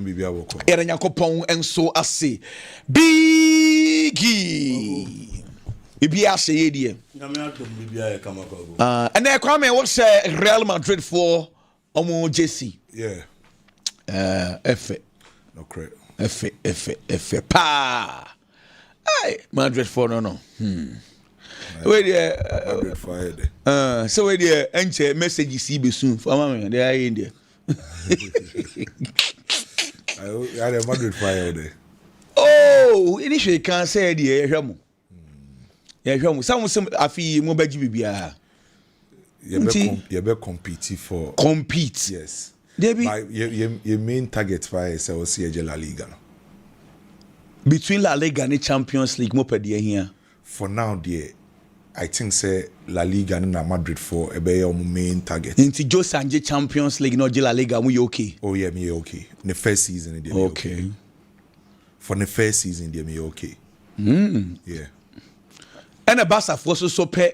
bibia woko era Yakopon enso ase bigi bibia se yedie nyame adom bibia e kama kwago and then Kwame was Real Madrid for omo Jesse F no correct F pa ay Madrid for no wait Madrid fired so wait there enche message see be soon for mama they are in there I had a Madrid fired oh initially can say the hwamo some afi mo baji bibia you be compete for yes Debbie your main target fire is La Liga no? Between La Liga and Champions League mo pede here for now dear I think say La Liga and Madrid for your main target into Joe Sanje Champions League no La Liga we okay oh yeah me okay the first season they okay for the first season they me okay yeah and a Barca for so pay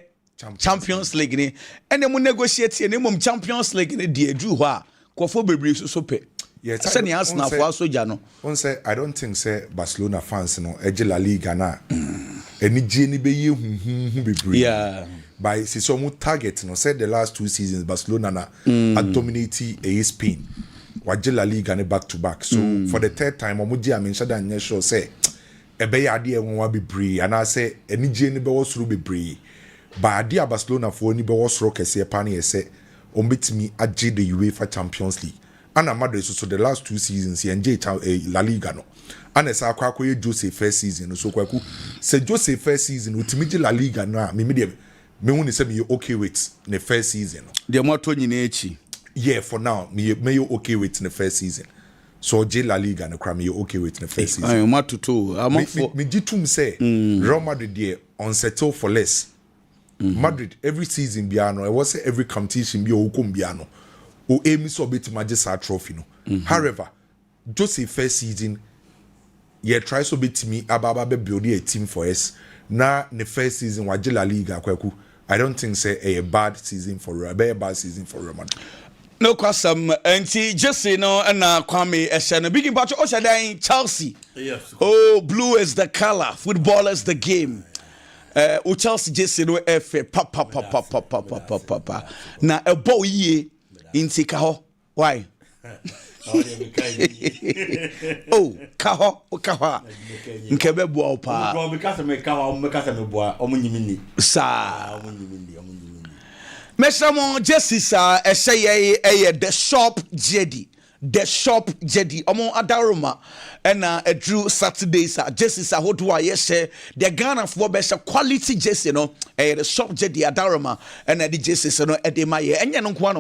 Champions League ni and them negotiate and them Champions League ni dey drew ha kwofo bebre so pay yes say ni Arsenal for soja no on say I don't think say Barcelona fans no eje La Liga na eni je ni be ye hu bebre yeah by see some target no said the last 2 seasons Barcelona na dominating Spain waje La Liga ne back to back so for the third time omoji amenhya da nya sure say ebe ya ade enwa bebre and I say eni je ni be wo suru bebre ba ade Barcelona for ni be wo suru kese pa na yese ombetimi age the UEFA Champions League and Madrid so the last 2 seasons he enjoy La Liga no and esa akwa ye Jose first season so kwaku say Jose first season ultimate La Liga na me who say me okay with the first season the moto nyina echi yeah for now me okay with the first season so J La Liga na kra me okay with the first season I matter too me gitum say Real Madrid there unsettle for less Madrid every season biano I was say every competition bi okum biano o aim so bit major trophy no however just a first season yeah try so bit me ababa be build a team for us na the first season wa La Liga kwaku I don't think say a bad season for Real Madrid no kwasam anti Jesse no na Kwame ehye no big batch o shedan Chelsea yes oh blue is the color football is the game o Chelsea Jesse no fa papa na a boy ye inti ka ho why oh ka ho nke be bo pa because me ka ho me ka me bo omunyimini sa Mesamo Jesse sa ehye the shop jedi omo adaroma na edru Saturdays Jesse sa hodo a yehye the Ghana for be quality Jesse no the shop jedi adaroma na the Jesse no e de maye enye no nko na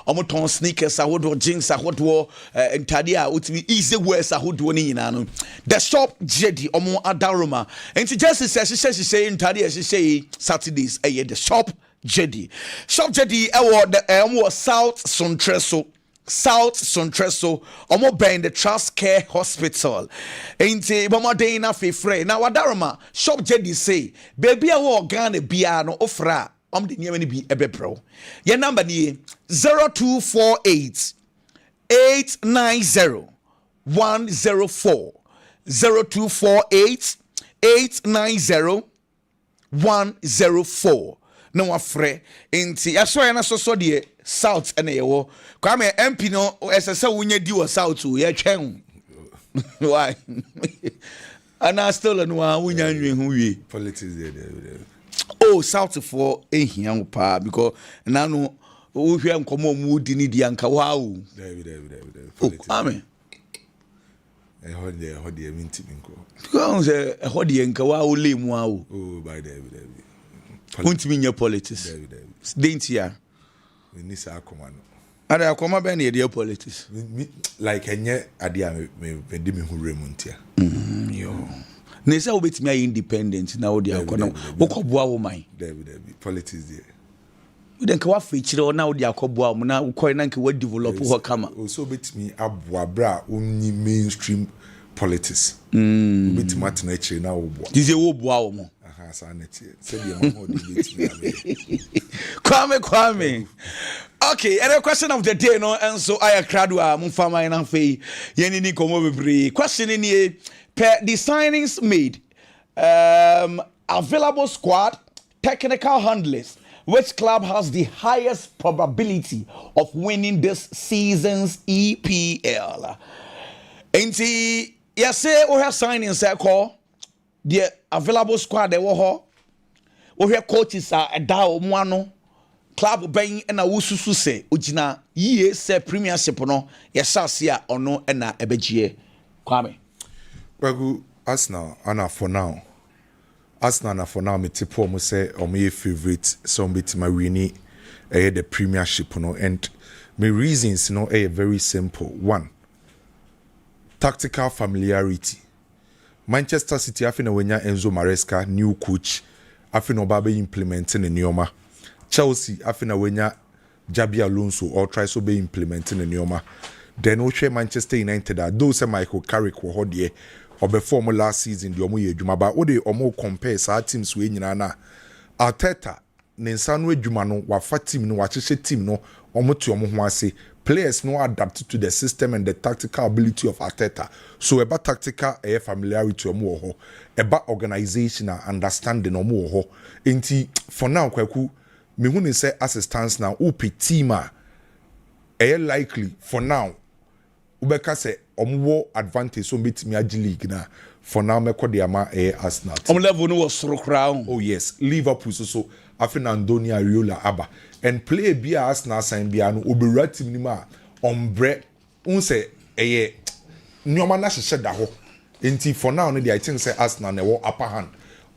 omoton sneakers hodo jeans hodo ntade a utimi easy wears hodo ni nyina no the shop jedi omo adaroma enti Jesse sa hye ntade a hye Saturdays the shop jedi ewo the South Sontreso omo ben the Trust Care Hospital enti bomoden na fefre na wadaroma shop jedi say baby a wo Ghana bia no ofra de niam ni bi ebebro your number ni 0248 890 104 0248 890 104 no wafre enti aso na so de South ene yewo Kwame MP no esese wunye di wo South ye twen why ana still no wunya nwe hu wie politics there oh South for ehia pa because na no wo hwe nkomo mu di ni di anka wow politics Kwame hodi minti minko because hodi enka wow le mu awo oh by there untimi nya politics dentia ni sa akoma no ada akoma be na ye politics like enye ade a me de me hu remuntia yo na say obetimi ay independent na wo de akona wo koboa wo man politics there we den ka wa fa chire wo na wo de akoboa mo na wo koy na nke wa develop ho kama so obetimi aboa bra onni mainstream politics obetimi atena chire na wo boa dize wo boa wo mo sanity. Said the mom Kwame. Okay, and a question of the day, no, and so I cradua mufama and amfe yenini komo bebre. Question in here per the signings made, available squad, technical handlers. Which club has the highest probability of winning this season's EPL? And see, you say we have signings call the available squad. They were we have coaches are a dao mwano. Club bang and a wususu se ujina ye se premiership no yesasia ono na ebejie Kwame. Well, Arsenal and for now me tipo mo say o my favorite some bit my winning the premiership no, and my reasons no very simple. One, tactical familiarity. Manchester City afina wenya Enzo Maresca new coach afina obabe implementing the Nioma. Chelsea afina wenya Jabi Alonso or try so be implementing the Nioma. Then we Manchester United those Michael Carrick wo hodie or before last season the omo ye dwuma ba wo de omo compare sa teams we nyina na Arteta ne nsanwe dwuma no wa fa team no wa chese team no omo to omo ho ase players no adapt to the system and the tactical ability of Arteta. So about tactical familiarity omo ho about organizational understanding omo ho enti for now kwaku me hu say as it stands now upi team likely for now ubeka say omo advantage so meet me agi league na for now me kodi ama Arsenal Level no was soro crown. Oh yes, Liverpool so afina Antonio Ariola aba and play bi Arsenal sign bia no obewura team ni ma ombre unse nyoma na hye da ho enti for now no I think say Arsenal na wo upper hand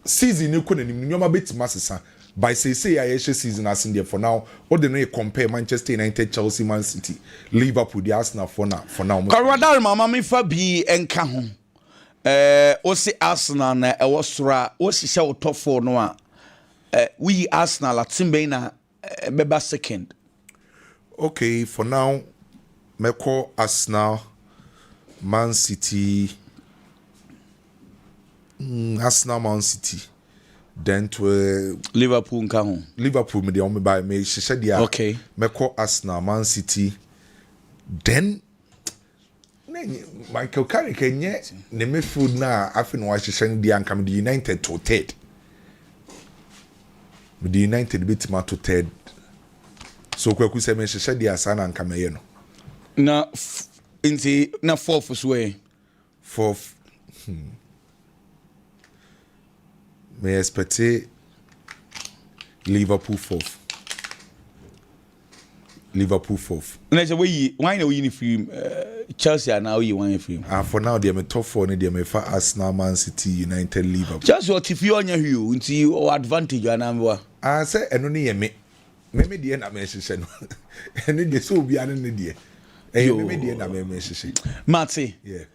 season ni ko na nyoma betima sesa by say season as in there for now what they know compare Manchester United, Chelsea, Man City, Liverpool, the Arsenal for now Karadar mama me fa bi enka ho o se Arsenal na e wosora o hye o top 4 no a we Arsenal atimbe na beba second. Okay, for now me call Arsenal, Man City, Arsenal, Man City. Then to Liverpool nka Liverpool me dey on me by me hye dia. Okay. Me call Arsenal, Man City. Then Michael Carrick enye ne midfield na afi no wa hye dia nka me United to third. Me the United bit ma to third. So kwaku say me hye dia sana nka me ye no. Na inti na fourth way. Fourth. May expect Liverpool fourth. Na say why na we uniform Chelsea are now you one film. For now they me top 4 they me for Arsenal, Man City, United, Liverpool. Just what if you on your view until or advantage you na I say eno ne ye me die na me hye no. Eno dey so obi ane ne die. Me die na me hye. Mate. Yeah.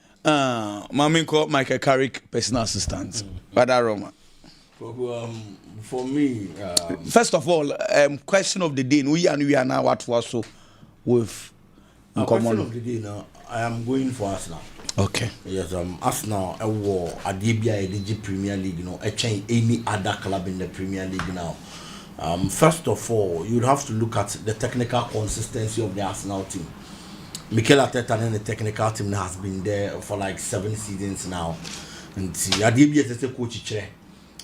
Mami call Michael Carrick personal assistant. Bada Roma. For me, first of all, question of the day. We are now what was so with question of the day now. I am going for Arsenal. Okay. Yes, Arsenal a war at the Premier League. You know, a change any other club in the Premier League now. First of all, you'd have to look at the technical consistency of the Arsenal team. Mikel Arteta and the technical team has been there for like 7 seasons now, and see, Adibia is a coach.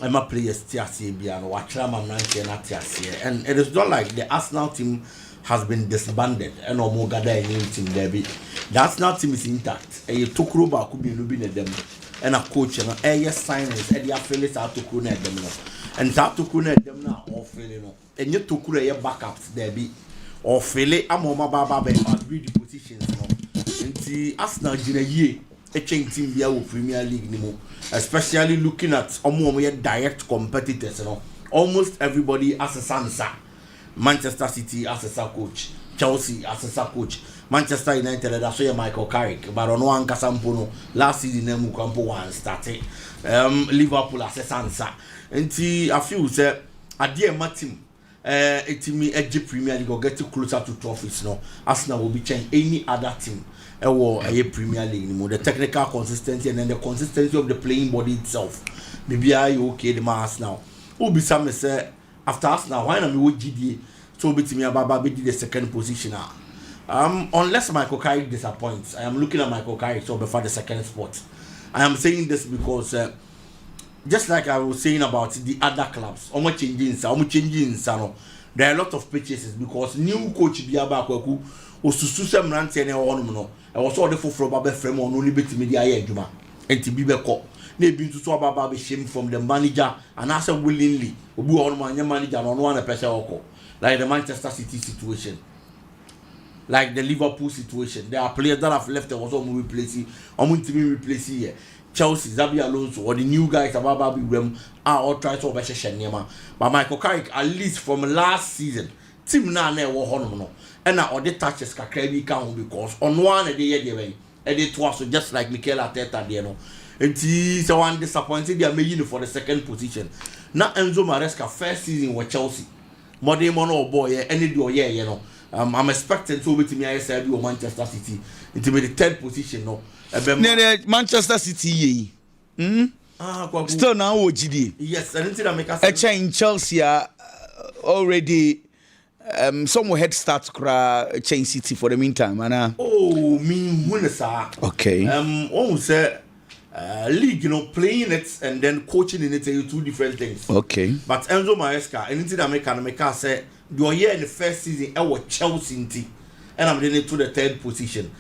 I'm a player and watch and it is not like the Arsenal team has been disbanded and no more gather a new team there. The Arsenal team is intact. A Tokroba could be looking at them and a coach and a signings and the affiliates are to connect them and start to connect them now or failing and you took your backups there be or fail I'm on my baba and read the positions and see Arsenal in a year. A change team here with Premier League anymore, especially looking at almost direct competitors. You know, almost everybody as a Sansa. Manchester City as a coach, Chelsea as a coach, Manchester United that's where Michael Carrick, but on one Casampono last season Mukampo one started. Liverpool as a Sansa, and see a few say a dear Martin. A team Premier League or get closer to trophies. No, Arsenal will be changing any other team. a Premier League anymore. The technical consistency and then the consistency of the playing body itself. Maybe I okay the mass now. Who be some say after us now? Why not me with GDA? So be to me about be the second position now. Unless Michael Carrick disappoints, I am looking at Michael Carrick so before the second spot. I am saying this because just like I was saying about the other clubs, there are a lot of purchases because new coach Biaba Kwaku osusu mrante na wonu no e wo so de foforo ba be frame on only betimi dia ya adwuma enti bi be ko na ebi ntutu ababa be shame from the manager and as willingly obi wonu manya manager no no na pressure woko like the Manchester City situation, like the Liverpool situation. There are players that have left and also replacing here. Chelsea, Xabi Alonso, or the new guys about Rem are all trying to overshadow Nema. But Michael Carrick, at least from last season, team na ne wo hono no. And now all the touches kakrebi count because on one a day and it was just like Mikel Arteta there no. And he's the one disappointed they are making for the second position. Now Enzo Maresca first season with Chelsea. Modern mono boy any do you know. I'm expecting to be to me I said you Manchester City into the third position no. Manchester City still now OGD. Yes, I didn't make a change Chelsea already some head start change City for the meantime oh me sir. Okay. Say league, you know, playing it and then coaching in it are two different things. Okay. But Enzo Maresca, anything that make say you're here in the first season I was Chelsea and I'm then to the third position.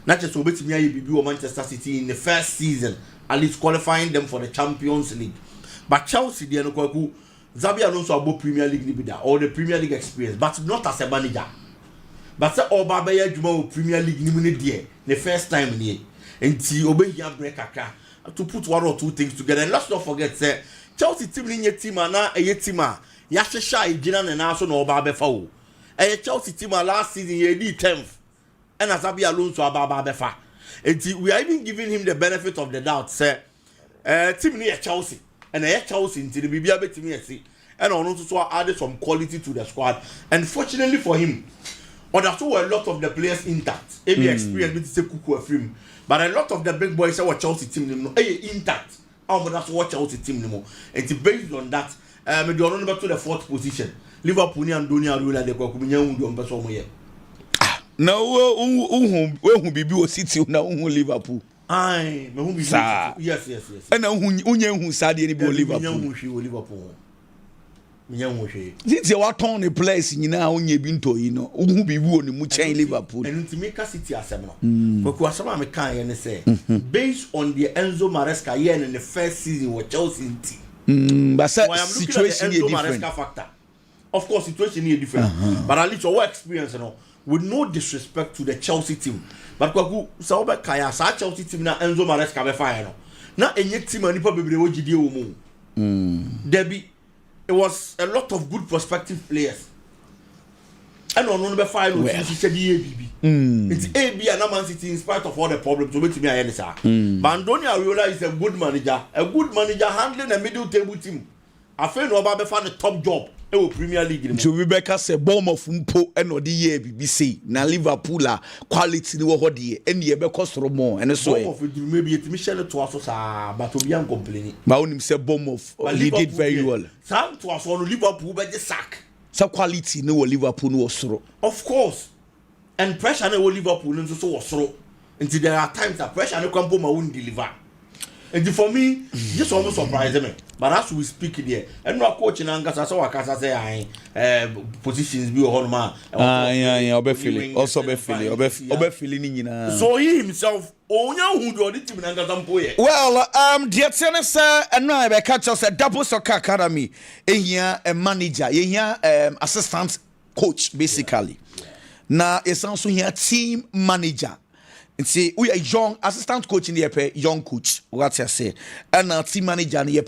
Not just obey me you Manchester City in the first season, at least qualifying them for the Champions League. But Chelsea they no kwaku Xabi Alonso about Premier League or the Premier League experience, but not as a manager. But say Obabeya Juma Premier League ni there the first time in here. And see obey your break to put one or two things together. And let's not forget say Chelsea team in your team na a team Yashesha Ijina and also no Obabefa. A Chelsea team last season ye did 10th. And Xabi Alonso Ababefa. And we are even giving him the benefit of the doubt. Say, team near Chelsea and a Chelsea into the BBA to me see. And also added some quality to the squad. And fortunately for him, that's why a lot of the players intact. Every experience with the Kuku film, but a lot of the big boys say what Chelsea team no intact. That's what Chelsea team no. And based on that, we don't number to the fourth position. Liverpool and Donia Rula de Kokuminya on Besomo. No, who be City now Liverpool. Aye, yes. And now who said any Liverpool. Since you are torn a place in now on your binto, you know, who be won in Mucha Liverpool. And to make a City as a but Kwasama Mekai and say, based on the Enzo Maresca year in the first season with Chelsea. But so I am situation at the Enzo Maresca factor. Of course, situation is different, but at least our experience, you know, with no disrespect to the Chelsea team. But Kwaku, Sauber Kaya, Sa Chelsea team na Enzo Maresca be fire. Now, any team and people be able to do Debbie. It was a lot of good prospective players. And on number 5, which is the ABB. It's AB and Man City in spite of all the problems. To me, I understand. But Antonio Ariola is a good manager. A good manager handling a middle table team. I feel no about the top job. Premier League. So Rebecca said, "Bomb of Mpo and no the BBC. Now Liverpool quality the what the and the be cost more and so. Bomb of maybe it Michel to us but to be complaining. But when him say bomb of he did very well. Some to us on Liverpool by the sack. So quality no Liverpool no so. Of course. And pressure no Liverpool no so so. Until there are times that pressure no come ma won't deliver. And for me, this almost surprised me. But as we speak here, and no coach in Angas, I saw a casa say, positions be a whole man. Obe feeling, also be feeling, obe feeling. So he himself, who do it in Angas. Well, dear Senator, and now I catch us a double soccer academy. Here, a manager, here, assistant coach, basically. Now, it's also here, team manager. And see, we are young assistant coach in the EP, young coach. What I say, and now team manager in the EP.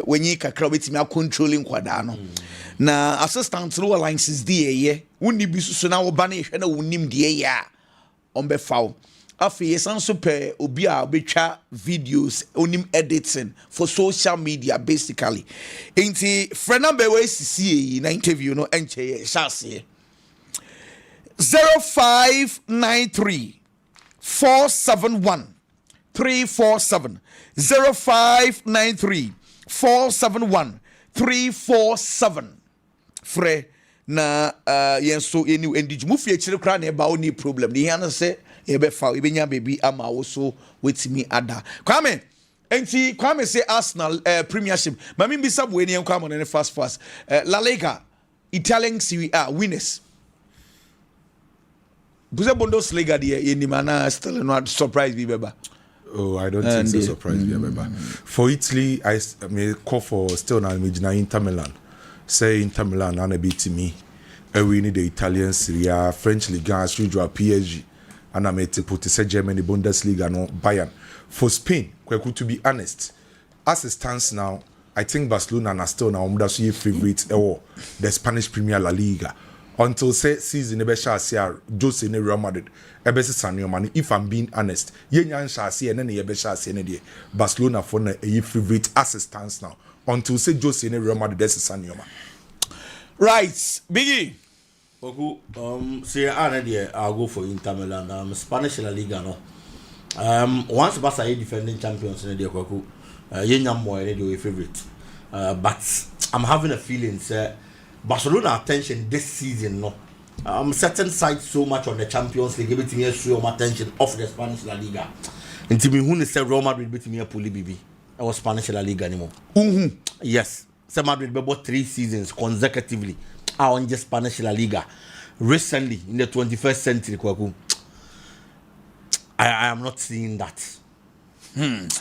When you can controlling quadano. Now assistant lower lines is the wouldn't be so now banish and wouldn't name the ya on be foul. After yes, and super obia becha videos on him editing for social media basically. Ain't he? Friend be see in interview no enche shall say 0593 471 347 0593 471 347 frɛ na yɛn so yɛni ndiju mu fie kyerɛ kra na ɛba wo ni problem ne hia no sɛ yɛbɛfa yɛbɛnya baby ama wo so wetimi ada Kwame enti Kwame say Arsenal Premiership ma me bisa bo eni enko amon ne fast La Liga Italian Serie A winners Buze Bundesliga de eni mana still not surprise bi beba. Oh, I don't think so. Surprise me, remember. For Italy, I may call for still now. Inter Milan, say Inter Milan, and a bit me. We need the Italian Serie A, French Ligue 1, as usual PSG, and I may put say Germany Bundesliga, no Bayern. For Spain, to be honest, as it stands now, I think Barcelona are still now that's your favorite the Spanish Premier La Liga. Until say season ebe shall see Jose ne Real Madrid ebe se sanyo man if I'm being honest ye nyan shall see and then ebe shall see ne Barcelona for na a favorite assistance now until say Jose ne Real Madrid is sanyo man. Right, Biggie. Ogu say I'll go for Inter Milan. Spanish La Liga no. Once Barca are defending champions in the Kwaku, ye nyam mo your favorite. But I'm having a feeling say Barcelona attention this season no. Certain sides so much on the Champions League give me show my attention off the Spanish La Liga. Until me who say Real Madrid beat me a poli BB. I was Spanish La Liga anymore. Yes. Say Madrid bought 3 seasons consecutively. I on just Spanish La Liga. Recently in the 21st century, I am not seeing that.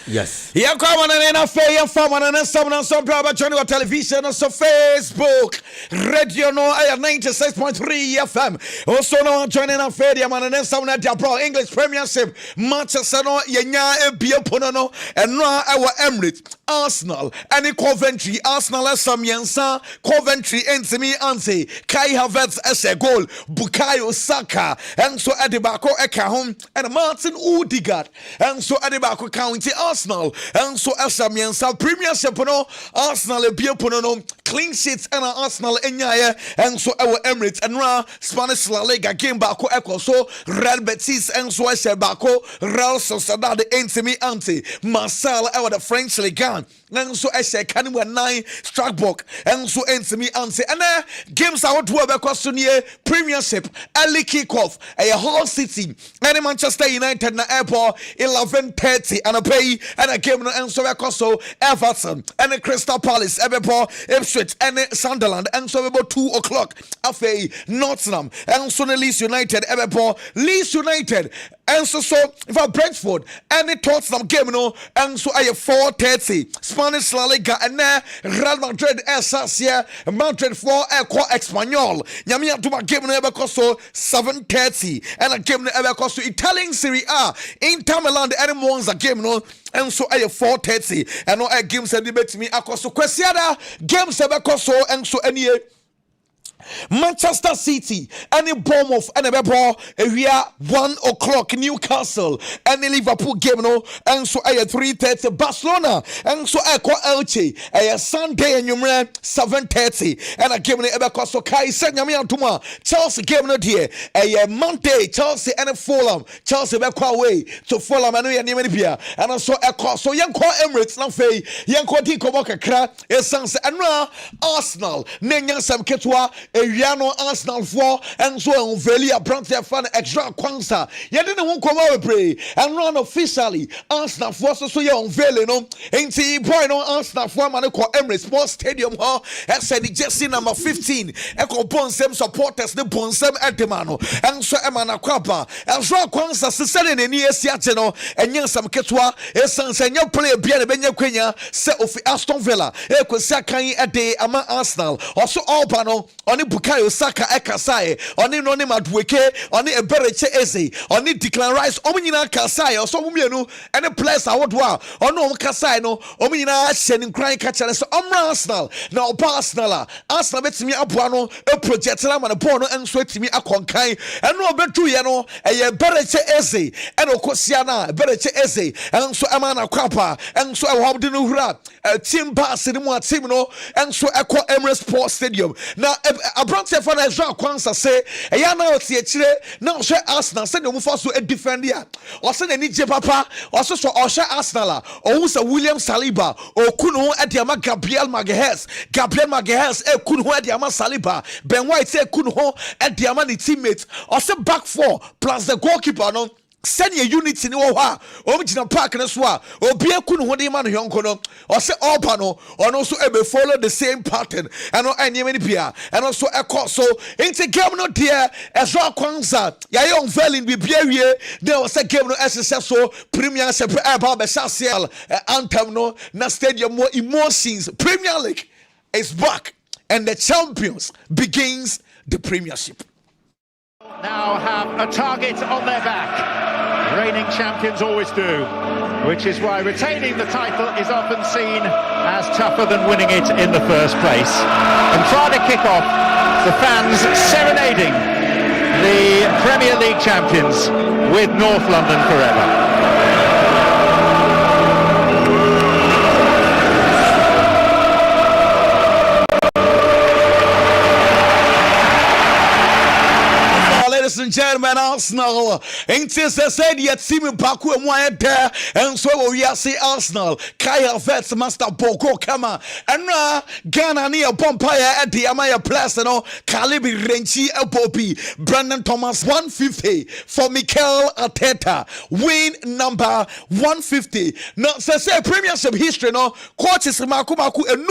Yes. Yeah, come on and affair your farm and someone on some private channel television also Facebook radio no I am 96.3 FM also no joining affair the man and someone at the pro English Premiership Manchester no yenya ebie pono no and no our Emirates Arsenal and Coventry Arsenal some yensa Coventry entimi anse Kai Havertz as a goal Bukayo Saka and so at the back eka home and Martin Odegaard and so at the back County Arsenal and so Asamiansa Premiership no Arsenal ebie pono no clean sheets and Arsenal enyaya and so our Emirates and Spanish La Liga game back echo so Real Betis and so back Real Sociedad entimi ante Marseille our the French Ligue and so can 9 Strasbourg and so entimi ante and games out to back so near Premiership early kickoff a Hull City and Manchester United na airport 11:30 and a pay and a game and so so Everton and Crystal Palace Everton Ipswich and Sunderland and so about 2 o'clock after Nottingham and so Leeds United Everton Leeds United and so if I Brentford and the Tottenham game no and so I 4:30 Spanish La Liga and Real Madrid Sacia Madrid for Espanyol Nyamia to my game no ever so 7:30 and a game no ever so Italian Serie A Inter Milan the any ones a game no and so I 4:30 and no games and debate me akoso kwesiada games ever so and so any Manchester City and Bournemouth and Everton area 1 o'clock Newcastle and Liverpool game no and so I 3:30 Barcelona and so I call Elche a Sunday and 7:30 and a game no so Kai Nyame Antuma Chelsea game no there a Monday Chelsea and Fulham Chelsea be away to Fulham and we bia and so so yen call Emirates na fei yen call di komo kakra essence and Arsenal nenya sam ketwa Ewiano Arsenal for and so on Velia Brantford fan extra kwansa ye de ne ho koma we pray and run officially Arsenal for so ye on Vele no enti boy no Arsenal for man ko Emirates Sports Stadium ho e said the jersey number 15 e ko bonsem supporters ne bonsem edemano and so e man akwaba and so kwansa se sele ne ni esi ate no enye sam ketwa e sanse nye play bia ne benya kwenya se of Aston Villa e kwesi akan e de ama Arsenal also all no oni Bukayo Saka Ekasaye oni no ni Madueke oni Ebereche Eze oni Declan Rice omunyina Kasaye oso mumienu ene players awodwa ono Kasaye no omunyina hye nkran ka kere so Arsenal na opa Arsenal betimi aboa no e project la man ball no enso etimi akonkan eno obedu ye no eye Ebereche Eze eno kosia na Ebereche Eze enso emana kwapa enso e hobde no hura team pass ni mu team no enso ekọ Emirates Sports Stadium na Abranteɛ fa na Ezra Kwanza say ɛyɛ na ɔte akyire na ɔhwɛ Arsenal sɛ ne mu fa so defend ya ɔsɛ n'ani gye papa ɔsɛ so ɔhwɛ Arsenal a ɔhu sɛ William Saliba ɔku ne ho de ama Gabriel Magalhaes ɛku ne ho de ama Saliba Ben White ɛku ne ho de ama ne teammate ɔsɛ back four plus the goalkeeper no send your unity ni wo ha omjina park na so a obi eku no hode ma no hwonko no o se oba no ono so ebe follow the same pattern eno anyem ni bia eno so ekọ so into game no there Ezra Kwanza ya ye unveiling bi bia wie then o se game no esese so Premiership eba be shasiel anthem no na stadium more emotions. Premier League is back and the champions begins the Premiership. Now have a target on their back. Reigning champions always do, which is why retaining the title is often seen as tougher than winning it in the first place. And trying to kick off, the fans serenading the Premier League champions with North London Forever. Ladies and gentlemen, Arsenal ain't this said yet team Baku and why there and so we are see Arsenal Kai Havertz master Boko Kama and Ghana near Pompire at the Amaya Place no Kalibi Renchi Popi Brandon Thomas 150 for Mikel Arteta win number 150 no say Premiership history no coaches Maku and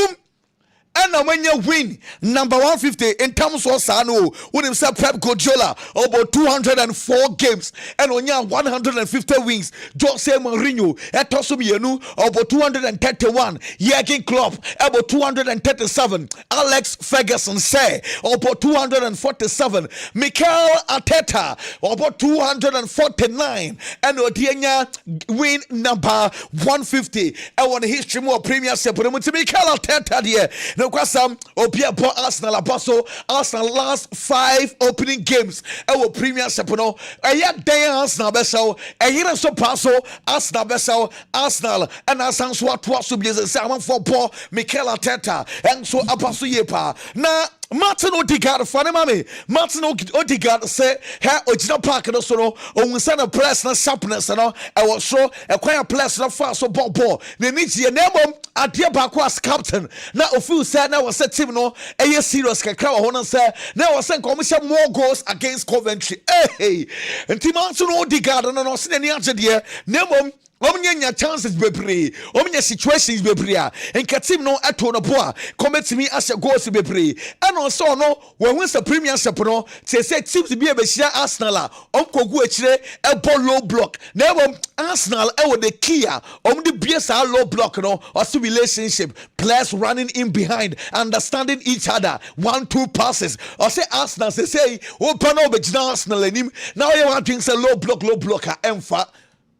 and when you win number 150 in terms of Sano, when himself Pep Guardiola about 204 games and when you 150 wins, Jose Mourinho Etosumienu about 231, Jurgen Klopp about 237, Alex Ferguson say about 247, Mikel Arteta about 249, and Odienya win number 150. I want the history more Premiership, but Mikel Arteta there. No question, Opia Bo Arsenal Apostle, Arsenal last 5 opening games. Our Premiership, no. A year day Arsenal Bessel, a year so paso, Arsenal Bessel, Arsenal, and Arsenal what was to be a salmon for Paul, Mikel Arteta, and so Apostle Yepa. Now, Martin Odegaard, funny mommy. Martin Odegaard say, "Hey, original park no so no. On send a press na sharpness no. I was so a quiet place no fast so ball. They need your name at the back was captain. Now of you said now was set team no. A serious kakra ho say now was send commission more goals against Coventry. Hey, and Tim Martin Odegaard no see any answer there. Name Omnya chances bebre, omnya situations bebre, and Katim no ato no boa, come to me as a goals bebre. And also no, when wins the Premiership no, say teams to be a Beshia Arsenal, Uncle Guachre, a low block. Never Arsenal, the key, the BSR low block no, or some relationship, players running in behind, understanding each other, 1-2 passes. Or say Arsenal, say, open over Arsenal and him. Now you want to say low blocker, Emfa,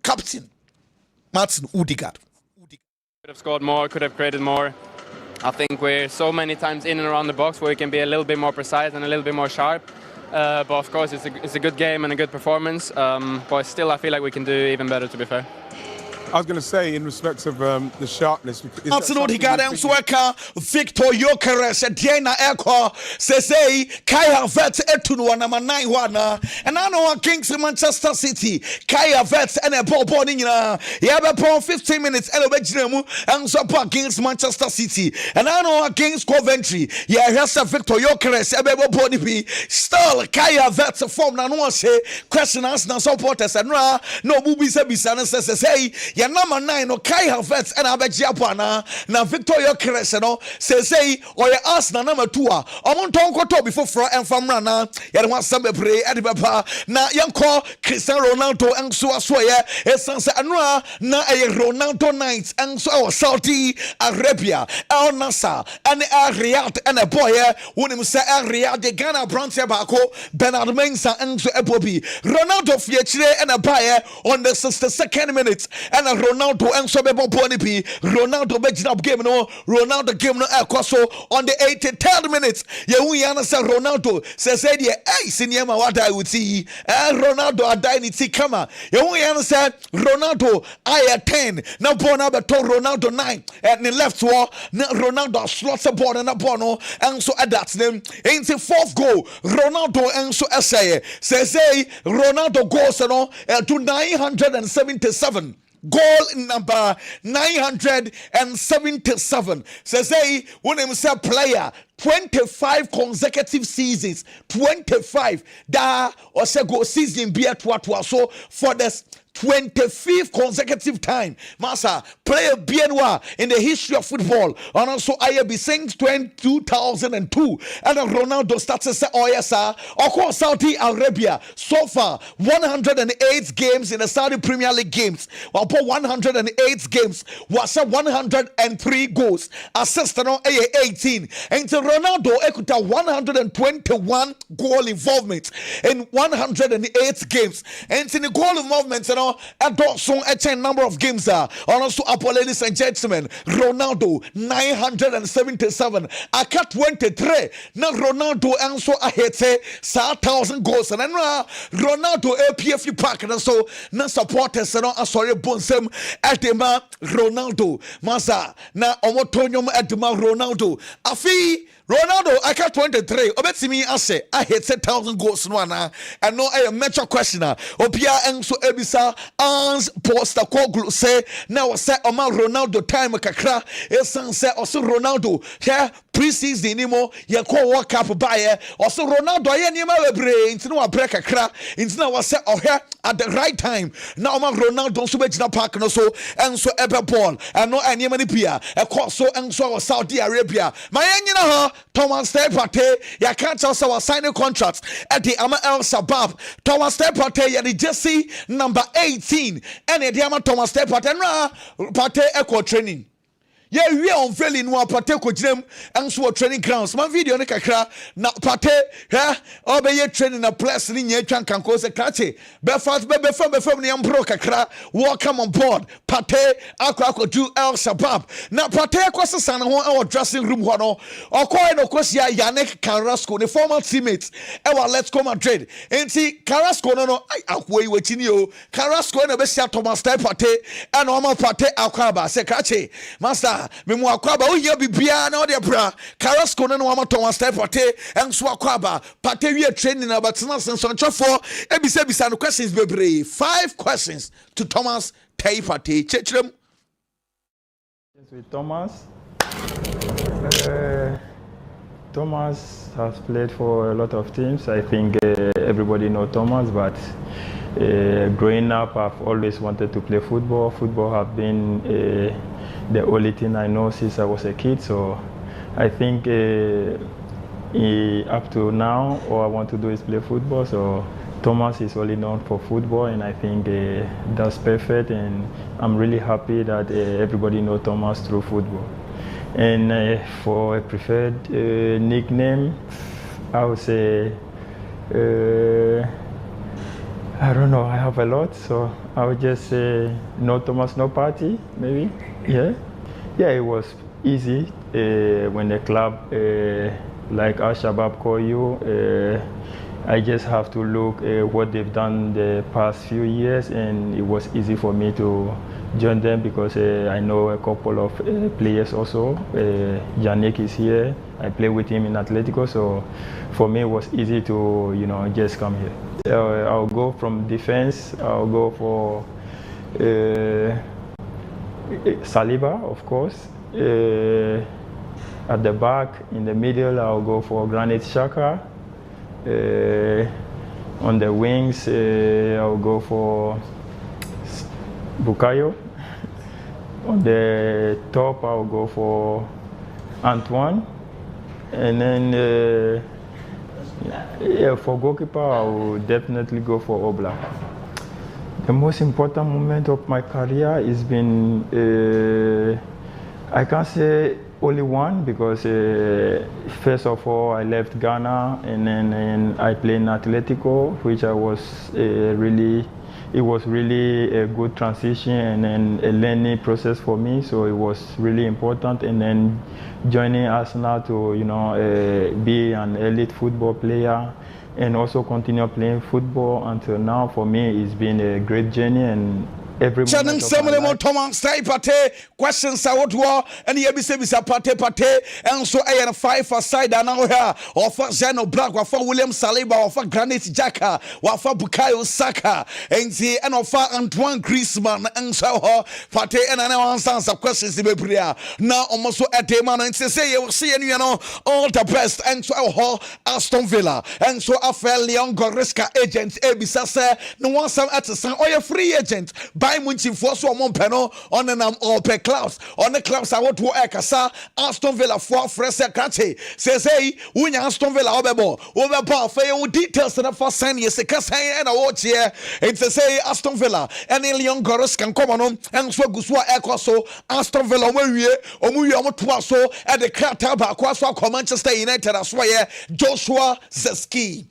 captain. Martin Odegaard. Could have scored more, could have created more. I think we're so many times in and around the box where we can be a little bit more precise and a little bit more sharp. But of course, it's a good game and a good performance. But still, I feel like we can do even better, to be fair. I was going to say, in respect of the sharpness, Martin Odegaard and Sweka, Victor Gyökeres, Diana Eko, say Kai Havertz etunu number 9 wana, and I know Kings Manchester City, Kai Havertz and a ball boarding ya have 15 minutes and a vegetamu and so against Manchester City, and I know against Coventry, yeah, here's a Victor Gyökeres, a baby body be still Kai Havertz form na no say question Arsenal supporters and no movies bisana says say ya number 9 no Kai Havertz and Abejiapana na Victor Gyökeres no say or ya Arsenal number 2 a omonton koto before fra and famra na ya want some pray at papa na yanko Cristiano Ronaldo and so ya esanse anua na Ronaldo nights and so Saudi Arabia El Nassr and Riyadh and a boy when him say Riyadh the Ghana branch bako Bernard Mensah and so Ebobi Ronaldo fiachire and a buyer on the 62nd minute and Ronaldo enso bebo boni pi Ronaldo begyina game no Ronaldo game no ekoso on the 83rd minute ye hu yana say Ronaldo say de senior ma wada wuti Ronaldo adai ni ti kama ye hu yana say Ronaldo I 10 na ball na beto Ronaldo 9 and the left wall Ronaldo slots a ball na ball no enso adats them into 4th goal Ronaldo enso say Ronaldo goes no to 977 goal number 977 say when him say player 25 consecutive seasons 25 da or say go season be at what was so for this 25th consecutive time massa player bienwa in the history of football and also I be saying 2002 and Ronaldo starts to say oh yes sir of course Saudi Arabia so far 108 games in the Saudi Premier League games while 108 games was 103 goals assist on 18 and to Ronaldo ekuta 121 goal involvement in 108 games and in the goal involvement a number of games and also ladies and gentlemen Ronaldo 977 aka 23 na Ronaldo also ahete 1,000 goals and Ronaldo APF park and so na supporters no asori bonsem edema Ronaldo masa na omotonyom edema Ronaldo afi Ronaldo aka 23 obetimi ase ahete 1,000 goals no ana and no a major questioner opia enso ebisa ans poster koglu say now say Omar Ronaldo time kakra esan say also Ronaldo here pre-season anymore ye call World Cup buy also Ronaldo ye nima bebre into no break kakra into now say oh here at the right time now Omar Ronaldo so be jina park no so enso ebe ball and no anima ni pia e call so enso Saudi Arabia my nyina ha Thomas Partey ya can't also sign a contract at the Ama El Shabab Thomas Partey ya the jersey number 18 and the Ama Thomas Partey Partey echo training yeah, we are on failing one Partey ko jam and so training grounds. My video ne kakra na Partey obey training a place ni nye twan kan ko se kache be fast be ni ambro kakra welcome on board Partey akwa do El Shabab na Partey akwa sana ho our dressing room ho no okoy no kosia Yannick Carrasco the former teammates Let's Go Madrid enti Carrasco no akwa iwachini o Carrasco na be sia Thomas Partey and Omar Partey akwa ba se kache master memu akwaba onya bibia na ode bra Carrasco no wa Thomas Partey enso akwaba Partey we training na but na sensonchofo ebisa no questions bebre 5 questions to Thomas Partey chechrem with Thomas Thomas has played for a lot of teams. I think everybody knows Thomas, but growing up I've always wanted to play football. Football have been the only thing I know since I was a kid, so I think up to now all I want to do is play football. So Thomas is only known for football, and I think that's perfect, and I'm really happy that everybody knows Thomas through football. And for a preferred nickname, I would say I don't know, I have a lot, so I would just say no Thomas, no party, maybe. Yeah, it was easy when the club like Al Shabab call you. I just have to look what they've done the past few years, and it was easy for me to join them because I know a couple of players also. Yannick is here. I play with him in Atletico, so for me it was easy to just come here. I'll go from defense. I'll go for Saliba, of course. At the back, in the middle, I'll go for Granit Xhaka. On the wings, I'll go for Bukayo. On the top, I'll go for Antoine. And then for goalkeeper, I will definitely go for Oblak. The most important moment of my career has been, I can't say only one, because first of all I left Ghana, and then I played in Atletico, which I was really it was really a good transition and then a learning process for me. So it was really important. And then joining Arsenal to, be an elite football player and also continue playing football until now, for me, it's been a great journey. And every moment of my life. Thomas Pate questions I would war and the Ebisa Pate and so I am 5 aside and now here or for Zeno Black or for William Saliba or for Granit Xhaka or for Bukayo Saka and the and of Antoine Griezmann and so Pate and I answer some questions in Bebria now almost at the man and say you will see all the best and so Aston Villa and so I felt Leon Goreska agent Ebisa say no one some at the or a free agent by Munching for so one panel on an per clubs on the clubs I want to Ekasa Aston Villa for Fresa Kache says hey when Aston Villa over bar fail details and for sign yes a cassa and a watch here it's a say Aston Villa and Leon Goros can come on and so Guswa Ekoso Aston Villa Omu so at the Krataba Kwaswa Manchester United as well Joshua Zeski.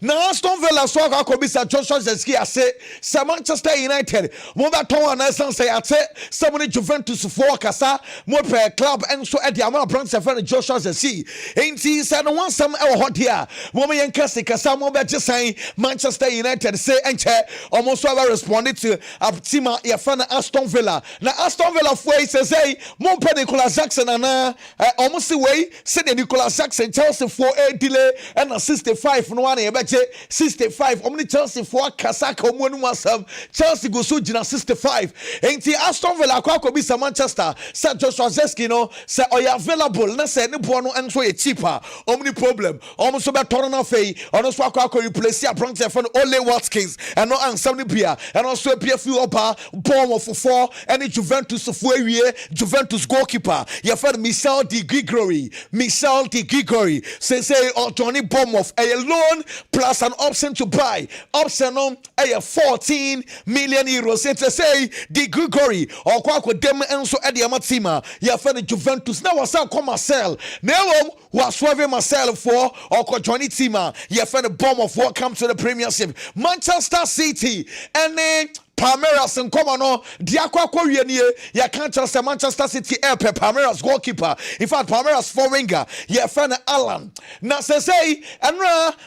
Now Aston Villa so akobisa Joshua Zirkzee ase Manchester United mo ba ton anasan say ate somebody Juventus for kasa mo per club and so e dia mo branch friend Joshua Zirkzee enti say no one some e hot here mo me yankase kasa mo be gisan Manchester United say enche almost ever responded to Abtima ya fan Aston Villa na Aston Villa for say mo pe Nicolas Jackson ana almost see way say Nicolas Jackson Chelsea for a delay and 65 no one e 65 omni Chelsea for Kasaka omunu wasam Chelsea go so gina 65 enti Aston Villa kwa bi sa Manchester sa Joshua Zirkzee no say oya available na say ne bo no enso ye cheaper omni problem so be torn na fei ono so akwa replace a branch for Ole Watkins and no ansam ne bia and also pia fi opa bomb of 4 and Juventus for awie Juventus goalkeeper ya for Michel de Grigori say Johnny bomb of a loan plus an option to buy. Option on a 14 million euros. It's say the Grigori or Quaco Dem Enso Ediamatima. Ya fed Juventus. Now was out Marcel. Now was swerving Marcel for or Johnny Tima. Ya fed a bomb of what comes to the Premiership. Manchester City and then Palmeiras and Comano, Diakwa Korean, ya can't trust Manchester City air Palmeiras goalkeeper. In fact, Palmeiras for winger, ya fan Alan. Now say, and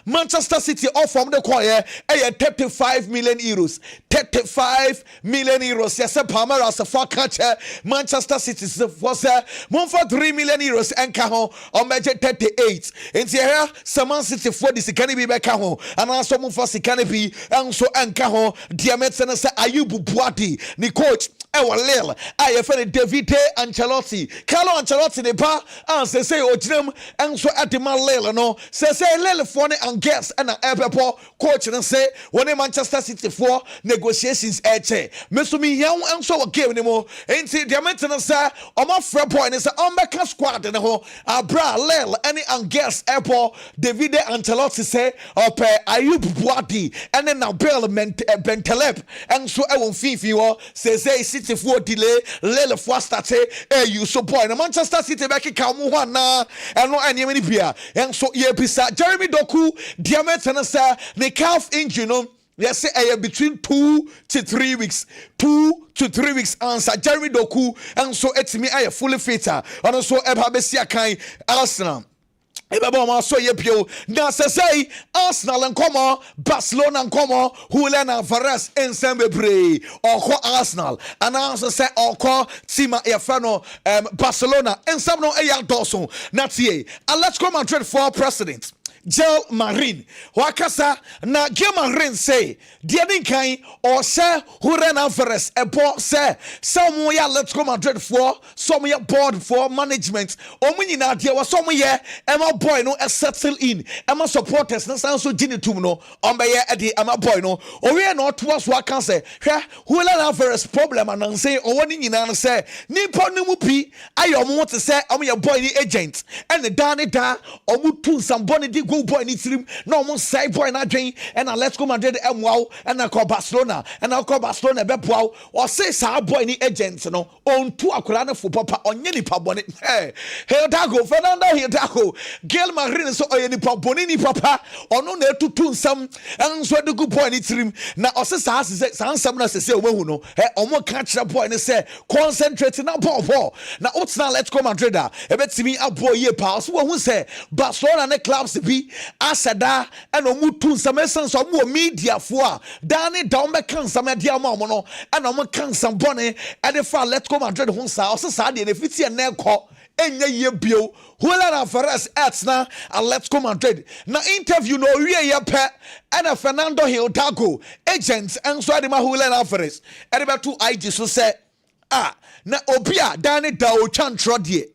Manchester City off from the choir, 35 million euros. 35 million euros. Yes, Palmeiras for catcher. Manchester City was for 3 million euros and Cajon on major 38. And here, Saman City for this can be back home, and also for Sikanibi, and so and Cajon, Diametan say. Ayubu Buati, ni coach ewa lel ayefene David Ancelotti Carlo Ancelotti ne ba an say ojinem enso adema lel no say lel for ne and guess and ebepo coach ne say when Manchester City for negotiations eche mesumi yan enso game ne mo enti de mentena say o ma free boy ne say on beka squad ne ho abra lel any and guess epo David Ancelotti say ope Ayubu Buati and then now Bill Bentaleb and so I won't fifi wo say City for delay lele for start you so boy na Manchester City back ka mo ho na and no any many bia and so ye bisa Jeremy Doku diameter na say the calf injury no they say between 2 to 3 weeks 2 to 3 weeks answer Jeremy Doku and so etimi fully fit and so eba besia kan Arsenal Ebaba so ye pio na say Arsenal and come Barcelona and come Julian Alvarez ensemble brey or Arsenal and also say or team Efano Barcelona ensemble no eya Dawson na tie Atletico Madrid for president Gel Marine wakasa na Gel Marine say diadin kan or say Julian Alvarez ebo say some ya Atletico Madrid for some ya board for management omunyi na dia wa some ye ema boy no settle in ema supporters na so ginitum no ombeye e di ema boy no owe na to was waka say hwe Julian Alvarez problem and say owoni nyina no say nipa no mu pi ayo mo to say omo ye boy ni agent and the da omu tu some boni di go boy ni tirim na almost say boy na dwen and let's go Madrid wow and na call Barcelona and na call Barcelona be poa or say sa boy ni agent no on to akura na football pa onye ni pa bone hey Dago Fernando Dago Gail Marin so oye ni pa bone ni papa ono na etutu nsam enso de go boy ni tirim na o say sa nsam na say o mahu no omo ka kira boy ni say concentrate na ball na otsna let's go Madrid a ebetimi abo ye pa so wo hu say Barcelona ne clubs bi asada and omu tu nsam essence omu media fo a dane down be kan nsam dia ma omo no and omo kan nsam bone and the fa let's go Madrid hu sa o sa de ne fiti na ekọ enya ye bio Julian Alvarez etna and let's go Madrid na interview no wie ye pe and Fernando Hidalgo agents and so adema Julian Alvarez and be to IG so say na obia dane da o twantro de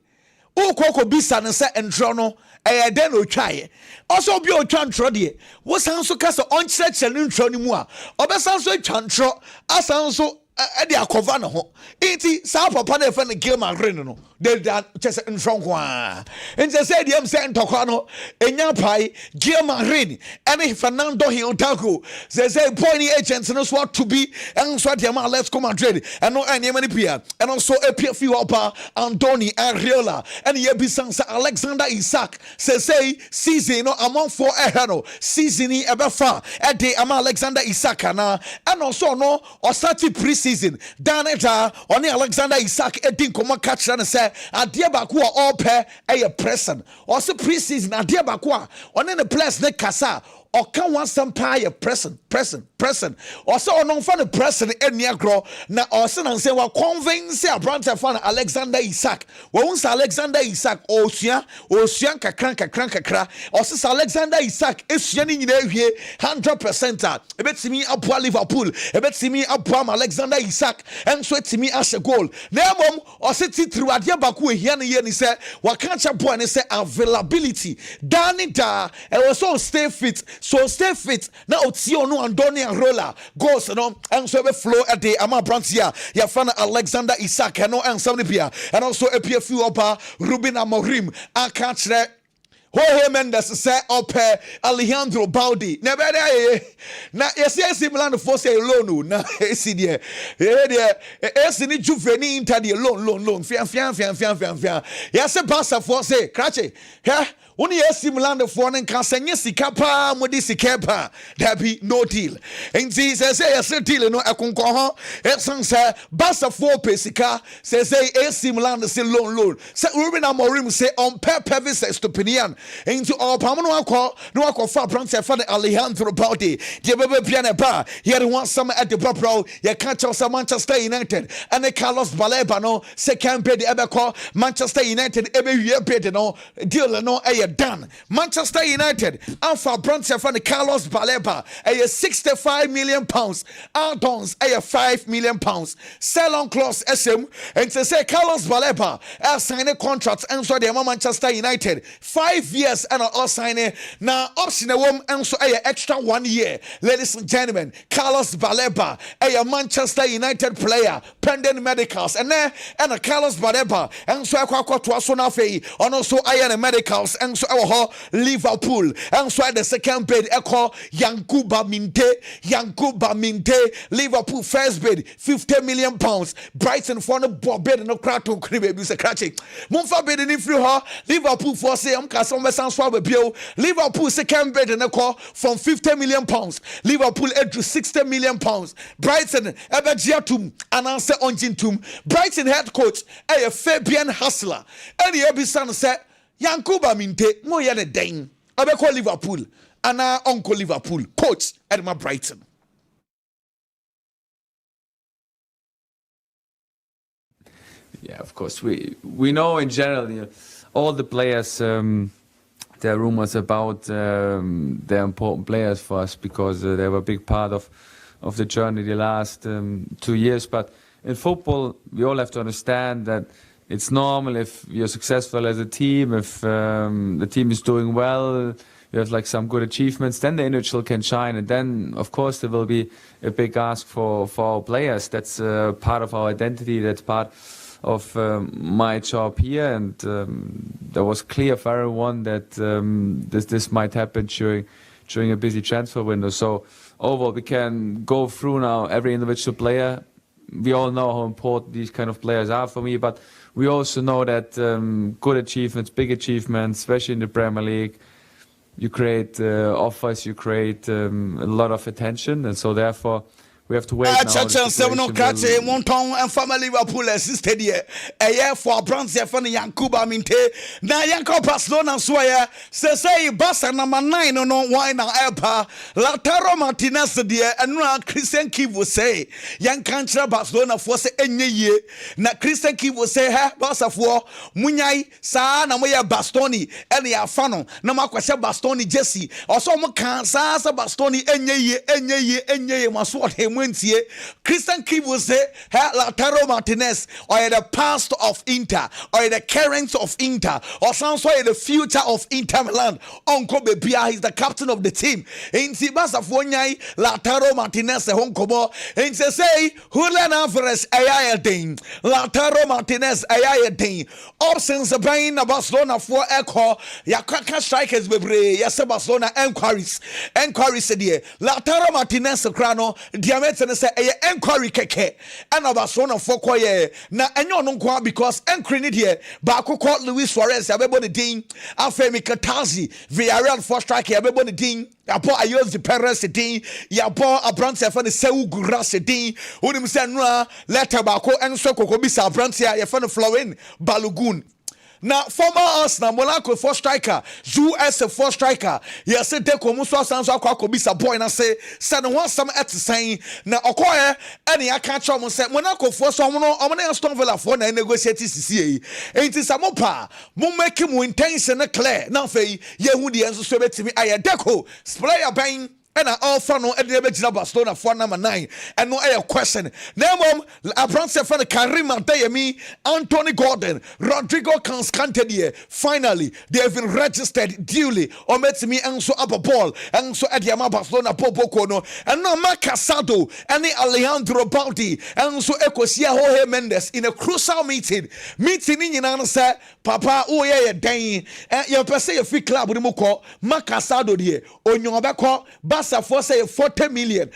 o kokko bisa ne se entro no den o twae also obi o twantro de wo san so kasa on kyerɛkyerɛ ne ntro ne mu a obesan so twantro asan so e de akova ne ho enti sa papa na efe ne game agrin no de chese ntro nko a enti say de am say ntokwa no enya pai game agrin ene Fernando Hidalgo say boy ni agents no so to be en so de ma let's come Madrid and no any many pia and also a pia fi opa Andoni Ariola and ye bi sansa Alexander Isak say season no among for no season ni ebefa e de am Alexander Isak na and also no or start pre-season daneta on Alexander Isak edin komo catch na say adie ba ko all pair e present or so pre-season adie ba ko on the players ne kasa or can want some pie present or so on for the present any agro na or so and say wa convince a branch fan Alexander Isak once Alexander Isak osuan kakra or so Alexander Isak esuan ni nyina hwie 100% ebetimi aboa Liverpool ebetimi aboa Alexander Isak enso etimi ashe goal na emom or so titru ade ba ko ehia ne ye ni say wa kancha boy ne say availability danida e was so stay fit so stay fit na otio no Andoni Ariola goals no and so be flow at the ama brantia ya fan Alexander Isak no and some pia and also a pia few opa Ruben Amorim aka kire Jorge Mendes say up Alejandro Baldi na be there na yes Milan for say loan na esi there esi ni Juventus Inter the loan fian yes Barca for say krache Uni esi Milan for ne kan senye sika pa modi sika pa there be no deal enti say yes deal no akonkon ho esan say Barca for pesika say esi Milan say loan say Ruben Amorim say on purpose say stupinian into all pamono akọ fa branch fa Alejandro Baldi de bebe piane ba here want some at the pro you can't tell some Manchester United and the Carlos Baleba no second bid ebeko Manchester United ebe wie bid no deal no done Manchester United alpha branch fa Carlos Baleba 65 million pounds add-ons 5 million pounds sell on clause SM and say Carlos Baleba sign a contract and so the Manchester United 5 years and all signing now option a woman and so extra 1 year ladies and gentlemen Carlos Baleba a Manchester United player pending medicals and there and a Carlos Baleba and so akwa to aso na fei and also iron medicals and so Liverpool and so the second bid echo Yankuba Minte Liverpool first bid 50 million pounds Brighton for the bid no crack to baby say cracking Mumfa bid in free her Liverpool for say Liverpool second bid and a call from 50 million pounds Liverpool to 60 million pounds Brighton Ebejiatum and answer Onjintum Brighton head coach Fabian Hassler and the Ebisan said Yankuba Minte mo ya ne den abeko Liverpool and uncle Liverpool coach Edma Brighton. Yeah, of course we know in general, you know, all the players there are rumors about they're important players for us because they were a big part of the journey the last 2 years. But in football, we all have to understand that it's normal if you're successful as a team, if the team is doing well, you have like some good achievements, then the individual can shine. And then, of course, there will be a big ask for our players. That's part of our identity. That's part my job here, and that was clear for everyone that this might happen during a busy transfer window. So overall, we can go through now every individual player. We all know how important these kind of players are for me, but we also know that good achievements, big achievements, especially in the Premier League, you create offers, you create a lot of attention, and so therefore we have to wait now. And family Liverpool assisted here. A year for Brans for Yankuba Minte. Now Yanko Barcelona Swaya say Bassa number 9 no wine and Elpa. Lautaro Martinez dear and Christian Key will say Yankantra Barcelona for say any year. Na Christian Key will say ha Bassa for Munyai Sa Namaya Bastoni any Afano Namakwasha Bastoni Jesse or some can Sa Bastoni any year must what him. Christian Kiv will say Lautaro Martinez or the past of Inter or the current of Inter or some sort of the future of Inter Milan. Uncle Bebia is the captain of the team. In Sibasa Fonyai Lautaro Martinez Hong Kobo in say Julian Alvarez Ayaya Dane Lautaro Martinez Ayaya Dane options the brain Barcelona for Echo Yakaka strikers Bebre Yasa Barcelona enquiries said here Lautaro Martinez Soprano and say a enquiry keke and Barcelona for koye na enyo no kwa because enquiry here ba akoko Luis Suarez abebo ne din afemi Katazi Villarreal for strike abebo ne din yabo Ayoze Perez din yabo Abrante fa ne Seu Guras din onim se no letter ba ko enso kokobisa Abrante ya fa ne Florent Balogun. Now, former Arsenal, Monaco for striker, Zou as a for striker. Yes, they come so sounds like Kobisa boy and I say, send one some at the saying. Now, Okoye, any I can't try say Monaco for someone on Aston Villa for negotiate CCA. Ain't it some pa? Mo make him intention clear. Now, Fay, Yehudi and so to me. I deco, spray a bang. And all fan no any original Barcelona for number 9 and no air question. Now Abrante fan Karim Adeyemi, Anthony Gordon, Rodrigo Canskante. Finally, they have been registered duly. Or met me and so up a ball and so at Yama Barcelona Popocono and no Macasado and Alejandro Baldi and so Ecosia Jorge Mendes in a crucial meeting in answer Papa oh yeah dang and your per se a free club with Moko Macasado here on your back for say 40 million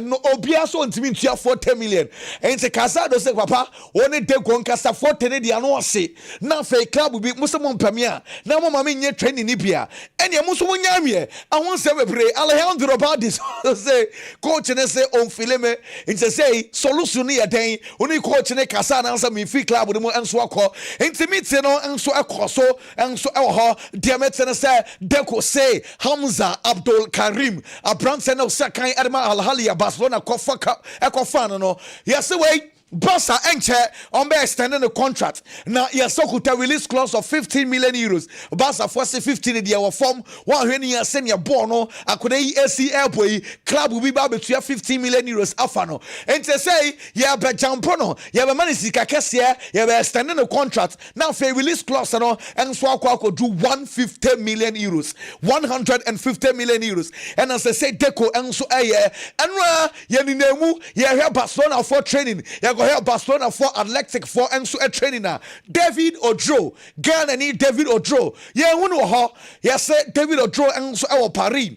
no obia so ntimi ntua 40 million enti Casado say papa one dey go nkasa 40 ne dia no ose na fe club bi muso mo mpamia na mo mama nye training ni bia ene muso mo nyamie ahon se bebre Alejandro Baldi say coach ne say on fileme enti say solution ne yeden oni coach ne kasa na answer me free club mo enso akọ enti meeting no enso akọ enso ewo ho diamete ne say Deco say Hamza Abdul Karim Abrante no second Edma Al-Halia Barcelona Ekofano no yes way Barca enche on be extending the contract. Now Yasokuta release clause of 15 million euros. Barca force 15 in the form 1 year senior bono akode ACL boy club will be back between 15 million euros afano. And to say yeah be jampono yeah be money sika kese yeah be extending the contract. Now for release clause no and so akwa do 150 million euros. 150 million euros. And as I say Deco and so and yeah ni nemu yeah Barcelona for training. Yeah help Barcelona for Athletic for and so a trainer David Odro Ghana need David Odro yeah who know how yes David Odro and so our Paris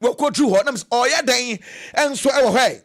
we go through her names oh yeah then and so our hey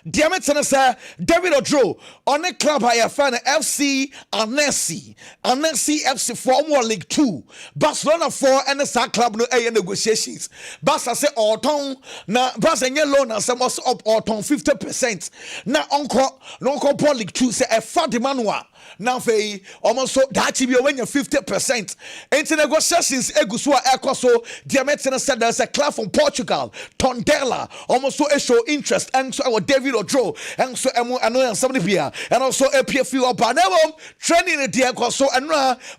Diameter say David Odro on the club I fan FC Annecy FC Formula League 2 Barcelona 4 and the club no negotiations Barca say auton na Barca nye loan and some also up auton 50% na onko Paul League 2 say a fat manual now fe almost so that be when you 50% into negotiations egusua ekoso Diameter said there's a club from Portugal Tondela almost so show interest and so our David Odro and so and somebody here and also a PFU up training the ekoso and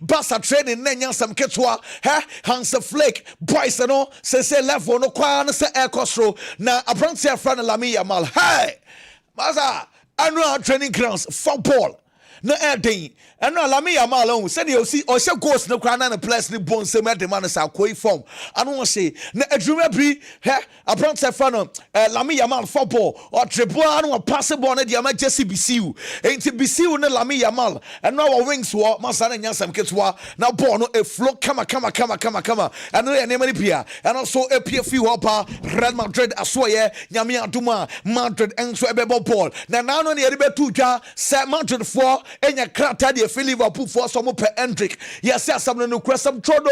Barca training nenya some ketwa Hans Flake boys no say level no kwa no say ekoso na Abrante friend Lamine Yamal hey Barca annual training grounds football na ɛden ɛno Lami Yamal on sɛ de osi ɔhyɛ goals no kra na ne players ne bon sɛ mɛde man sa koi form ano ɔhyɛ na adwuma bi hɛ abron sɛ fa no Lami Yamal football or dribble ano pass ball na de ama Jesse Bisiu enti Bisiu ne Lami Yamal ɛno wɔ wings wɔ masa na nyasam ketwa na ball no e flow kama ɛno yɛ ne mani pia ɛno so e pia fi hɔ pa Real Madrid asoyɛ nyame adoma Madrid enso ɛbɛbɔ ball na no ne yɛde bɛtu dwa sɛ Madrid for enya krata de fi Liverpool for so mo pɛ Hendrick yes asam no kura sam todo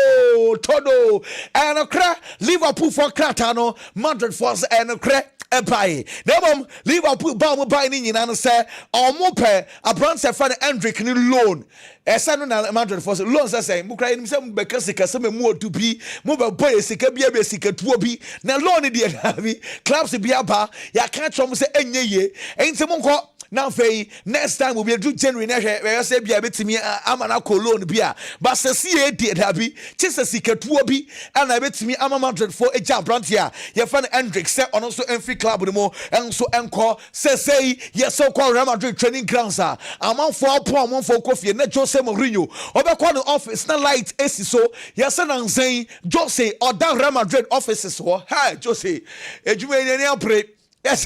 ɛno kra Liverpool for krata no Madrid for ɛno kra ɛbae na mom Liverpool ba mo bae ni nyina no sɛ ɔmo pɛ abranse fa ne Hendrick ni loan ɛsɛ no na Madrid for loan sɛ mo kra nim sɛ mo bɛka sika sɛ mo odu bi mo bɛ boy sika bi be sika tuo bi na loan di na bi clubs bi aba ya ka kyerɛ mo sɛ enye ye enti mo nkɔ na fei next time we will do January na hwe say bia betimi amana cologne bia ba sese e die da bi chese sikatuo bi ana betimi ama Madrid for eja brantia ye fa Hendrick say ono so enfi club no mo enso enko say yes so call Real Madrid training grounds amanfo apo amanfo kofie na Jose Mourinho obekwa no office na light esi so yes na nsen Jose oda Real Madrid offices ho ha Jose ejuma ni apre yes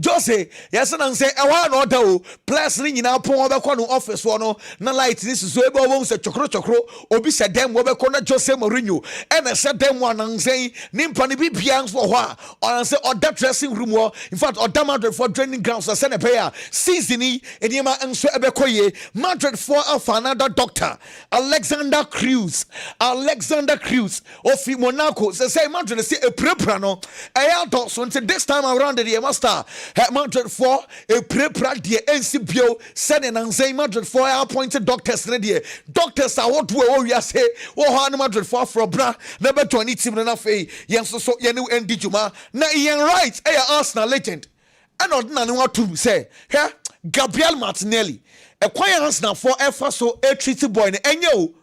Jose yes na say e wa no da o plus ni nyina pon obekọ no office wo no na light ni so ebe obo se chokro obi se dem obekọ na Jose Mourinho e na se dem wa nan say ni mpa ni bibia nso ho a on say oda dressing room wo in fact oda Madrid for training grounds so se na pay a season ni enima nso ebekọ ye Madrid for another doctor Alexander Cruz of Monaco say Madrid say e prepra no e ya to so until this time around the master Madrid for a prepra de NCBO said and say Madrid for appointed doctors doctors are what we say oh Madrid for bra number 20 team na fe yen so yen endi juma na yen right Arsenal legend and ordinary no to say Gabriel Martinelli e kwaya Arsenal for efa so a treaty boy enye o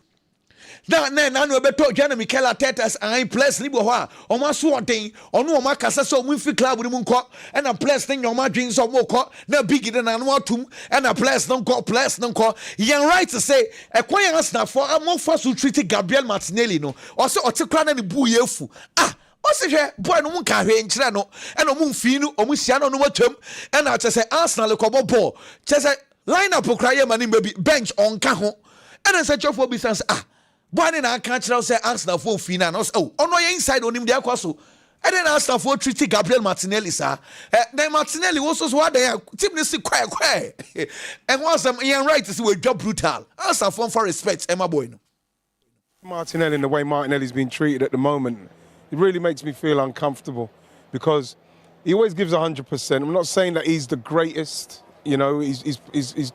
na no beto Jana Mikel Arteta's and place ni bo ho a o ma so oden ono o ma kasa so mu fi club ni mu nko and a place ni nyoma dwen so mo ko na big de na no atum and a place no nko yen right to say e kwan Arsenal for amofo so treat Gabriel Martinelli no o se o te kra na ni bu yefu o se hwe boy no mu ka hwe nkyere no and o mu mfi no o mu sia no matwam and a say Arsenal ko ball say line up kra ye mani maybe bench on ka ho and say chofo bi sense boy na kan kyerɛ say Arsenal for fina no ono ye inside onim de akwaso and then Arsenal for treat Gabriel Martinelli sir then Martinelli also so what team ni si quiet and once them right to see we job brutal Arsenal for respect Emma boy no Martinelli and the way Martinelli's been treated at the moment, it really makes me feel uncomfortable because he always gives 100%. I'm not saying that he's the greatest, you know, he's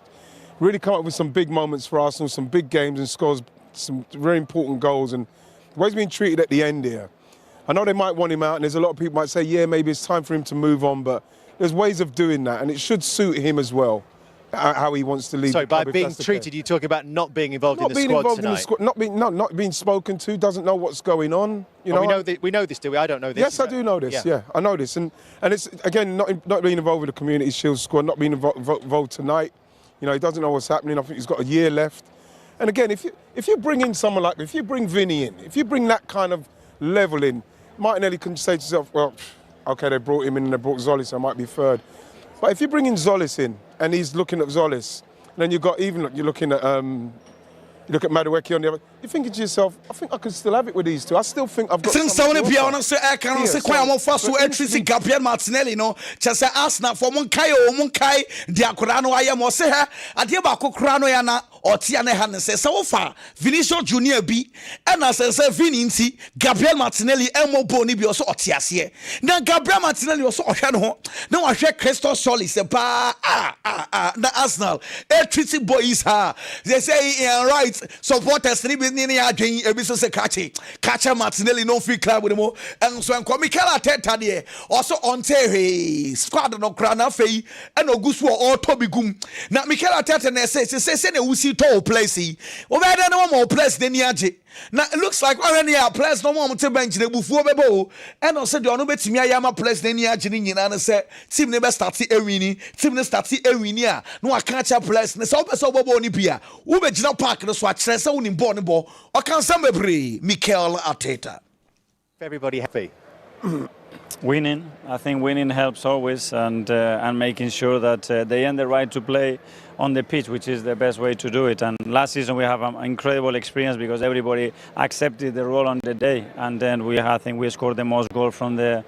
really come up with some big moments for Arsenal, some big games and scores some very important goals, and the way he's been treated at the end here. I know they might want him out and there's a lot of people might say, yeah, maybe it's time for him to move on, but there's ways of doing that and it should suit him as well, how he wants to lead. Sorry, by being treated, you talk about not being involved in the squad tonight. Not being spoken to, doesn't know what's going on. You know, we know this, do we? I don't know this. Yes, I do know this. Yeah, I know this, and it's again not being involved with the Community Shield squad, not being involved tonight. You know, he doesn't know what's happening. I think he's got a year left. And again, if you bring in someone like, if you bring Vinny in, if you bring that kind of level in, Martinelli can say to himself, well, okay, they brought him in and they brought Zolis, so I might be third. But if you bring in Zolis in and he's looking at Zolis, then you've got even you look at Madueke on the other. You're thinking to yourself, I think I can still have it with these two. I still think I've got. Since someone be on say I can say quite one first to entry to Gabriel Martinelli, no, just say Arsenal for Munkai, the Akurano I am or say her, Adiaba Kurano yana or Tiana Han says so far. Vinicius Junior B and as I say Vininci, Gabriel Martinelli, Emo Boni be also Otiasie. Now Gabriel Martinelli also Oshano. Now I share Crystal Solis ba the Arsenal. A treaty boys ha. They say right. Supporters ni ni adwen ebiso se catch Martinelli no free club with mo and so enko Mikel Arteta de also onte squad no kra na fei and ogusu o to bigum na Mikel Arteta na say na wusi you told Placey. Over there, no more place than Yaji. Now it looks like already our place no more to bench the before Bebo. And I said, you know, bet me I am a place than Yaji. And I said, Tim never starts Erini, Tim never starts Erinia. No, I can't have place. And so Nipia. Ube Gina Park, the swatch, so in Bonnibo, or can somebody, Mikel Arteta. Everybody happy. Winning, I think winning helps always, and making sure that they earn the right to play on the pitch, which is the best way to do it. And last season we have an incredible experience because everybody accepted the role on the day, and then I think we scored the most goals from the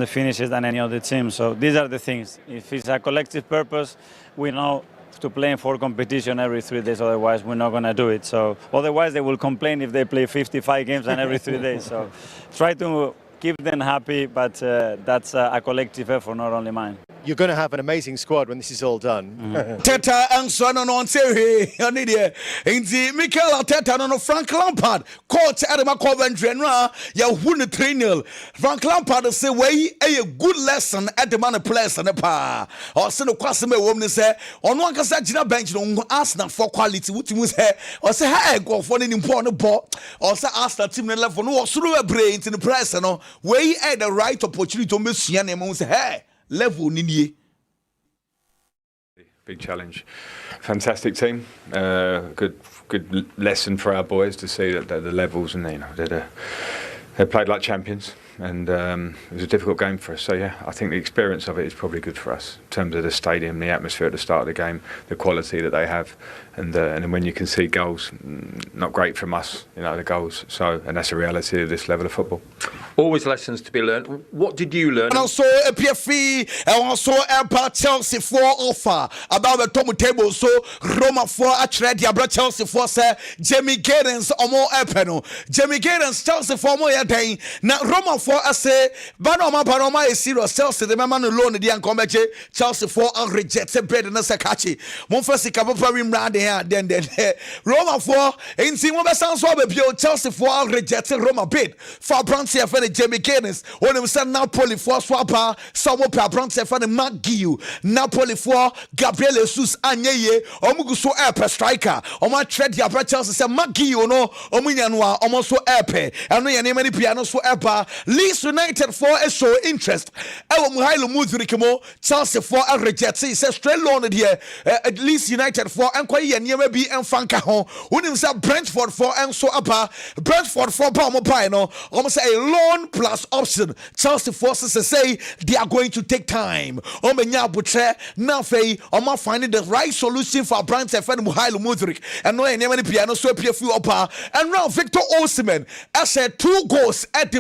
finishes than any other team. So these are the things. If it's a collective purpose, we know to play for competition every 3 days, otherwise we're not going to do it. So otherwise they will complain if they play 55 games and every 3 days. So try to keep them happy, but that's a collective effort, not only mine. You're going to have an amazing squad when this is all done. Teta and son on Terry, and Mikel Arteta no Frank Lampard, coach Adama Coventry, and ya won 3-0. Frank Lampard say, way a good lesson at the man place and a pa. Or send a customer woman say, on one Casagina bench, no Arsenal for quality, which was here, or say, hey, go for an important ball, or say, ask the team level, no, through a brain in the press, and way had the right opportunity to miss Yanni and say, hey. Level Nini. Big challenge. Fantastic team. Good lesson for our boys to see that the levels, and they played like champions, and it was a difficult game for us. So yeah, I think the experience of it is probably good for us in terms of the stadium, the atmosphere at the start of the game, the quality that they have, and then when you can see goals, not great from us, the goals. So, and that's a reality of this level of football. Always lessons to be learned. What did you learn? And also a PFE, and also a Chelsea for offer about the top table. So Roma for a trade, Yabra Chelsea for say Jamie Gaddens or more Epeno. Jamie Gaddens Chelsea for more day. Now Roma for a say Banoma is serious. Chelsea the man alone the Ancomeche Chelsea for a rejected bread and a Sakachi. Monfasi Kaparim round here, then Roma for in Simon Sounds Chelsea for a rejected Roma bid for Brancy for Jamie Gaddens. When we said Napoli for Swapper, Samo Brancy for the McGill, Napoli for Gabriel Jesus Anyeye, Omuguso Airpe striker. Oma trade Yabra Chelsea said McGill no Omunyanwa almost so Airpe. And no name any piano so Airpa. Leeds United for a show interest. Ewo Muhailo Mudrikimo, Chelsea for a reject. He says straight loan here. At least United for Enquiry and Yemabi and Fancaho. When him say Brentford for and so Apa, Brentford for Palmopino, almost a loan plus option. Chelsea forces say they are going to take time. Omenya Butre, Nafe, Oma finding the right solution for Brentford and Muhailo Mudrik. And no name any piano so PFU Opa. And now Victor Osimhen has 2 goals at the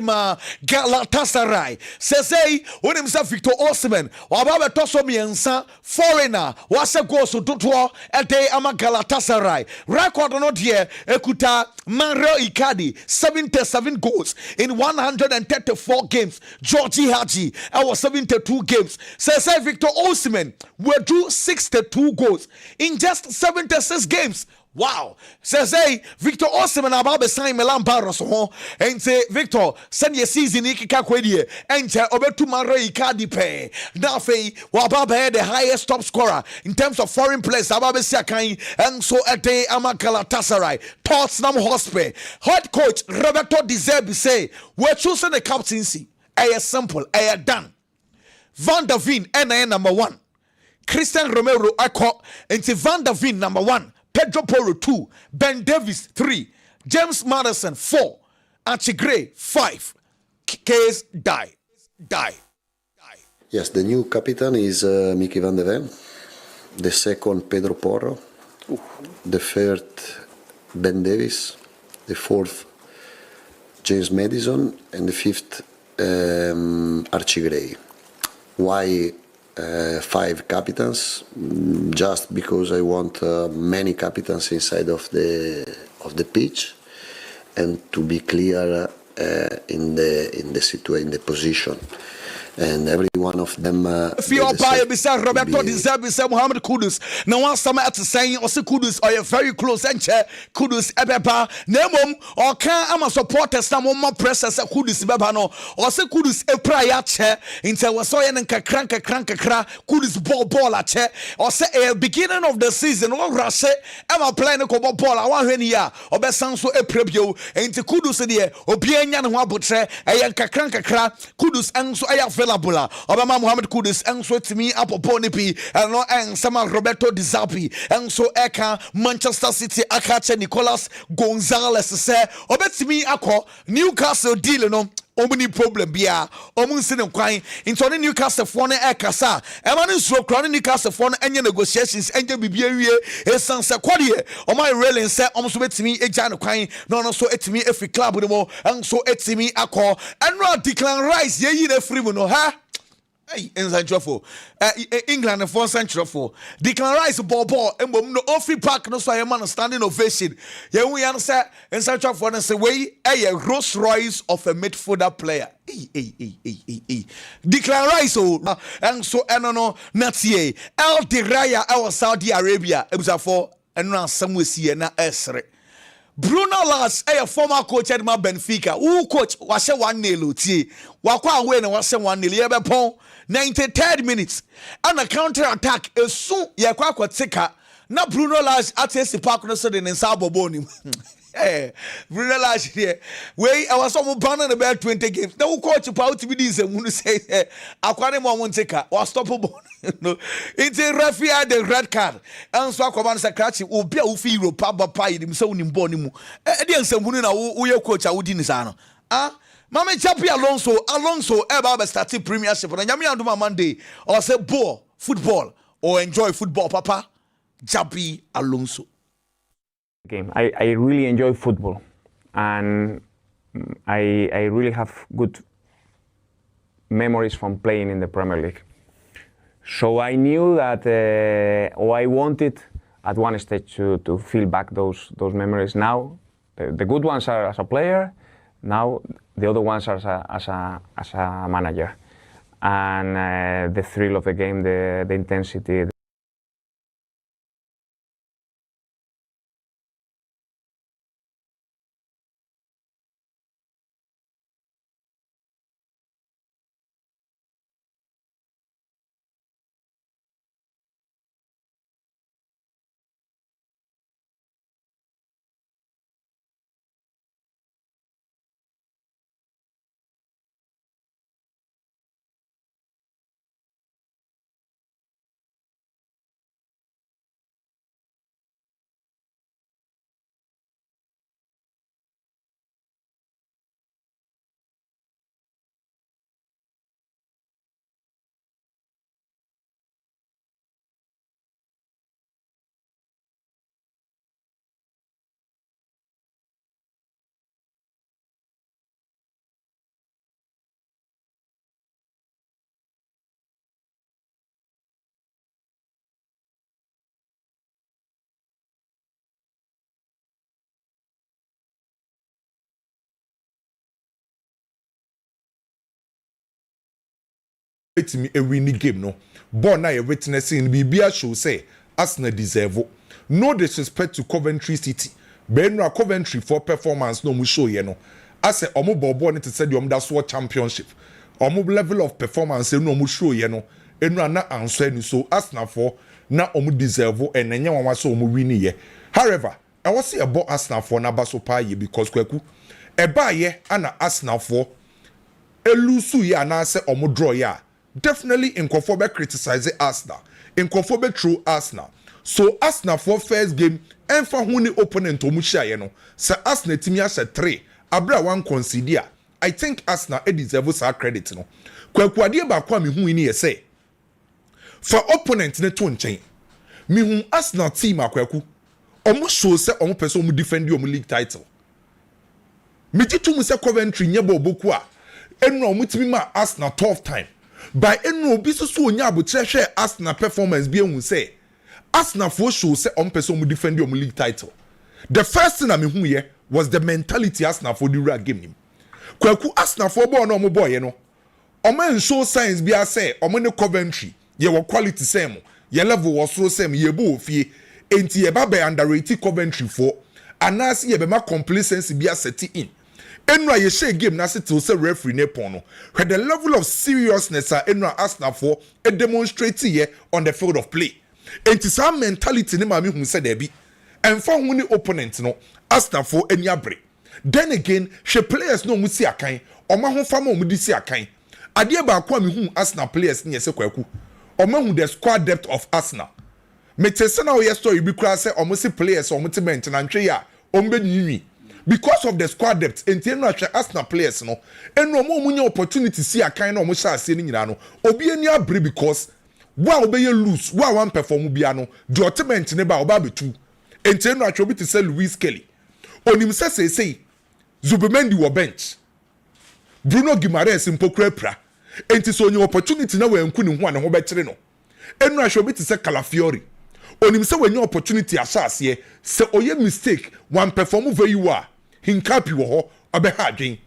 Galatasaray. Say when himself Victor Osimhen, Wababa Tosomiensa, foreigner, was a goal to Tutwa at the Ama Galatasaray. Record or not here, Ekuta Mario Icardi, 77 goals in 134 games. Georgie Haji, our 72 games. Say Victor Osimhen will do 62 goals in just 76 games. Wow. Says Victor Osimhen about the sign Milan Barros and say Victor send your season ikika kwedie enche obetumaro Icardi pe now fe wababa the highest top scorer in terms of foreign players ababe siakan and so ete ama Galatasaray Tottenham Hotspur head coach Roberto De Zerbi say we're choosing the captaincy simple done Van der Veen number 1 Christian Romero Eko into Van der Veen number 1 Pedro Porro 2, Ben Davis 3, James Madison 4, Archie Gray 5. Case die. Yes, the new captain is Mickey van de Ven, the second Pedro Porro, the third Ben Davis, the fourth James Madison, and the fifth Archie Gray. Why 5 captains? Just because I want many captains inside of the pitch, and to be clear in the position. and every one of them. Feel by beside Roberto deserve beside Mohamed Kudus. Now one summer at the saying or say Kudus or you're very close and chair Kudus Ebeba Nemom or can I'm a supporter some more press as a Kudus Bebano or say Kudus a prior chair into was so and cranka Kudus ball at chair or say a beginning of the season or Rashe I'm playing a couple ball I want here or best sound so a preview into Kudus there or Bianya and Wabutre a cranka Kudus and so I have Obama Mohamed Kudus and so to me up upon and no and some Roberto Di Zappi and so Eka Manchester City Akache Nicolas Gonzalez say obet me akọ Newcastle deal no omni problem bia omun sin kwan into the Newcastle for na ekasa e ma ne so kro Newcastle for na enye negotiations enye bibia wie esan se kwade o my railing say om so betimi eja ne kwan no so etimi efi club no mo and so etimi akọ and no Declan Rice ye yi na free mu no ha. Hey, inside truffle. England and 4th century for Declan Rice ball and no off park no so a man standing ovation. Yeah, we answer inside truffle and say way a Rolls Royce of a midfielder player. Declan Rice and so no Natie El Diraya our Saudi Arabia. It was a for and now some we see na esre. Bruno Lage, a former coach at my Benfica, who coach was a 1-0 tie. Wakwa away and was a 1-0 pon 93rd minutes. And a counter attack is soon Yakwa Tika. Now Bruno Lage at the park no so in Sabo Boni. Hey, Bruno Lage here. Wait, I was almost banning about 20 games. Now coach about to be this and when say Aquarium won't take a or stoppable. No, it's a referee the red card. And so I command Sakachi will be a fee papa pie himself in Bonimu. Edian Samunina, who your coach, I would in Sano. Ah, Mamma Chappie Alonso, ever started premiership and Yami on my Monday or say ball, football or enjoy football, Papa. Chappie Alonso. Game. I really enjoy football and I really have good memories from playing in the Premier League. So I knew that, or I wanted at one stage to feel back those memories. Now, the good ones are as a player. Now, the other ones are as a manager. And the thrill of the game, the intensity. Me a winning game no born na witnessing bibia show say Arsenal deserve no disrespect to Coventry City benra Coventry for performance no mu show ye no as say omo bobo ne say the that's what championship omo level of performance no mu show ye no enra na answer ni so Arsenal for na omo deserve and enye wanwa so omo win ye. However I was say about Arsenal for na baso pa ye because kwaku e ba ye ana Arsenal for elusu ye na say omo draw ya. Definitely in Kofobe criticize Arsenal. In Kofobe true Arsenal. So Arsenal for first game and for huni opponent omusha yeno. Sa Arsenal team ya 3. Abra one consider. I think Arsenal deserves our credit no. Kwa ade ba kwa mi hu ni say. For opponent ne to nchen. Mi hu Arsenal team akwaku. Omo show say omo person omo defend omo league title. Mi jitu mu say Coventry nyebo boku a. Enu omo timi ma Arsenal tough time. By enu obi so onya abotrehwe Arsenal performance bi ehun say Arsenal for show say on person mu defend your league title. The first thing I mean hu was the mentality Arsenal for the real game nim. Kwaku Arsenal for ball no mo boy no. oman show signs be say oman ne Coventry ye wo quality same ye level was so same ye bo ofie enti ye ba be underrated Coventry for anas ye be ma complacency be set in enra ye share game na se till say referee ne pon no where the level of seriousness enra Arsenal for a demonstrate here on the field of play enti some mentality ne ma me hu say there be and for who ni opponent no Arsenal for any abre then again she players no mu si akan oma ho fama mu di si akan ade ba kwa me hu Arsenal players ni yese kwaku oma hu the squad depth of Arsenal me tese na o ye story bi kra say omo si players omo ti bench na ntwe ya ombe nyiwi because of the squad depth enti no atwe Arsenal players no eno omo mu nya opportunity si akan na omo sha ase ni nyina no obi ani abre because wa obeye lose wa wan perform bia no the ultimate ne ba oba betu enti no atwe obi ti say Louis Kelly onim say Zubimendi wo bench Bruno Guimaraes mpokura pra enti so onye opportunity na we nku ne ho ane ho be kire no enu ahwe obi ti se Calafiori onim se we nye opportunity asase se oye mistake one perform very well hinkapi wo ho obe ha adwen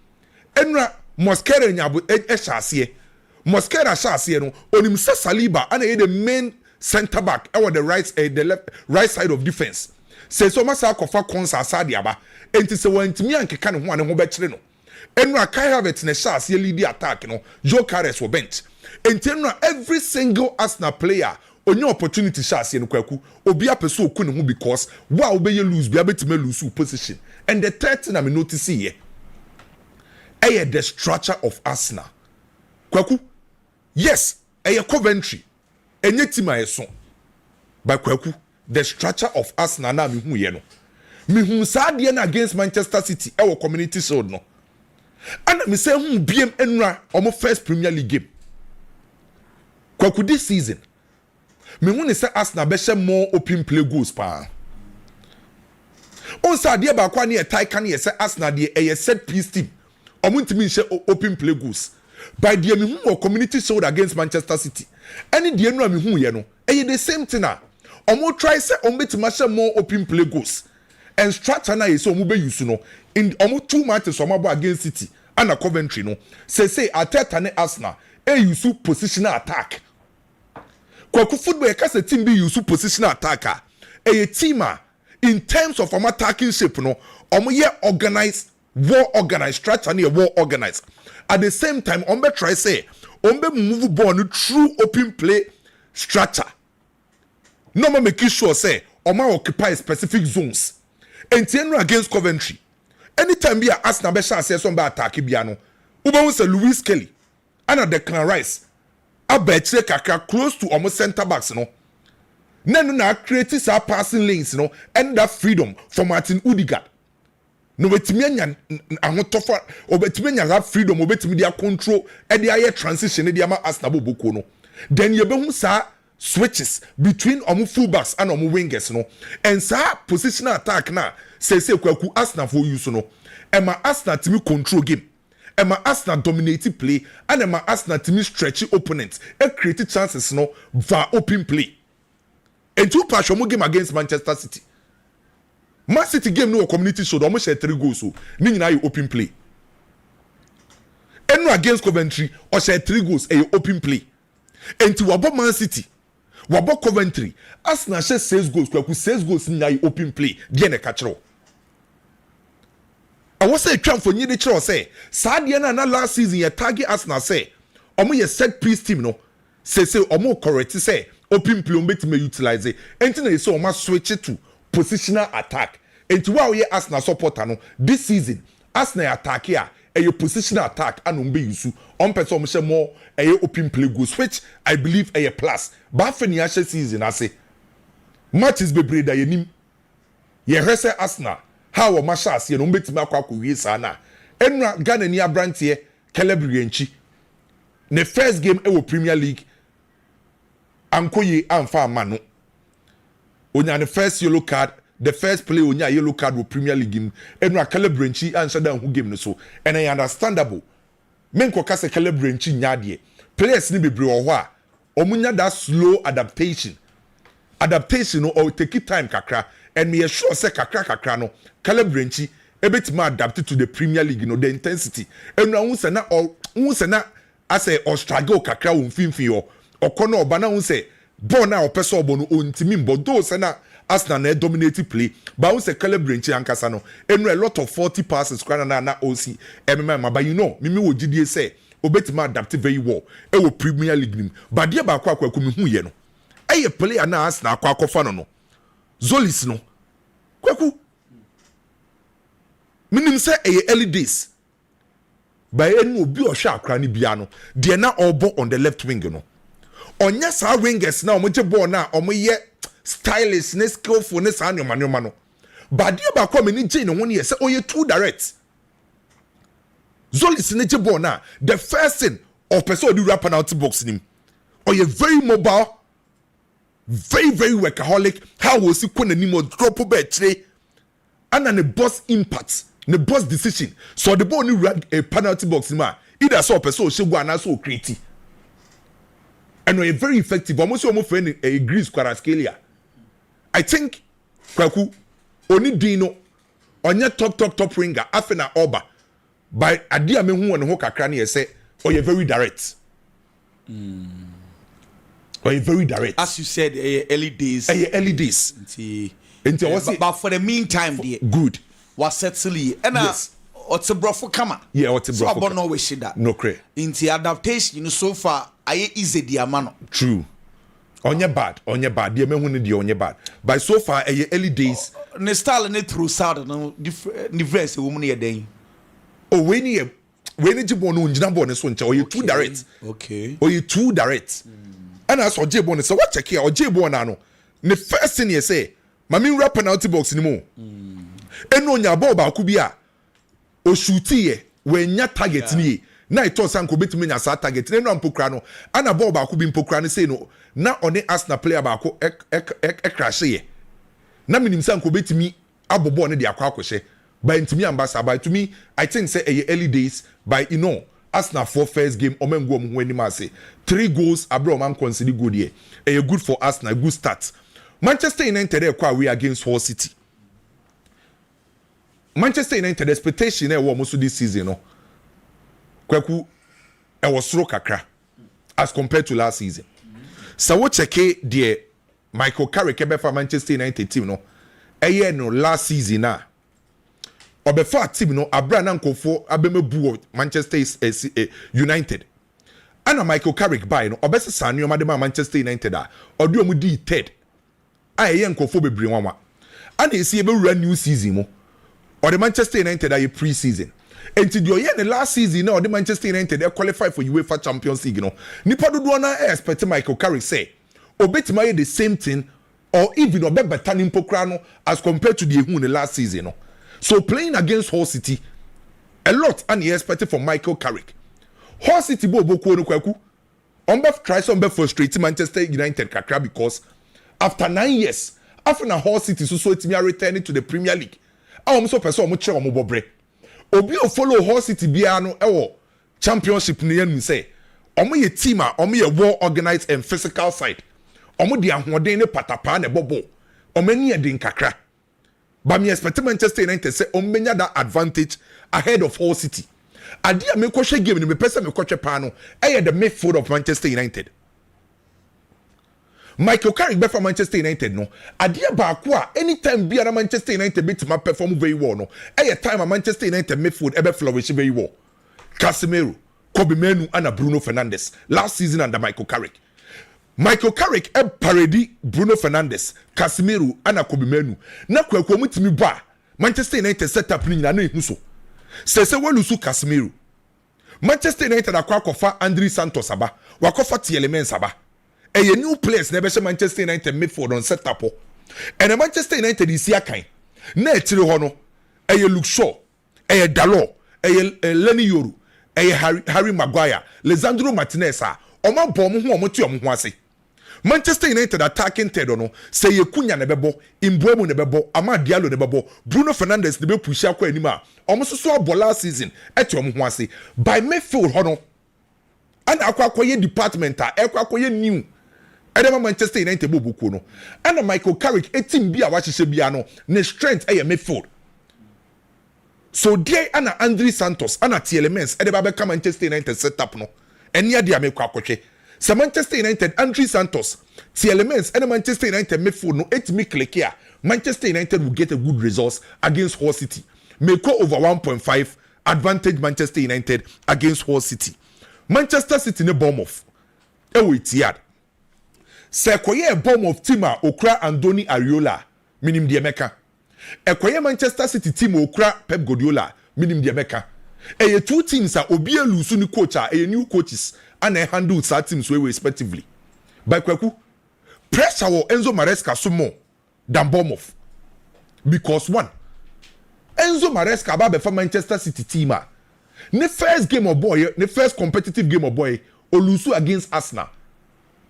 enu Mosquera nyabo ehase Mosquera asase no onim se Saliba ana the main center back the right side of defense se so masa akofa konsa asade aba enti se wantimi ankeka ne ho ane ho be kire no enra Kai Havertz ne chance ye lead attack no Joe Carres wo bench enti enra every single Arsenal player onye opportunity chance ye no kwaku obi apeso oku ne ho because wa obeye lose bia betime lose position and the third thing I me notice here the structure of Arsenal kwaku yes Coventry enye team ayeso by kwaku the structure of Arsenal na me hu ye no me hu saade na against Manchester City community shield no and me say BM enra omo first Premier League game kwaku this season me hu ne say Arsenal be share more open play goals pa on sa de ba kwa ne tie kan ye say Arsenal de set piece team omo ntimi share open play goals by the me hu community shield against Manchester City any de enra me hu ye no the same thing na omo try say omo betima share more open play goals and structure na yeso omo be use no in omo 2 matches omo against City and Coventry no say Arteta ne Arsenal use positional attack kwaku football ka say team be use positional attack team in terms of attacking shape no omo ye organized well organized structure na well organized at the same time omo be try say omo be move ball no through open play structure no more make sure say omo occupy specific zones entienu against Coventry anytime be Arsenal be chance some be attack bia no ubo say Louis Kelly and Declan Rice abetire kakra close to almost center backs no na create some passing lanes no and that freedom for Martin Odegaard no betimi anya ahotofa obetimi anya that freedom obetimi dia control e dia aye transition e dia ma Arsenal boboko no then you be hu sa switches between omu fullbacks and omu wingers no and sa positional attack na say kwaku Arsenal for use no ema Arsenal timi control game ema Arsenal dominate play and ema Arsenal timi stretch opponents e create chances no va open play and two passion mo game against Manchester City Man City game no community show almost share 3 goals so ni nyina you open play and no against Coventry or share 3 goals e open play and to wabo Man City wabo Coventry Arsenal share 6 goals kwaku 6 goals ni nyina open play de na ka kire I was say try for nyide kire say saade na last season ye target Arsenal say omo ye set piece team no say omo correct say open play ombetime utilize enti na say omo switch to positional attack enti wa ye Arsenal supporter no this season Arsenal attack here a positional attack and umbe yusu on person omo share more open play goals which I believe a plus ba fani a season ase matches bebre da yenim ye hwese Arsenal how o masha ase no betime akwa wie sa na enra Ghana ni abrantie Kelebri enchi ne first game e wo Premier League ankoye amfa amano onya the first yellow card the first play onya yellow card wo Premier League game enra Kelebri enchi answer that who game no so and I understandable men ko kase Kelebri enchi nyade players ni bebre wo ho a omunya that slow adaptation no or take time kakra and me sure say kakra no Kelebri enchi ebetima adapt to the Premier League no the intensity and now unse na say Australia kakra wo mfimfi yo okono oba na wo say ball na opese obo no ontimi mbo do say na Arsenal na dominate play but wo say celebrate ankasa no enu a lot of 40 passes kwana na OC MMA but you know me wo gidie say obetima adapt very well e wo Premier League nim but dia ba akwa me hu ye no eye player na Arsenal akwa fa no Zolis no kwaku minim say early days by enu obi o hwa akra ni bia no de na obo on the left wing no onya sa wingers na omo je ball na omo ye stylish ne skillful ne sa nyoma no but dia ba kwa me ni je ne ho ne say oye too direct Zolis ne je ball na the first thing of person do rap penalty box nim oye very mobile very very workaholic how was he kwana nimo drop betray and the boss impact the boss decision so the ball ni run a penalty box ma either so person o shegu ana so create and we very effective almost friend a Greece Kvaratskhelia I think kwaku oni dino onya top winger afena oba by adia me hu won ho kakra na say oh you very direct or very direct. As you said, early days. Early days. But for the meantime, good. Was settling. And yes. What's a bro for kama? Yeah, what's a bro for kama? So, no wish that. No cray. In the adaptation, you know, so far, I easy the amano. True. On your bad. The amount on your bad. But so far, early days. Ne style ne through south no difference woman here day. Oh, when you born no njina born so ncha, or you too direct. Okay. Or you too direct. And as Oje Bon say what check here Oje Bon na no the first thing you say mami rap penalty box ni mo eno nya ball ba ku bi a o shoot ye we nya target ni na ito san ko betimi nya sa target ni no mpokra no ana ball ba ku bi mpokra ni say no na oni Arsenal player ba ko crash ye na minim san ko betimi abobo ne de akwa akohye by ntimi ambassador by to me I think say early days by you know Arsenal for first game omengo omu eni ma say 3 goals abro man consider good here a good for Arsenal good start Manchester United ekwa we against Hull City Manchester United expectation e wo mo so this season no kwaku e was soro kakra as compared to last season so wo check the Michael Carrick for Manchester United team no eye no last season na obefa team no abra na nkofo abemebu Manchester United ana Michael Carrick buy no obese sanyo ma de Manchester United a odo mu di third aye nkofo bebre nwanwa ana esi ebewura new season mo or the Manchester United are pre-season enti di oye ne last season na or the Manchester United they qualify for UEFA Champions League no nipa dodo na expect Michael Carrick say obetima the same thing or even obe better nimpokra no as compared to the ehun the last season no. So playing against Hull City, a lot and he expected from Michael Carrick. Hull City bo boku no kwaku. Ombe try some frustrate Manchester United kakra because after 9 years, after na Hull City so it me returning to the Premier League. Awom so person omo chere omo bobre. Obi o follow Hull City bia no ewo championship ni yanu say. Omo ye team a omo ye well organized and physical side. Omo di ahoden ne patapa na bobo. Omo ni e din kakra. But me expect Manchester United say omenya that advantage ahead of Hull City. Adia me kwhwe game ni me pese me kwhwe pa no the midfield of Manchester United. Michael Carrick be for Manchester United no. Adia ba ko a anytime be na Manchester United bit ma perform very well no. Time a Manchester United midfield ebe flourish very well. Casemiro, Kobe Menu and Bruno Fernandes last season under Michael Carrick. Michael Carrick parody Bruno Fernandes, Casemiro and Kobe Menu. Na kwekwo mutimi ba Manchester United set up ni na ehu so. Se walusu Casemiro. Manchester United akwa Andre Santos aba, wakofa Tielemans aba. A new players na be Manchester United midfield on set up. And Manchester United is here kind. Na etire ho no, Luke Shaw, Dalot, Lenny Yoru, Harry Maguire, Lisandro Martinez a Oma bom ho omotu omho ase. Manchester United attacking Tedo no say Yekunya ne bebo, Imbuemo ne bebo, Amad Diallo ne bebo, Bruno Fernandes ne be push akwa anima. Omo so abo last season eti omho ase. By midfield ho no. And akwa department a akwa new. Edema Manchester United bobuko no. And Michael Carrick etim bi a wahye bia no, ne strength midfield. So there ana Andre Santos ana Tielemans edeba be Manchester United setup no. eni ade amekwa akotwe se Manchester United Andre Santos the elements and Manchester United midfield no etimi click here Manchester United will get a good results against Hull City make over 1.5 advantage Manchester United against Hull City Manchester City ne Bournemouth ewo itiad se koye Bournemouth team a okra Andoni Areola minim de meka ekoye Manchester City team okra Pep Guardiola minim de meka eye two teams a obi elusu ni coach a eye new coaches and handle sa teams we respectively by kwaku pressure wo Enzo Maresca so more than Bournemouth because one Enzo Maresca ba be for Manchester City team a ne first game of boy ne first competitive game of boy olusu against Arsenal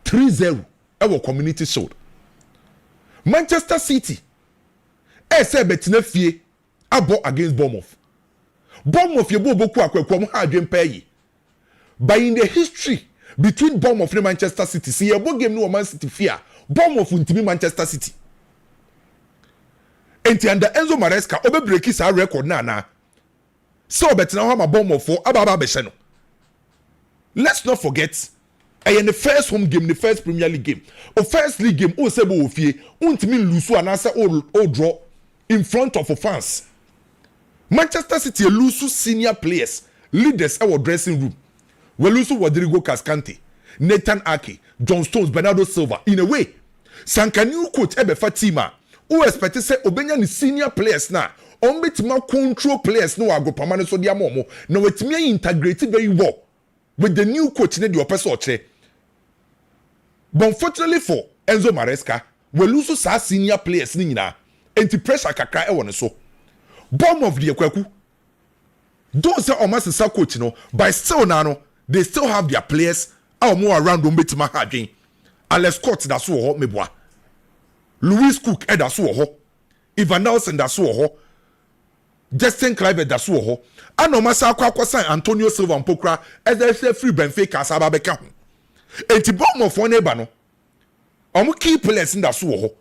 3-0 ewo Community Shield Manchester City say betina fie abo against Bournemouth ye bo boku akwakwam ha adwen payi but in the history between Bournemouth and Manchester City see ebo game no Man City fear Bournemouth ntimi Manchester City enti under Enzo Maresca obe break sa record na so betina ho ma Bournemouth for aba be hye no let's not forget in the first home game the first Premier League game or first league game o sebo ofie untimi lusu anasa o draw in front of fans Manchester City lusu senior players leaders our dressing room we lusu Rodrigo Cascante Nathan Ake John Stones Bernardo Silva in a way sanka new coach ebe fa team a o expect say obenya ni senior players na on betima control players no agopama no so dia momo na wetimi integrate very well with the new coach ne the person oche but unfortunately for Enzo Maresca we lose sa senior players ni nyina anti pressure kakra e won so bomb of the kwaku those say almost sa coach no but still now no they still have their players are more around them betima ha adwen Alex Scott da so ho meboa Louis Cook da so ho Ivan Nelson da so ho Justin Kluivert da so ho anoma sa akwa Antonio Silva mpokra as free Benfica asaba beka ho enti bomb for neighbor no omo key players da so ho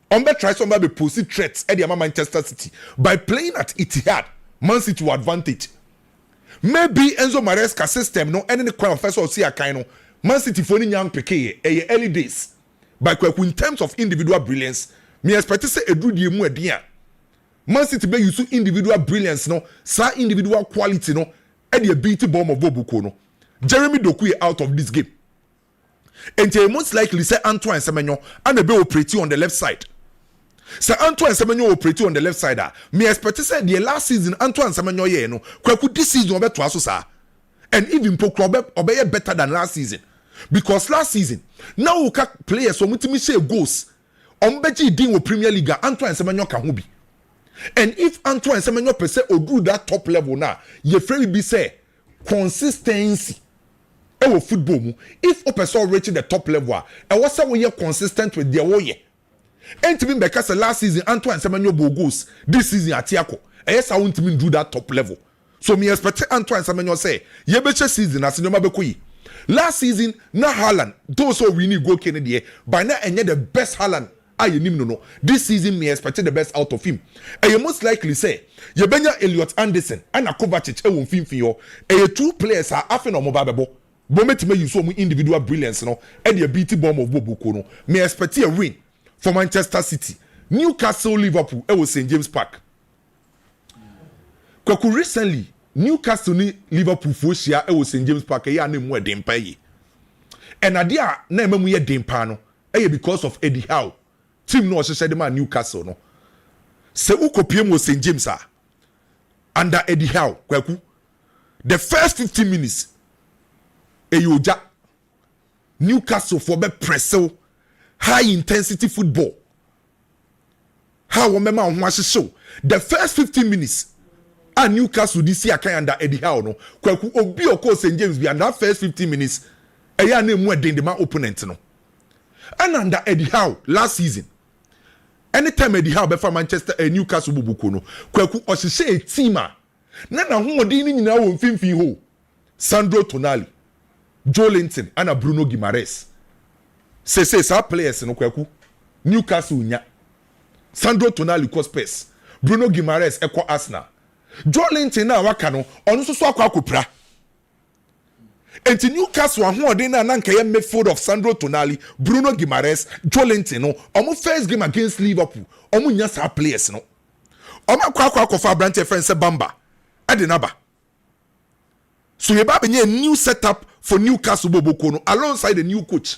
be try somebody be post threats at the Manchester City by playing at Etihad Man City to advantage maybe Enzo Maresca system no any kind of first or see a kind of Man City for any young PK early days by in terms of individual brilliance me expect to say edu die mu adia Man City be use individual brilliance no sa individual quality no e dey beat bomb of Bobuko no Jeremy Doku out of this game and most likely say Antoine Semenyo and be operating on the left side. So Antoine Semenyo operating on the left side. Me expect to say the last season Antoine Semenyo ye no kwaku this season obe to aso sa and even Pokro obey better than last season because last season now we can players so mutimi say goals ombeji din wo Premier League Antoine Semenyo ka ho bi and if Antoine Semenyo per se odu that top level now ye free be say consistency ewo football mu if a person reach the top level and what's that when you're consistent with their way ain't been because last season Antoine Semenyo bo goals this season atiako yes I won't mean do that top level so me expect Antoine Semenyo say ye beche season as no mabekoyi last season na Haaland those who we need go Kennedy by now and the best Haaland no this season me expect the best out of him and you most likely say ye benya Elliot Anderson and Kovacic e won finfin yo e two players are afin o mo babebo Bometi may use some individual brilliance, no, and the BT bomb of Bobuko, no. May expect a win for Manchester City, Newcastle, Liverpool, it was St. James Park. Kwaku recently, Newcastle, Liverpool, Foshia, it was St. James Park, a name where they pay. And Adia, name we a dimpano, because of Eddie Howe. Team no, said the man Newcastle, no. Se uko PM St. James, under Eddie Howe, Kwaku. The first 15 minutes. Eyoja Newcastle for be pressel high intensity football. How remember on watch show the first 15 minutes and Newcastle this year kind under Eddie Howe no kwaku obi oko St. James be and that first 15 minutes eya na mu den the man opponent no and under Eddie Howe last season anytime Eddie Howe be for Manchester Newcastle bubuko no kwaku osise team a na hoodin ni nyina wo mfimfi ho Sandro Tonali Joe Linton and Bruno Guimaraes. Say some players no kwaku. Newcastle nya. Sandro Tonali ko Spurs. Bruno Guimaraes ekwa Arsenal. Joe Linton na waka no ono so akwa akopra. Enti Newcastle ahoɔden na nanka yɛ midfield of Sandro Tonali, Bruno Guimaraes, Joelinton no. Omo first game against Liverpool. Omo nya saa players no. Omo akwa Brante friend se Bamba. Ade naba. So you have a new setup for Newcastle Bobokono alongside the new coach.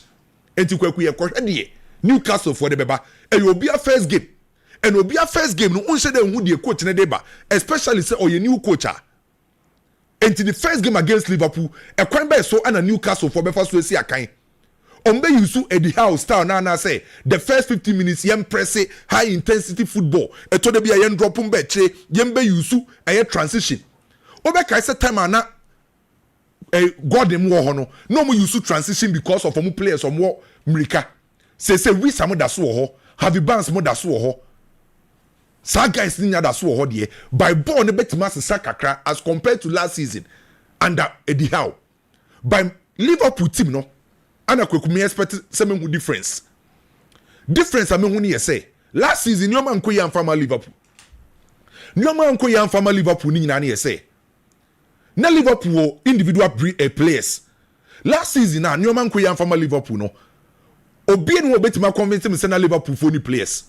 Enti kwaku ye kohwe Newcastle for the beba. And you will be a first game. And will be a first game no unse de hu the coach na deba, especially say or your new coach. Enti the first game against Liverpool, e kwan ba so ana Newcastle for befa so esi akan. Ombe yusu Eddie Howe style na say the first 15 minutes yem press high intensity football. E to de bia yen drop mbe che yembe yusu e transition. Obeka say time ana God dem wo ho no mo use transition because of omo players omo America say we some da so ho have bands mo da so ho sa guys ni da so ho de by ball ne betima sesa kakra as compared to last season under Eddie Howe by Liverpool team no ana kwaku me expect some difference ame hu ne say last season no man ko yan fama Liverpool ni nyina ne say na Liverpool individual players last season na nyoma nko yan fama Liverpool no obi no obetima convince me say na Liverpool for ni players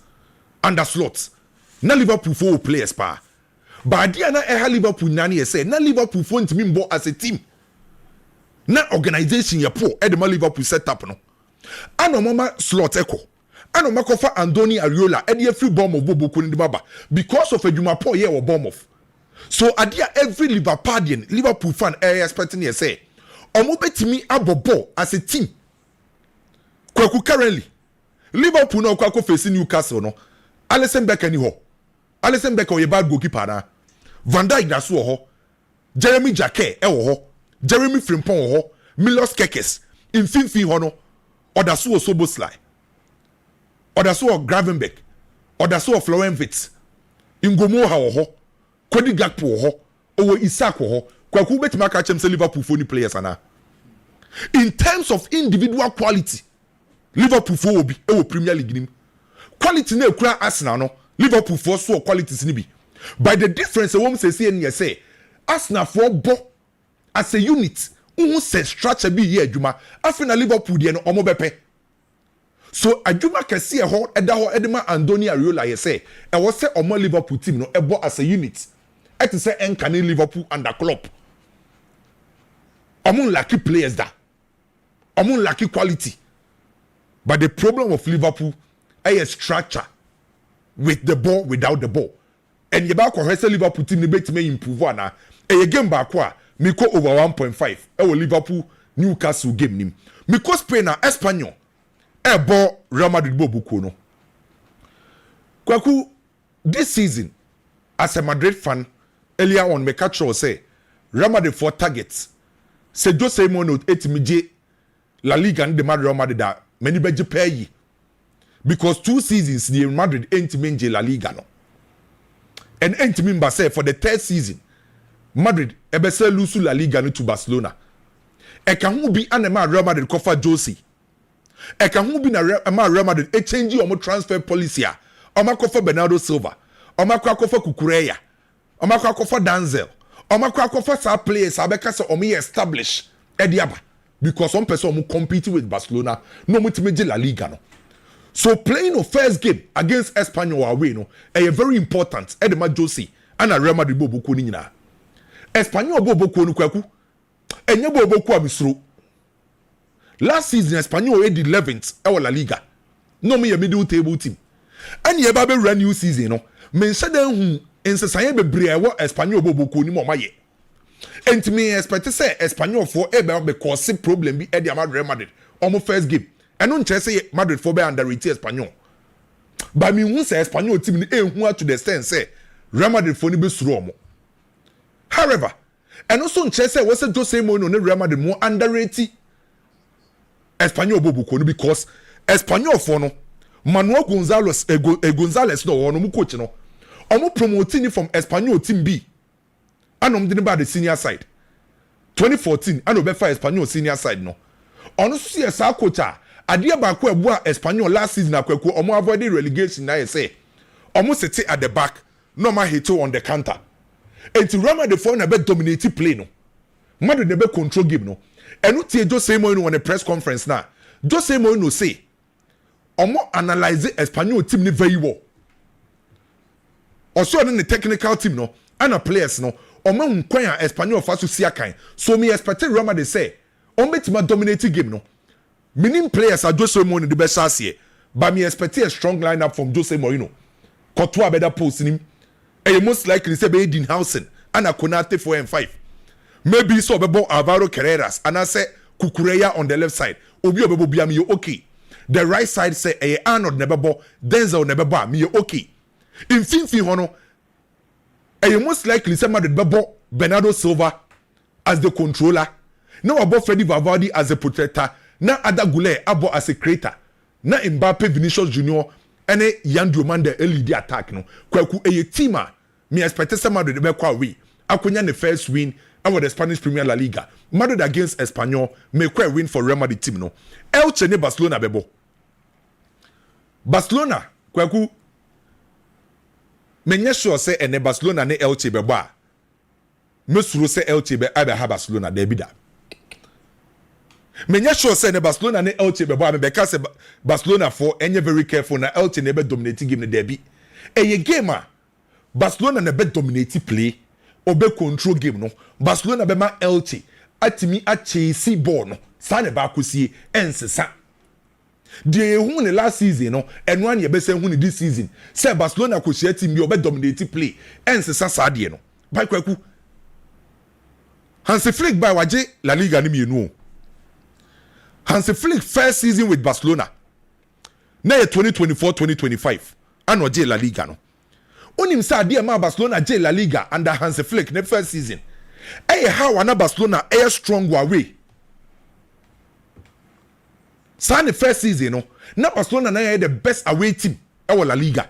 under slots na Liverpool for players pa but dia na Liverpool na ne say na Liverpool for ntimi mbo as a team na organization ye po e de ma Liverpool setup no ano mama slot eko ano makofa Andoni Ariola e de free bomb of Boboko ni baba because of adwuma po ye wo bomb of. So adia every Liverpool fan expecting here say omo betimi abobo as a team. Kwaku currently Liverpool no kwako face Newcastle no. Alisson Becker ni ho. Alisson Becker ye bad goalkeeper na. Van Dijk da so ho. Jeremy Jacquet wo ho. Jeremy Frimpong wo ho. Milos Kekes infinfi ho no. Oda so Soboslai. Oda so Gravenberch. Oda so Florian Wirtz. Ingomo ha wo ho. Cody Gakpo ho owo Isak ho kwaku betima ka chem say Liverpool for ni players ana in terms of individual quality Liverpool for obi e Premier League nim quality na ekura Arsenal no Liverpool for so qualities ni bi by the difference e wom say en say Arsenal for bo as a unit who say structure bi ye adwuma afina Liverpool de no omo bepe so adwuma kese ho eda ho edema Andoni Ariola ye say e wo say omo Liverpool team no ebo as a unit. Et say enkane Liverpool under Klopp. Omun lucky players da. Omun lucky quality. But the problem of Liverpool is a structure with the ball without the ball. And you back or Liverpool team debate may improve na. A game back wa Miko over 1.5. Liverpool Newcastle game nim. Miko Spain na Espanyol. Ball Real Madrid bobuko no. Kwaku this season as a Madrid fan earlier on me catch say Real Madrid for targets say Jose Mourinho etimi La Liga and the Real Madrid da many beje pay because 2 seasons the Madrid entimi La Liga no and entimi mba say for the 3rd season Madrid ebese lose La Liga no to Barcelona e kan hu bi anema Real Madrid kofa Jose e kan hu bi na Real Madrid e change omo transfer policy a omo kofa Bernardo Silva omo kofa Kukureya omo kofa Danzel omo kofa sa players abeka se omo establish ediaba because one person omo compete with Barcelona no mo timeje La Liga no so playing the first game against Espanyol away no e very important edema Jose and Real Madrid bobuko ni nyina Espanyol bobuko no kwaku enye bobuko abisro last season Espanyol ed 11th e La Liga no me middle table team and ye ba be run new season no men say dan hu ensesan bebre e wo Espanyol bobuko ni mo maye enti me expect say Espanyol for e be cause problem bi e di Real Madrid omo first game eno nche say Madrid for be underrate Espanyol but me hu say Espanyol team ni hu to the sense say Real Madrid for ni be suro omo however eno so nche say we say Jose Mourinho ne Real Madrid mo underrate Espanyol bobuko no because Espanyol for no Manuel Gonzalez no one mu coach no omo promoting from Espanyol team B anom de ba the senior side 2014 ano be fa Espanyol senior side no ono so see esa coach a ade ba ko ebu a Espanyol last season akwaku omo avoid relegation na say omo sit at the back no ma hit on the counter enti Real Madrid for na be dominate play no Madrid na be control game no enu tie Jose Mourinho on a press conference na Jose Mourinho say omo analyze Espanyol team ni very well also on the technical team no and a players no omo nkwan a Espanyol fa so sia kan so me expect Real Madrid say on betima dominating game no meaning players are Jose Mourinho the best here but me expect a strong lineup from Jose Mourinho Courtois better post him and most likely say be Dinhausen and a Konate 4 and 5 maybe so bebo Alvaro Carreras and I say Kukureya on the left side obi obebo bia me okay the right side say Arnold nebebo Denzel nebeba me okay in finfi hono most likely say Madrid bebo Bernardo Silva as the controller now about Freddy Valverde as a protector na Ada Goulet abo as a creator na Mbappe Vinicius Junior ene Yandro Mande lead attack no kwaku team a me expect say Madrid be kwa we akonya the first win over the Spanish Premier La Liga Madrid against Espanyol me kwa win for Real Madrid team no Elche ne Barcelona bebo Barcelona kwaku menye sure say ene Barcelona ne Elche bebo a me suro say Elche be abe ha Barcelona da bida menye sure say ne Barcelona ne Elche bebo a me be ka say Barcelona for enye very careful na Elche ne be dominating game ne da bi eye game a Barcelona ne be dominate play obe control game no Barcelona be ma Elche atimi a chase ball no sa ne ba kosie ensesa de hu ne last season no eno an ye be say hu ne this season say Barcelona ko share team bi obe dominate play ensesa sa de no by kwaku Hansi Flick by waje La Liga ni mienu Hansi Flick first season with Barcelona na 2024-2025 and waje La Liga no onim sa de ma Barcelona je La Liga under Hansi Flick ne first season how ana Barcelona strong way sa ne first season no na Barcelona na the best away team La Liga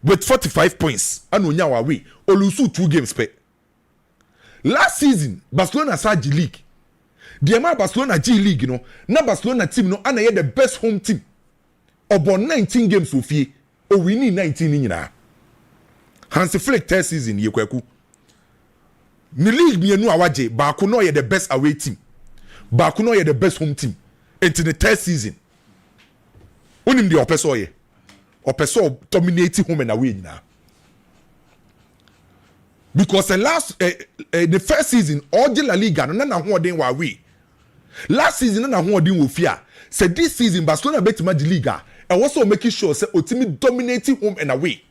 with 45 points and onya away olusu 2 games pe last season Barcelona sa G League the ma Barcelona G League no na Barcelona team no ana the best home team about 19 games ofie o winning 19 ni nyina Hansi Flick third season ye kwaku ni league mienu awaje ba ko no ye the best away team ba ko no ye the best home team into the third season onim the opeso dominate home and away nyina because the first season all the La Liga no na ho den wa we last season na ho den wo fia say this season Barcelona betima the Liga and also making sure say otimi dominating home and away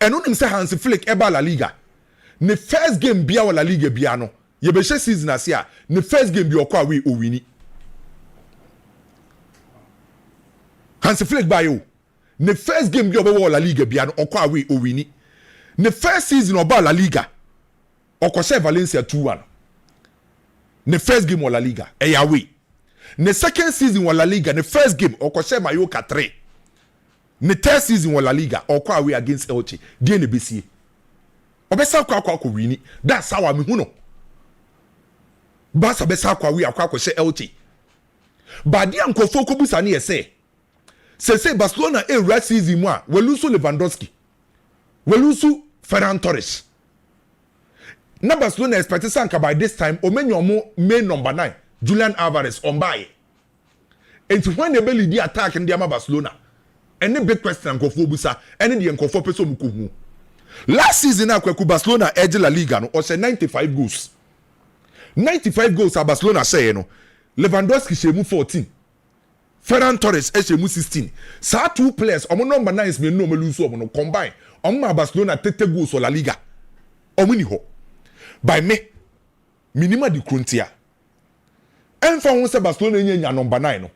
and onim say Hansi Flick eba La Liga ne first game bia wa La Liga bia no ye be share season asia ne first game bi okwa away o wini Hansi Flick ba yo ne first game bi obewo La Liga bia no okwa away o wini ne first season oba La Liga okoshe Valencia 2-1 ne first game wa La Liga away ne second season wa La Liga ne first game okoshe Mallorca 3 ne third season wa La Liga okwa away against Elche die ne besie obesa kwa wini that's how me hu no basa besa kwa we akwa she Elche badia nkofo ko busa ne yese say Barcelona red season mu a welusu Lewandowski welusu Ferran Torres na Barcelona expect sanka by this time omenyomo main number 9 Julian Alvarez on buy and when they belly the attack in the Barcelona and the big question nkofo busa and the nkofo peso mukuhu last season akweku Barcelona edge La Liga no o say 95 goals at Barcelona say no Lewandowski shemu 14 Ferran Torres shemu 16 sa two players omo number 9 me no melusu omo no combine omo Barcelona 30 goals for La Liga omo ni ho by me minima di krontia enfa won say Barcelona nya number 9 no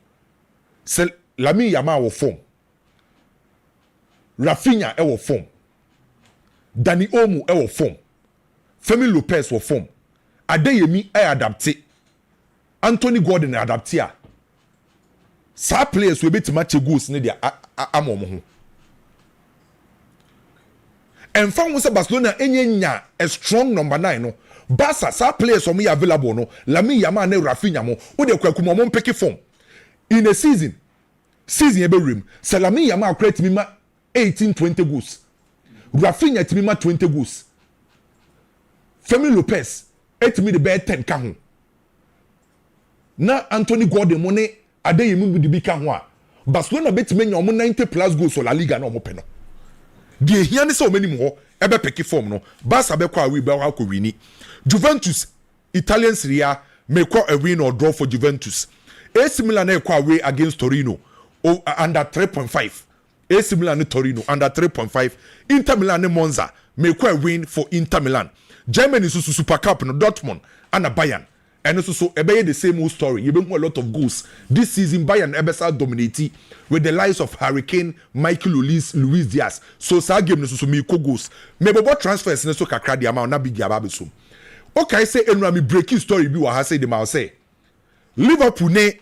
se Lamine Yamal wo form Rafinha wo form Dani Olmo wo form Femi Lopez wo form Adeyemi adapte Anthony Gordon adapte a sa players we betima che goals ne dia amomo ho enfa won say Barcelona enya a strong number 9 no Barca sa players omo available no Lamine Yamal na Rafinha mo wo de kwaku mo pick form in a season ebe rim say Lamine Yamal create me ma 18-20 goals Rafinha timi ma 20 goals Femi Lopez etimi the best 10 ka ho na Anthony Gordon mo ne Adeyemi bi ka ho a Barcelona betime nya omo 90 plus goals for La Liga na omo pe no de hia ne se omanim ho ebe peki form no Barca be kwa we be ha ko wini Juventus Italian Serie A may call a win or draw for Juventus AC Milan na kwa away against Torino under 3.5 AC Milan and Torino under 3.5 Inter Milan and Monza may call a win for Inter Milan Germany is Super Cup no Dortmund and Bayern and also so ebe the same old story. You been a lot of goals this season. Bayern ebesa dominating with the likes of Hurricane, Michael Luis Diaz. So sa game no so me ko goals. Me bobo transfers ne so kakra di ama na big aba so. Okay, say enra me breaking story bi wa ha say the ma say. Liverpool ne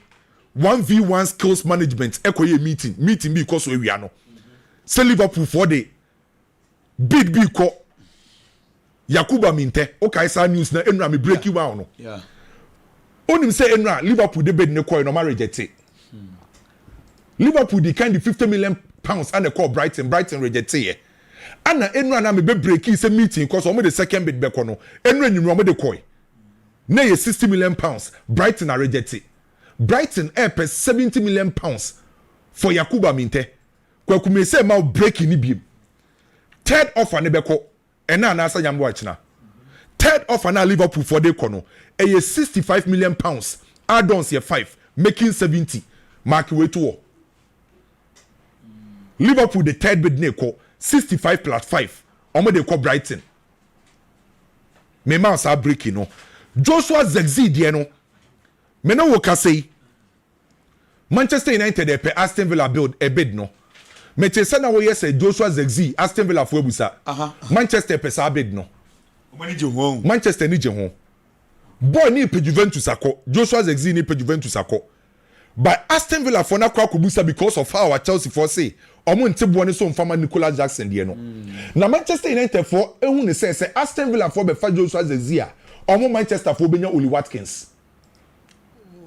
1v1 skills management ekoye meeting bi because we no. Say Liverpool for the bid bi ko Yakuba Minte. Okay, say news na enra me breaking one no. Yeah. Onim say enra Liverpool de bed ne coin no ma reject it. Liverpool the kind of 50 million pounds and the call Brighton reject it. And enra na me be break is a meeting because omo the second bid be kono. Enra nyum omo de coin. Na ye 60 million pounds Brighton are reject it. Brighton pay 70 million pounds for Yakuba Minte. Kwaku me say ma break ni biem. Third offer ne be ko ena na asa nyambo achina. Third offer na Liverpool for the kono. A 65 million pounds. Add-ons here 5, making 70. Mark way to all. Liverpool the third bid ne ko 65 plus 5. Omo de ko Brighton. Me mouse are breaking no. Joshua Zexi die no. Me no woka say Manchester United dey pay Aston Villa build a bid no. Me te say na wo yes Joshua Zexi Aston Villa for ebusa. Manchester pay sa bid no. Manchester ni je ho. Boy ni pe Juventus akọ. Joshua Zexi ni pe Juventus akọ. But Aston Villa for na kwa kubusa because of how our Chelsea for say omo ntebo ne so mfama Nicolas Jackson die no. Na Manchester United for ehun ne say Aston Villa for be fa Joshua Zexi a omo Manchester for benya Oli Watkins.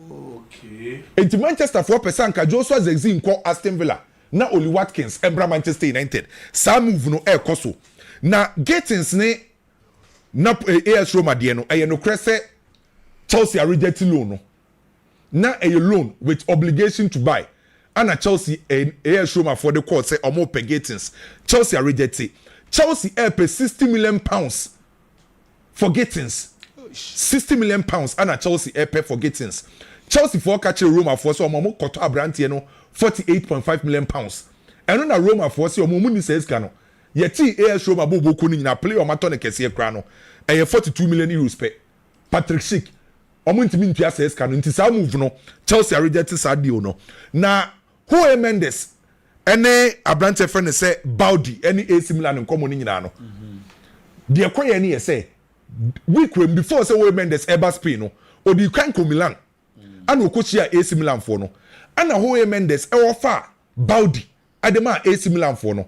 Okay. Enti Manchester for person ka Joshua Zexi nko Aston Villa na Oli Watkins embra Manchester United. Sa move no e koso. Na Gittins ne na AS Roma die no no krese Chelsea are rejecting loan no. Na a loan with obligation to buy. And a Chelsea AS Roma for the court say omo pay Gittins. Chelsea are rejecting. Chelsea pay 60 million pounds for Gittins. 60 million pounds and a Chelsea pay for Gittins. Chelsea for catch Roma for so omo koto abrantie no 48.5 million pounds. And na Roma for say omo muni says kano. Yeti AS Roma bobo kuni na play o matone kese kra no. 42 million euros pay. Patrick Schick omo ntimi ntua says kano nti sa move no Chelsea reject sa deal no. Na Jorge Mendes ene abrante friend say Baudi any AC Milan nkomo ni nyina no. De ekoye ni say week when before say Jorge Mendes ever Spain no odi kan ko Milan. Ana okochia AC Milan for no. Ana Jorge Mendes e offer Baudi adema AC Milan for no.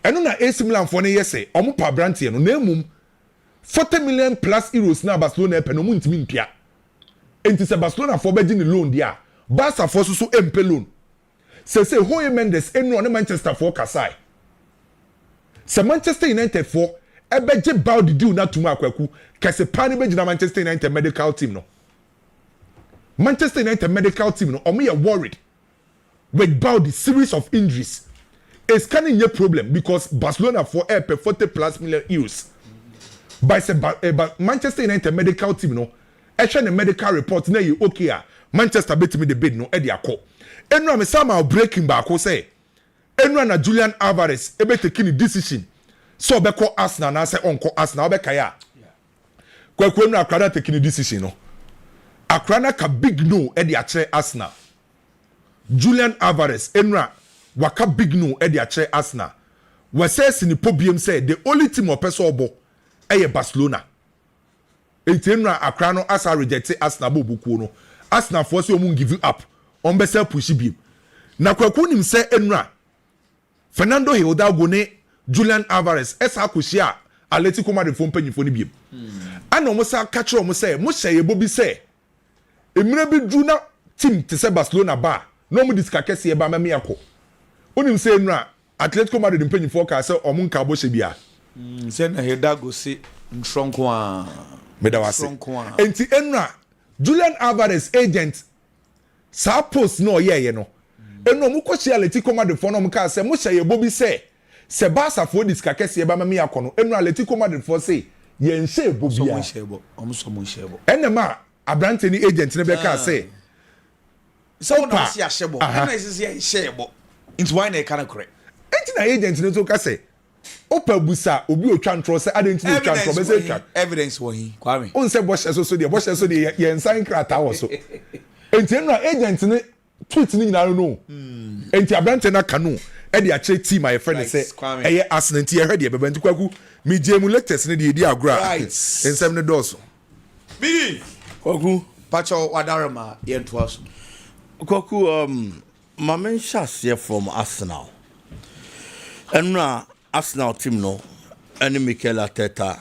Eno na AC Milan for no yese omo pa abrante no na emum 40 million plus euros na Barcelona e pe no muntimi mpia. Enti se Barcelona for be gini loan dia. Barca for so empe loan. Se Jorge Mendes eno na Manchester for kasai. Se Manchester United for ebeje Baudi deal na tuma akwaku kase pani beji na Manchester United medical team no. Manchester United medical team no omo ye worried with Baudi series of injuries. It's kind of a problem because Barcelona for pay 40 plus million euros. But Manchester United medical team no actually the medical report na you okay ah Manchester bet me the bid no e dey akọ. Enra me somehow breaking back o say enra na Julian Alvarez e be taking the decision so be call Arsenal na say onko Arsenal be kaya. Kwaku enra akrada taking the decision no. Akrana ka big no e dey akere Arsenal. Julian Alvarez enra waka big no e dey akere Arsenal. We say sini pobiem say the only team or person obo Barcelona. Entenra akrano asa reject Arsenal bobuku no. Arsenal for say omun give you up. On be say push biem. Na kwaku nim say enra Fernando Hidalgo ne Julian Alvarez esa akohia Atletico Madrid fo mpanyifo ne biem. Ana omo sa catch omo say mo hye bobi say emira bi dru na team te say Barcelona ba no mo diskakese e ba ma me yakọ. Onim say enra Atletico Madrid mpanyifo ka say omo nka bo hye bia. Say na Hidalgo say ntronko a medawase enti enra Julian Alvarez agent sa post no ye no eno mu ko share Atletico Madrid for no mu ka say mo share bobi say se Barca for diska kese ba ma me akono eno Atletico Madrid for say ye nhye bobi ya so mo share bo enema abrante ni agent ne be ka say so no see ashebo eno is say share bo into why na kana correct enti na agent ne to ka say opa busa obi otwa ntro say identity otwa ntro be say twa evidence wo hi kwame on say bo share so de ye nsan krata wo so enti eno agent ne tweet ni nyina no enti abrante na kanu e de ache team my friend say eye Arsenal enti ye hwe de be bantu kwaku mi jemu latest ne de edi agora ensem ne doso bi kwaku pacho wadarama ye ntoaso kwaku mamen shase from Arsenal and Arsenal team no and Mikel Arteta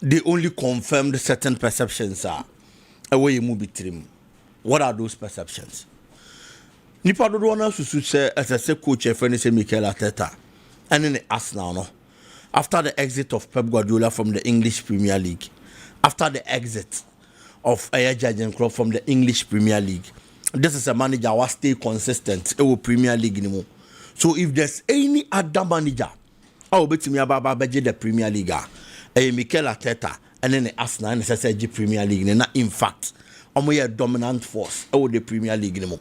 they only confirmed certain perceptions are away move between. What are those perceptions? Nipa do one susu say as I say coach friend say Mikel Arteta and in the Arsenal no after the exit of Pep Guardiola from the English Premier League, after the exit of Jurgen Klopp from the English Premier League, this is a manager who stay consistent in the Premier League anymore. So if there's any other manager I will bet me about the Premier League Mikel Arteta and then the Arsenal and the Premier League in fact a dominant force over the Premier League anymore.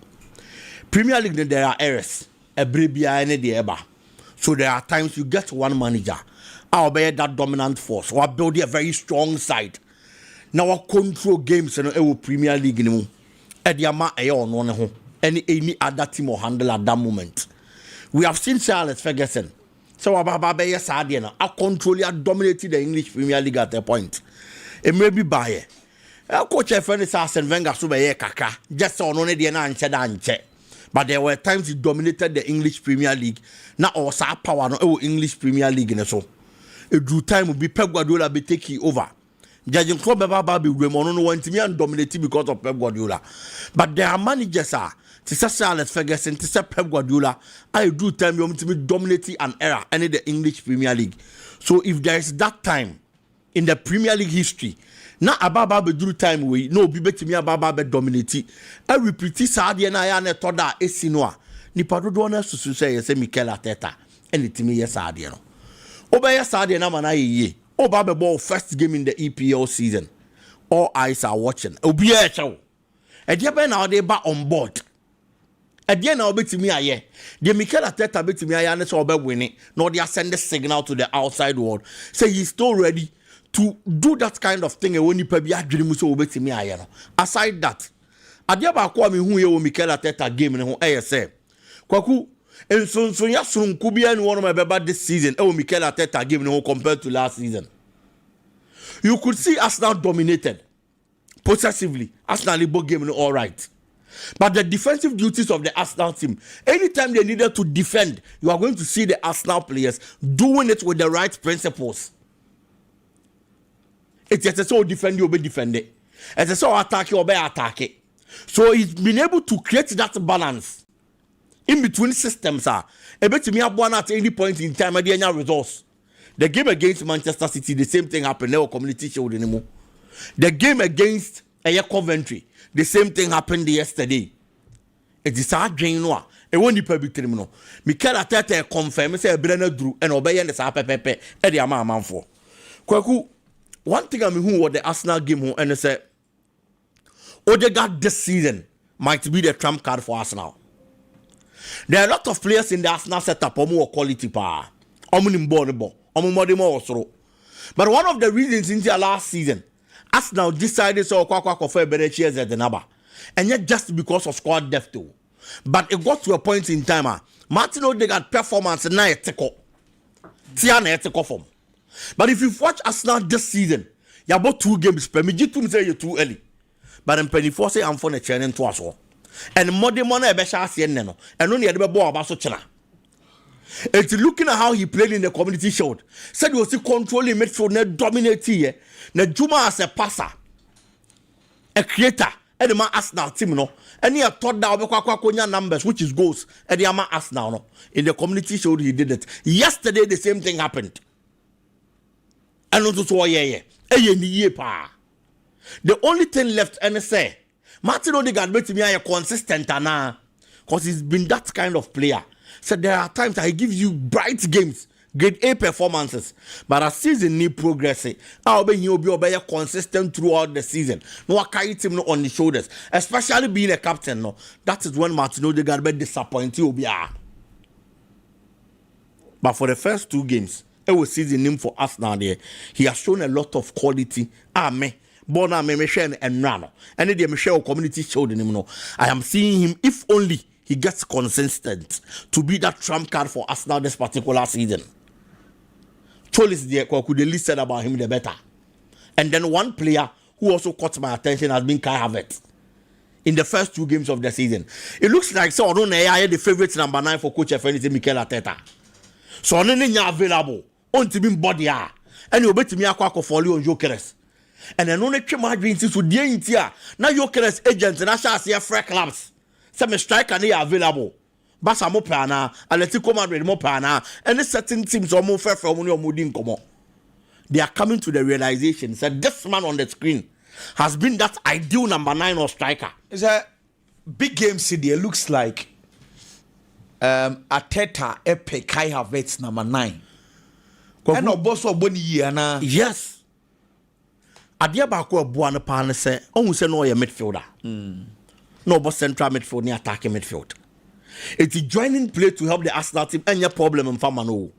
Premier League there are errors so there are times you get one manager I'll be that dominant force or build a very strong side now I control games in the Premier League anymore any other team will handle at that moment. We have seen Sir Alex Ferguson so I control dominated the English Premier League at a point. It may be by coach friend is Arsene Wenger so be kaka just on only the anche but there were times he dominated the English Premier League now also power no English Premier League and so it drew time will be Pep Guardiola be taking over Jurgen Klopp be Raymond no want me and dominate because of Pep Guardiola but there are managers to say Alex Ferguson to say Pep Guardiola I do time you want to be dominating an era any the English Premier League. So if there is that time in the Premier League history na ababa be do time we no be betimi ababa be dominate I repeat saade na ya na toda esino a nipa dodo na susu say Mikel Arteta enitimi yes saade no obeye saade na mana ye oba be ball first game in the EPL season all eyes are watching obi e chewo e de be na they ba on board at the end of betimi aye the Mikel Arteta betimi aye na so obe winning no they send the signal to the outside world say he's still ready to do that kind of thing when you be adwene so obetimi aye no aside that ade ba kwa me hu ye wo Mikel Arteta game ne ho say kwaku ensonso ya sonku bia ni one beba this season wo Mikel Arteta game ne ho compared to last season. You could see Arsenal dominated possessively. Arsenal both game all right. But the defensive duties of the Arsenal team, anytime they needed to defend, you are going to see the Arsenal players doing it with the right principles. It's just so defend you, be defended. It's so attack you, be attack it. So he's been able to create that balance in between systems. A bit to me have one at any point in time, and the results. The game against Manchester City, the same thing happened. No community shield anymore. The game against Coventry, the same thing happened yesterday. It is hard drain no. It won't be public terminal. Mikel Arteta confirm say Brenner Drew and obey and the Sapepe e the man for. Kwaku, one thing I mean who was the Arsenal game who and say Odegaard this season might be the trump card for Arsenal. There are a lot of players in the Arsenal setup more quality power. But one of the reasons in the last season, Arsenal decided so for better shares at the number. And yet just because of squad depth too. But it got to a point in time, Martin Odegaard performance and now Tiana form. But if you watch Arsenal this season, you have about 2 games per me to say you're too early. But in penny force I'm for the channel to us all. And modern money a better and only at the ball about so channel. It's looking at how he played in the Community Shield. Said he was still controlling midfield, not dominating here. Now Juma as a passer, a creator, and the man Arsenal team no. And he had thought that numbers, which is goals, and the man Arsenal no. In the Community Shield he did it. Yesterday the same thing happened. And also so yeah. The only thing left, and say, Martin Odegaard bet me a consistent ana, because he's been that kind of player. So there are times that he gives you bright games, grade A performances, but as season need progressing, I'll be consistent throughout the season. No, I carry him on the shoulders, especially being a captain. No, that is when Martin Odegaard be disappointed. But for the first 2 games, it was season him for us now there. He has shown a lot of quality. Bona me share and rano. And the Michelle community showed him. No, I am seeing him if only he gets consistent to be that trump card for us now this particular season. Cholis there could the least said about him the better. And then one player who also caught my attention has been Kai Havertz in the first 2 games of the season. It looks like so I don't know the favorite number 9 for coach F.N.C. Mikel Arteta. So on any available on to be body and you bet me a quack of follow on Jokeres. And then only came my dreams to the Intia. Now Jokeres agents and I shall see a fresh clubs. Some striker they are available. Basa Mopana, Atletico Madrid Mopana, and the certain teams are more fair from your Mudin Como. They are coming to the realization that this man on the screen has been that ideal number 9 or striker. It's a big game city. It looks like Arteta epic Kai Havertz number 9. And no boss of 1 year na. Yes. Adia bako buana pan say, "Oh, say no, you're midfielder. No, but central midfield, near attacking midfield. It's joining play to help the Arsenal team and your problem in Famano.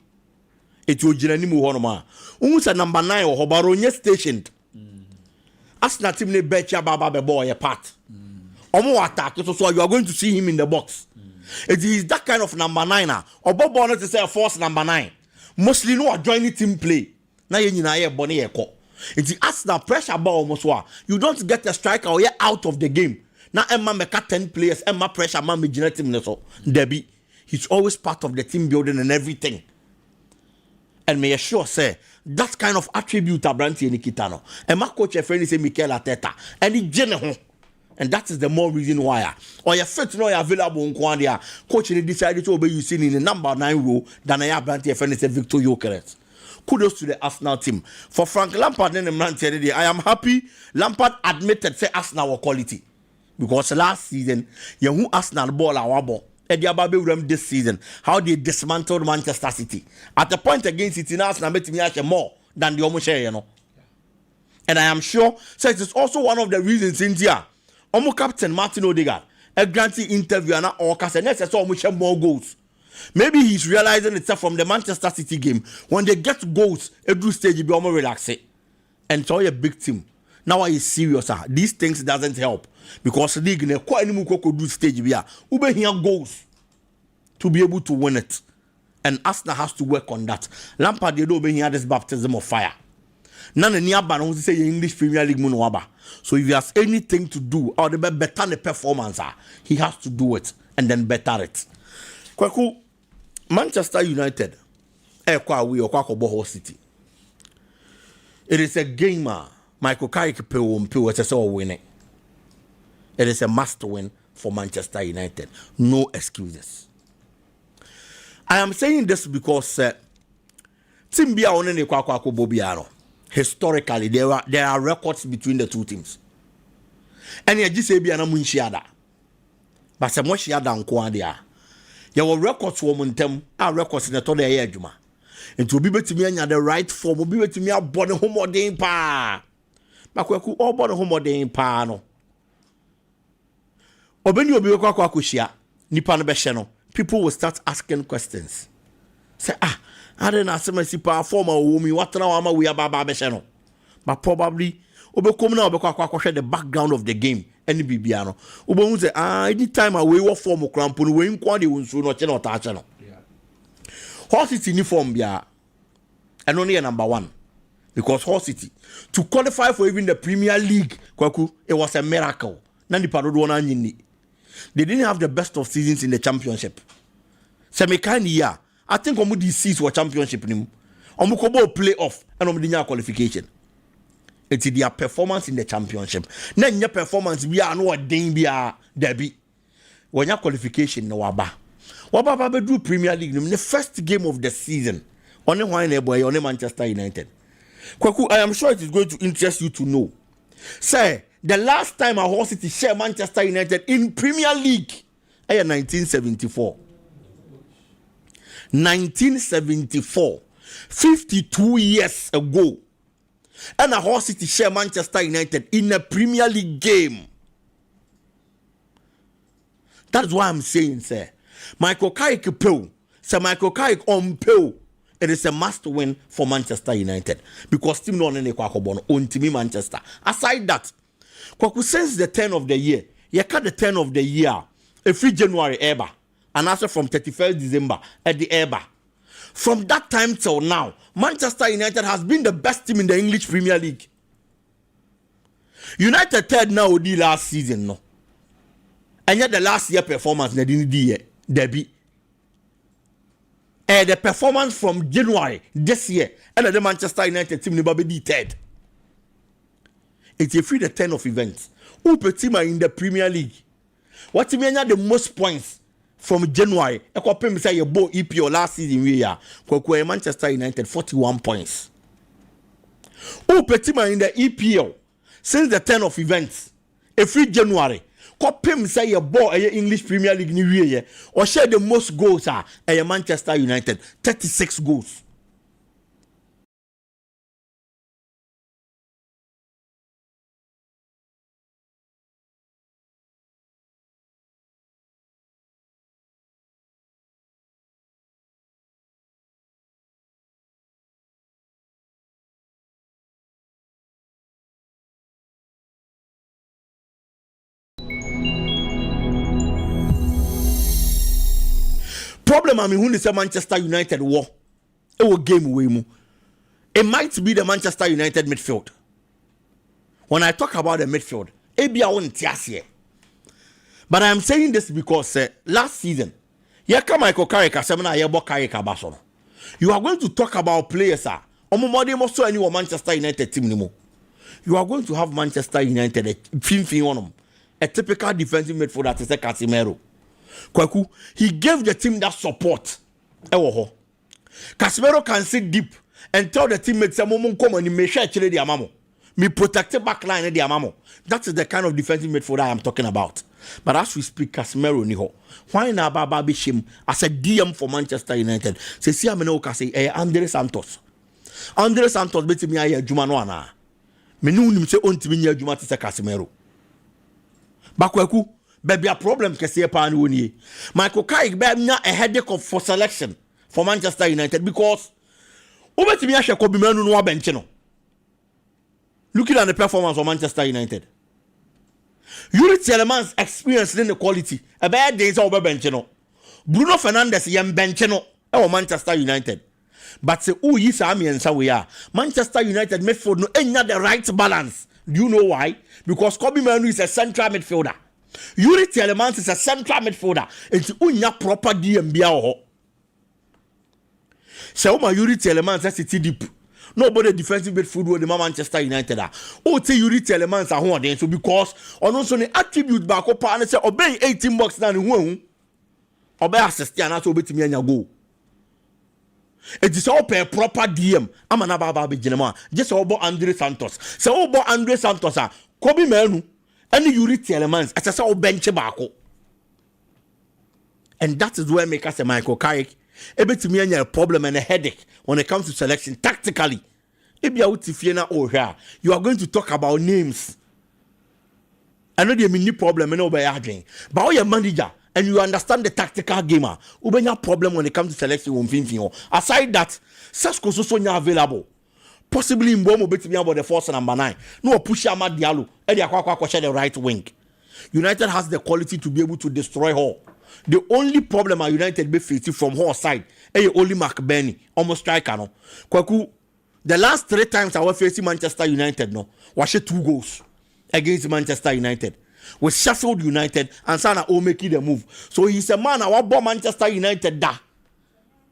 It will generally move on. Almost a number 9 or Hobaronia stationed. Arsenal team ne betcha baba boy apart. Omo attack, so you are going to see him in the box. It is that kind of number 9er. Or Bob Bonnet to say a force number 9. Mostly no joining team play. Now you know Bonnie Echo. It's the Arsenal pressure ball almost. You don't get a striker or out of the game. Now Emma make 10 players, Emma pressure man me generate him so Debbie. He's always part of the team building and everything. And may assure say that kind of attribute Abranti and Nikitano. And my coach friend say Mikel Arteta. And he general. And that is the more reason why. Or your fit no available in Kwandia. Coach decided to obey you seen in the number 9 role than I have Abranti friend say Victor Gyökeres. Kudos to the Arsenal team. For Frank Lampard and the man today, I am happy Lampard admitted say Arsenal were quality. Because last season, you Arsenal ball our ball. And the Ababe this season, how they dismantled Manchester City. At the point against City, Arsenal made me actually more than the Omo you know. And I am sure, so it is also one of the reasons in here. Omo captain Martin Odegaard, a granting interview and Orcas and necessary more goals. Maybe he's realizing itself from the Manchester City game. When they get goals, every stage you be more relaxed. And so a big team. Now are you serious? These things doesn't help. Because league ne quite any could do stage here. Ube here goals to be able to win it. And Arsenal has to work on that. Lampard they don't be here this baptism of fire. None near ban say English Premier League Munwaba. So if he has anything to do or the better the performance, he has to do it and then better it. Kwaku Manchester United City. It is a gamer. Michael Carrick winning. It is a must win for Manchester United. No excuses. I am saying this because historically there are records between the two teams. And you just say Biana Munshiada. But some Moshiada and Kwandia. There were records for Montem, our records in the Tode Yajuma. And to be able to me the right form, will be able to me a body homo de pa. Makwaku all body homo de pa no. Obeni obi kwa kushia nipa no behye people will start asking questions. Say I don't know some sipa former womi what na ama we aba behye no. But probably obekom na obekwa kwahwe the background of the game any bibia no. Obehu say anytime away what form krampo no we nkwa de wonsu no che na ota no. Yeah. Hull City uniform bia and only number 1 because Hull City to qualify for even the Premier League kwaku it was a miracle. Na nipa do wona nyini. They didn't have the best of seasons in the championship. Semikani year, I think omu di seats were championship nim. Omu kobo playoff and omu di qualification. It's their performance in the championship. Na your performance we are no den bia derby. When your qualification no waba. Waba do Premier League nim the first game of the season. Only one boy on Manchester United. Kwaku, I am sure it is going to interest you to know Say the last time a Hull City share Manchester United in Premier League, 1974. 1974, 52 years ago, and a Hull City share Manchester United in a Premier League game. That's why I'm saying, sir, Michael Carrick Pew, Sir Michael Carrick on Pew, it is a must win for Manchester United because team no nene kwa kobono on team Manchester. Aside that, since the 10th of the year, you cut the 10th of the year, every January ever. And also from 31st December at the Eba. From that time till now, Manchester United has been the best team in the English Premier League. United third now the last season, no. And yet the last year performance they didn't do Debbie. And the performance from January this year, and the Manchester United team never be third. It's a free the 10 of events. Who put team in the Premier League? What team had the most points? From January, I could say your boy EPO last season we are Manchester United 41 points. Who Petima in the EPL since the 10 of events, every January, could say your boy English Premier League new year or share the most goals are Manchester United 36 goals. Problem I mean who is Manchester United war. It will game away mu. It might be the Manchester United midfield. When I talk about the midfield, it be our own tiasie. But I am saying this because last season, you are going to talk about players. Manchester United team. You are going to have Manchester United a typical defensive midfielder that is a Casemiro. Kwaku, he gave the team that support. Casemiro can sit deep and tell the teammates, come on, me share the amamo. Me protect the back line the amamo. That is the kind of defensive midfielder I am talking about. But as we speak, Casemiro niho. Why na Baba Bishim as a DM for Manchester United? Se si ameno kasi Andre Santos. Andre Santos beti mi aye adwuma no ana. Me nu nim se ontimi nya adwuma te se Casemiro. Bakwaku baby a problem kese pa na woni. Michael Carrick be nya a headache of for selection for Manchester United because obetimi ahwe Kobe Manu no bench no. Looking at the performance of Manchester United. Yuri Tielemans experience in the quality. A bad days over bench no. Bruno Fernandes yam bench no. Manchester United. But say who is Ami and we are. Manchester United midfield no any the right balance. Do you know why? Because Kobe Manu is a central midfielder. Yuri Tielemans is a central midfielder. It's unya proper DM biao. So my Yuri Tielemans that's it deep. Nobody defensive midfield with the Manchester United. Oh, say Yuri Tielemans are one so because on also the attribute back up and say obey 18 bucks down who obey assist and that's obey to me and go. It is all per proper DM. I'm an ababa genema. Just about Andre Santos. So about Andre Santos Kobe Manu and Yuri Tielemans as I saw bench back. And that is where make us a Michael Carrick. Ebe to me a problem and a headache when it comes to selection tactically. You are going to talk about names. I know there may be problem and by arguing. But your manager and you understand the tactical gamer, you have problem when it comes to selection. Aside that, Sasko Sosonya available. Possibly in Bomo bet me about the force number 9. No push Amad Diallo and the right wing. United has the quality to be able to destroy her. The only problem at United be facing from her side is only Mark Benny, almost striker no. Kwaku, the last 3 times I was facing Manchester United no, was 2 goals against Manchester United. With Sheffield United and Sana O making the move. So he's a man I bought Manchester United da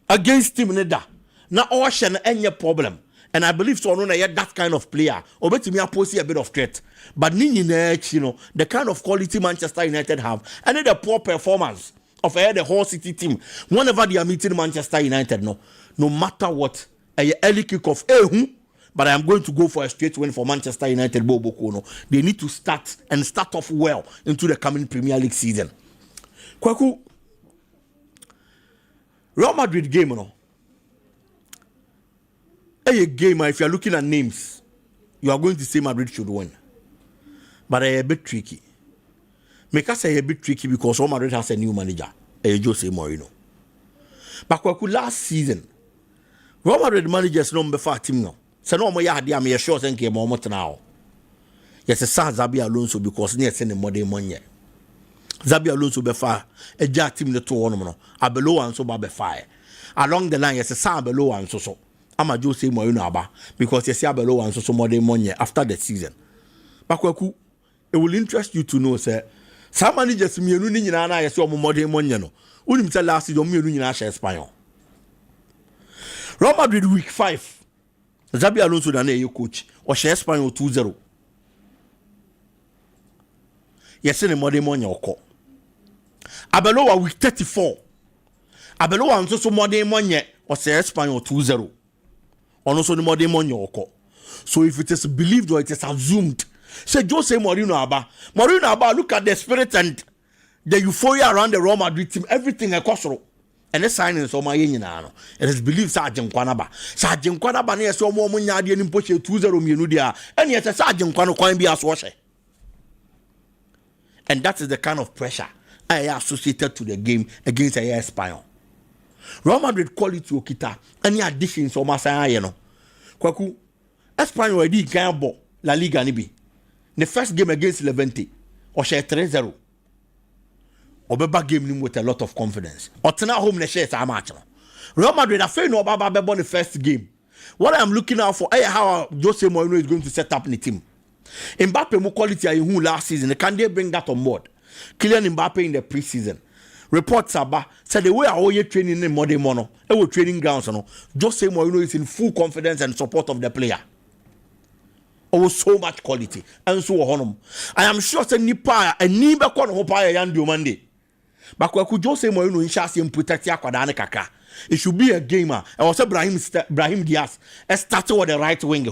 against him da. Now ocean any problem. And I believe so no yet that kind of player. Obeti me pose a bit of threat. But you know, the kind of quality Manchester United have and the poor performance of the whole city team. Whenever they are meeting Manchester United, no matter what, a early kick off, but I am going to go for a straight win for Manchester United. Bobo. They need to start off well into the coming Premier League season. Kwaku, Real Madrid game, a game, if you are looking at names, you are going to say Madrid should win. But a bit tricky. Make us say a bit tricky because Real Madrid has a new manager, Jose Mourinho. But Kwaku, last season, Real Madrid managers no before team no. So no more yard am sure thank you moment now. Yes, a son Zabi Alonso because near send modern money. Zabi Alonso before a jar team the two on below and so be fire. Along the line, yes, a son below and so. I'm a Jose Mourinho aba because yes, below and so modern money after the season. But Kwaku, it will interest you to know, sir. Some managers me no ni na yes o modern money no. Unim tell last season me no ni na share Spain. Real Madrid week 5. Zabi Alonso na your coach or share Spain 2-0. Yes, any modern money oko. Abeloa week 34. Abeloa and so modern money or share Spain 2-0. Also the modern money oko. So if it is believed or it is assumed, say Jose Mourinho Aba, look at the spirit and the euphoria around the Real Madrid team, everything across. And the signings of my union. It is believed Sergeant Kwanaba. Sergeant Kwanaba near so more money in push 2-0 Minudia. And yet a Sergeant Kwano coin be as washer. And that is the kind of pressure I associated to the game against a Espanyol. Real Madrid quality Okita. Any additions or Masaya, Kwaku Espanyol already can ball La Liga Nibi. The first game against Levante or share 3-0. Obeba game him with a lot of confidence. Otena home na share a match. Real Madrid afraid no Baba the first game. What I am looking out for is how Jose Mourinho is going to set up the team. Mbappe mo quality I who last season. Can they bring that on board? Kylian Mbappe in the preseason. Reports about said the way how you training in modern mono, training grounds no. Jose Mourinho is in full confidence and support of the player. Oh, so much quality and so on. I am sure say nipa and niba kon hopa yan do Monday. But Kwaku Jose Mourinho in chassis and protect Yakwadane Kaka. It should be a gamer. I was Brahim Diaz started with the right wing.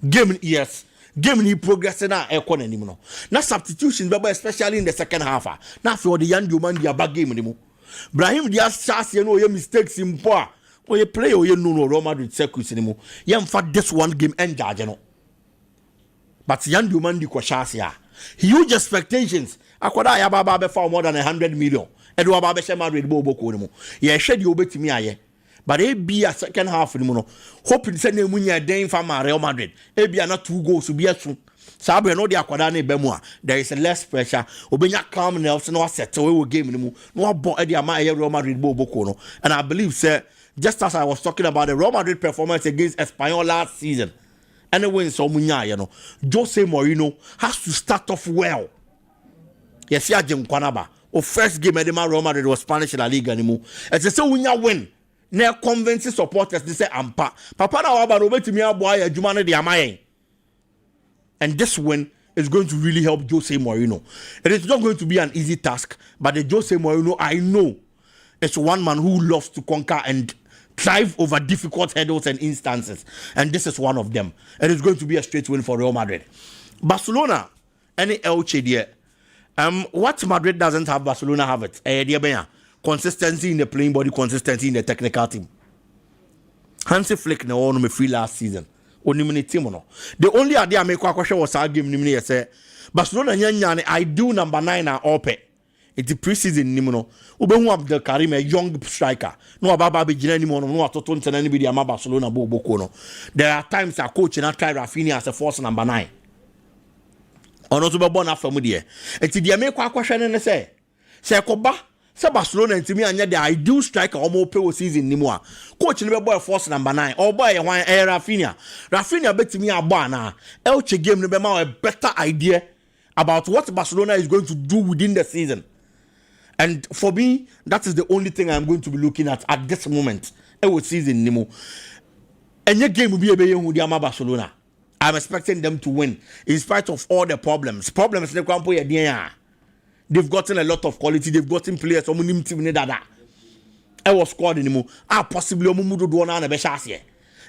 Game yes. Game ni progress na ekon anymore. Now substitutions, especially in the second half. Now for the young man the bad game anymore. Brahim Diaz chassis you know your mistakes in poor. Or you play or you know Real Madrid circus anymore. You have this one game and judge you know. But Yandu Mandi Kwashasia. Huge expectations. Akwada ya baba be for more than 100 million. Edu baba be Madrid bobo ko nimo. Ye hwede obetimi aye. But e be a second half nimo no. Hoping say na munya den fa Real Madrid. E be na 2 goals be asu. Sabe no de akwada na be mu a. There is less pressure. Obenya calm nerves no settle we game nimo. No abo e de ama Real Madrid bobo ko no. And I believe say just as I was talking about the Real Madrid performance against Espanyol last season. And when so munya you know, Jose Mourinho has to start off well. Yes, ya Jim Kwanaba. O first game at the Real Madrid was Spanish La Liga anymore. It's a so munya win. Ne convince supporters they say ampa. Papa na waba no betimi aboa adwuma no de amaye. And this win is going to really help Jose Mourinho. It is not going to be an easy task, but the Jose Mourinho I know is one man who loves to conquer and thrive over difficult hurdles and instances, and this is one of them. It is going to be a straight win for Real Madrid. Barcelona, any Elche there. What Madrid doesn't have, Barcelona have it. Consistency in the playing body, consistency in the technical team. Hansi Flick na won me free last season. Only team no. The only idea I make question was our game nimini say Barcelona nyanya ideal number 9 na ope. It's the preseason nimuno. Ubehu Abdel Karim a young striker. No ababa be jina nimuno no atoto ntena ni bi di ama Barcelona boko no. There are times a coach na try Rafinha as a force number 9. Ono to be born after mu de. Enti de make kwahwehwe ne say koba se Barcelona ntimi anya the ideal striker omo pe o season nimu a. Coach ne be boy force number 9. Or boy wan Rafinha. Rafinha betimi abo ana. Elche game ne be ma a better idea about what Barcelona is going to do within the season. And for me, that is the only thing I'm going to be looking at this moment. It was season Nemo. And your game will be a Barcelona. I'm expecting them to win in spite of all the problems. Problems they've gotten a lot of quality. They've gotten players. I was squad anymore. Possibly Mumudu Duana and Beshas.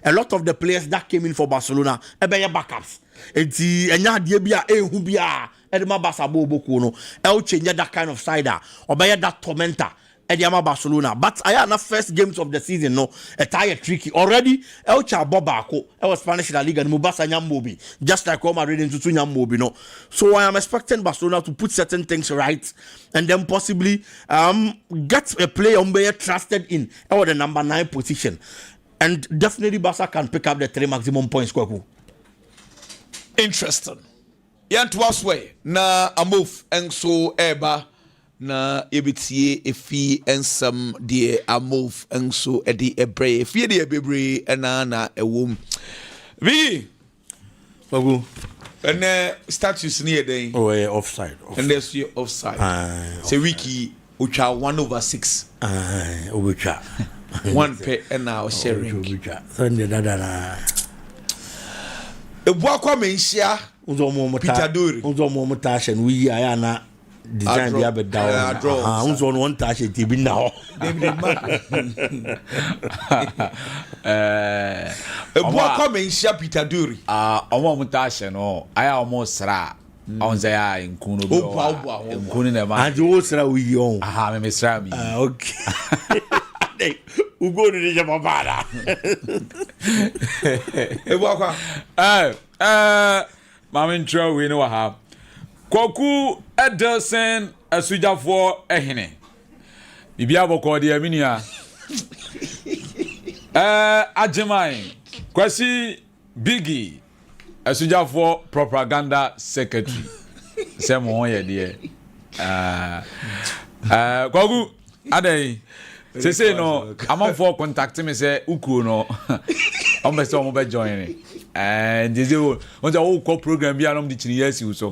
a lot of the players that came in for Barcelona ebe ya backups enti enya de bia ehu bia edema basabo boku no el change that kind of side obey that tormentor Ediama Barcelona, but I had the first games of the season. No, a tire tricky already. El Chabobako, El Spanish La Liga, and Mubasa Nyambobi, just like Roma reading to Nyambobi. No, so I am expecting Barcelona to put certain things right and then possibly get a player Umbe trusted in or the number 9 position, and definitely Barca can pick up the 3 maximum points. Interesting. Yantuas way na a move and so eba. Na ebitie efi ensam de a move enso edi ebre efi de ebebre na ewom bi bagu and status near day offside and there's your offside say wiki ucha 1/6 ucha 1 pay and now sharing Sunday dada ebu akwa menhia Peter Dori uzo mo tasha we ayana design be a down unzo no one touch it be now ebu akwa menhia Peter Dori omo mo tasha no aya omo sra onze ya nkunu bi nkunu na ma and wo sra we on me sra mi okay ugo ni je babara ebu akwa mama ntro we no ha Kwaku Ederson asujafo ehene bibia boko de aminia Ajimai Kwasi Biggie asujafo propaganda secretary semo ye de Kwaku adai say no amanfo contact me say ukuro no ombese omo be join and they say on the whole program bi anom di chiri yesi so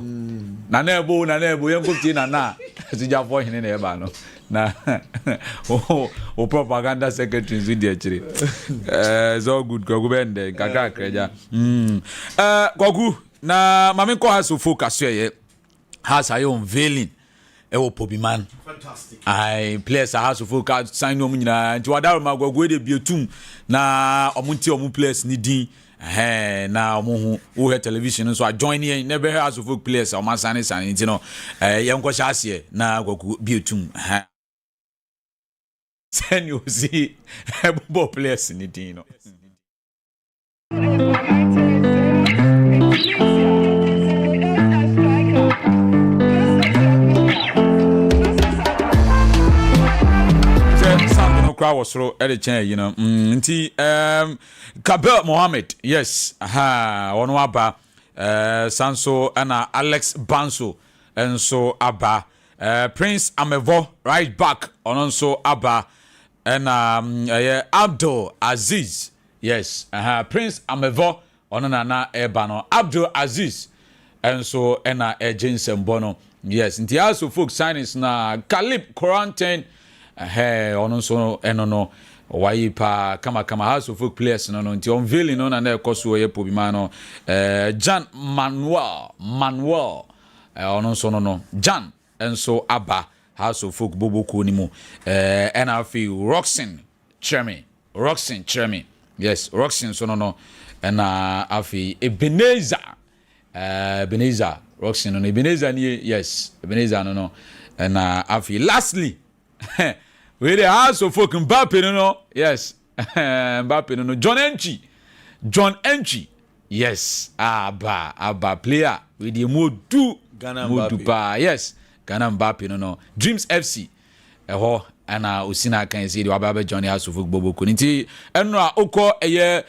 na ebo yen ko tie na asija fo hene na eba no na o propaganda secretary with the chiri so good go bende gaga kreja gogu na mame ko has focus ye has ayo unveiling ewo Pobiman fantastic players has focus sign no nyina nti wadaro magwagu de bietum na omunti omu players ni din na omu hu he television so join here never has of players o masane sane nti no yenko hyase na gwagu bietum send you see ebo players ni din no was through at the chain, you know. Kabel Mohammed, yes, Onwaba, Sanso, and Alex Banso, and so Abba, Prince Amevo, right back, on so Abba, and Abdul Aziz, yes, Prince Amevo, on an Ebano, Abdul Aziz, and so Jensen Bono, yes, and the also folk signings na Caleb Quarantine. Ono so enono why pa kama house of folk players no nti unveiling no na na ekoso ye Pobiman no Jan Manuel ono so no Jan enso Aba house of folk boboku ni mu NRF Roxin Chermy yes Roxin so no na afi Ebenezer Roxin no Ebenezer ni yes Ebenezer no and afi lastly we the house of folk Mbappe no yes Mbappe no John Enchi yes Abba player with the modu pa yes Ghana Mbappe no Dreams FC eho ana osina kan say the wababa Johnny house of folk bobo nti eno a okọ eye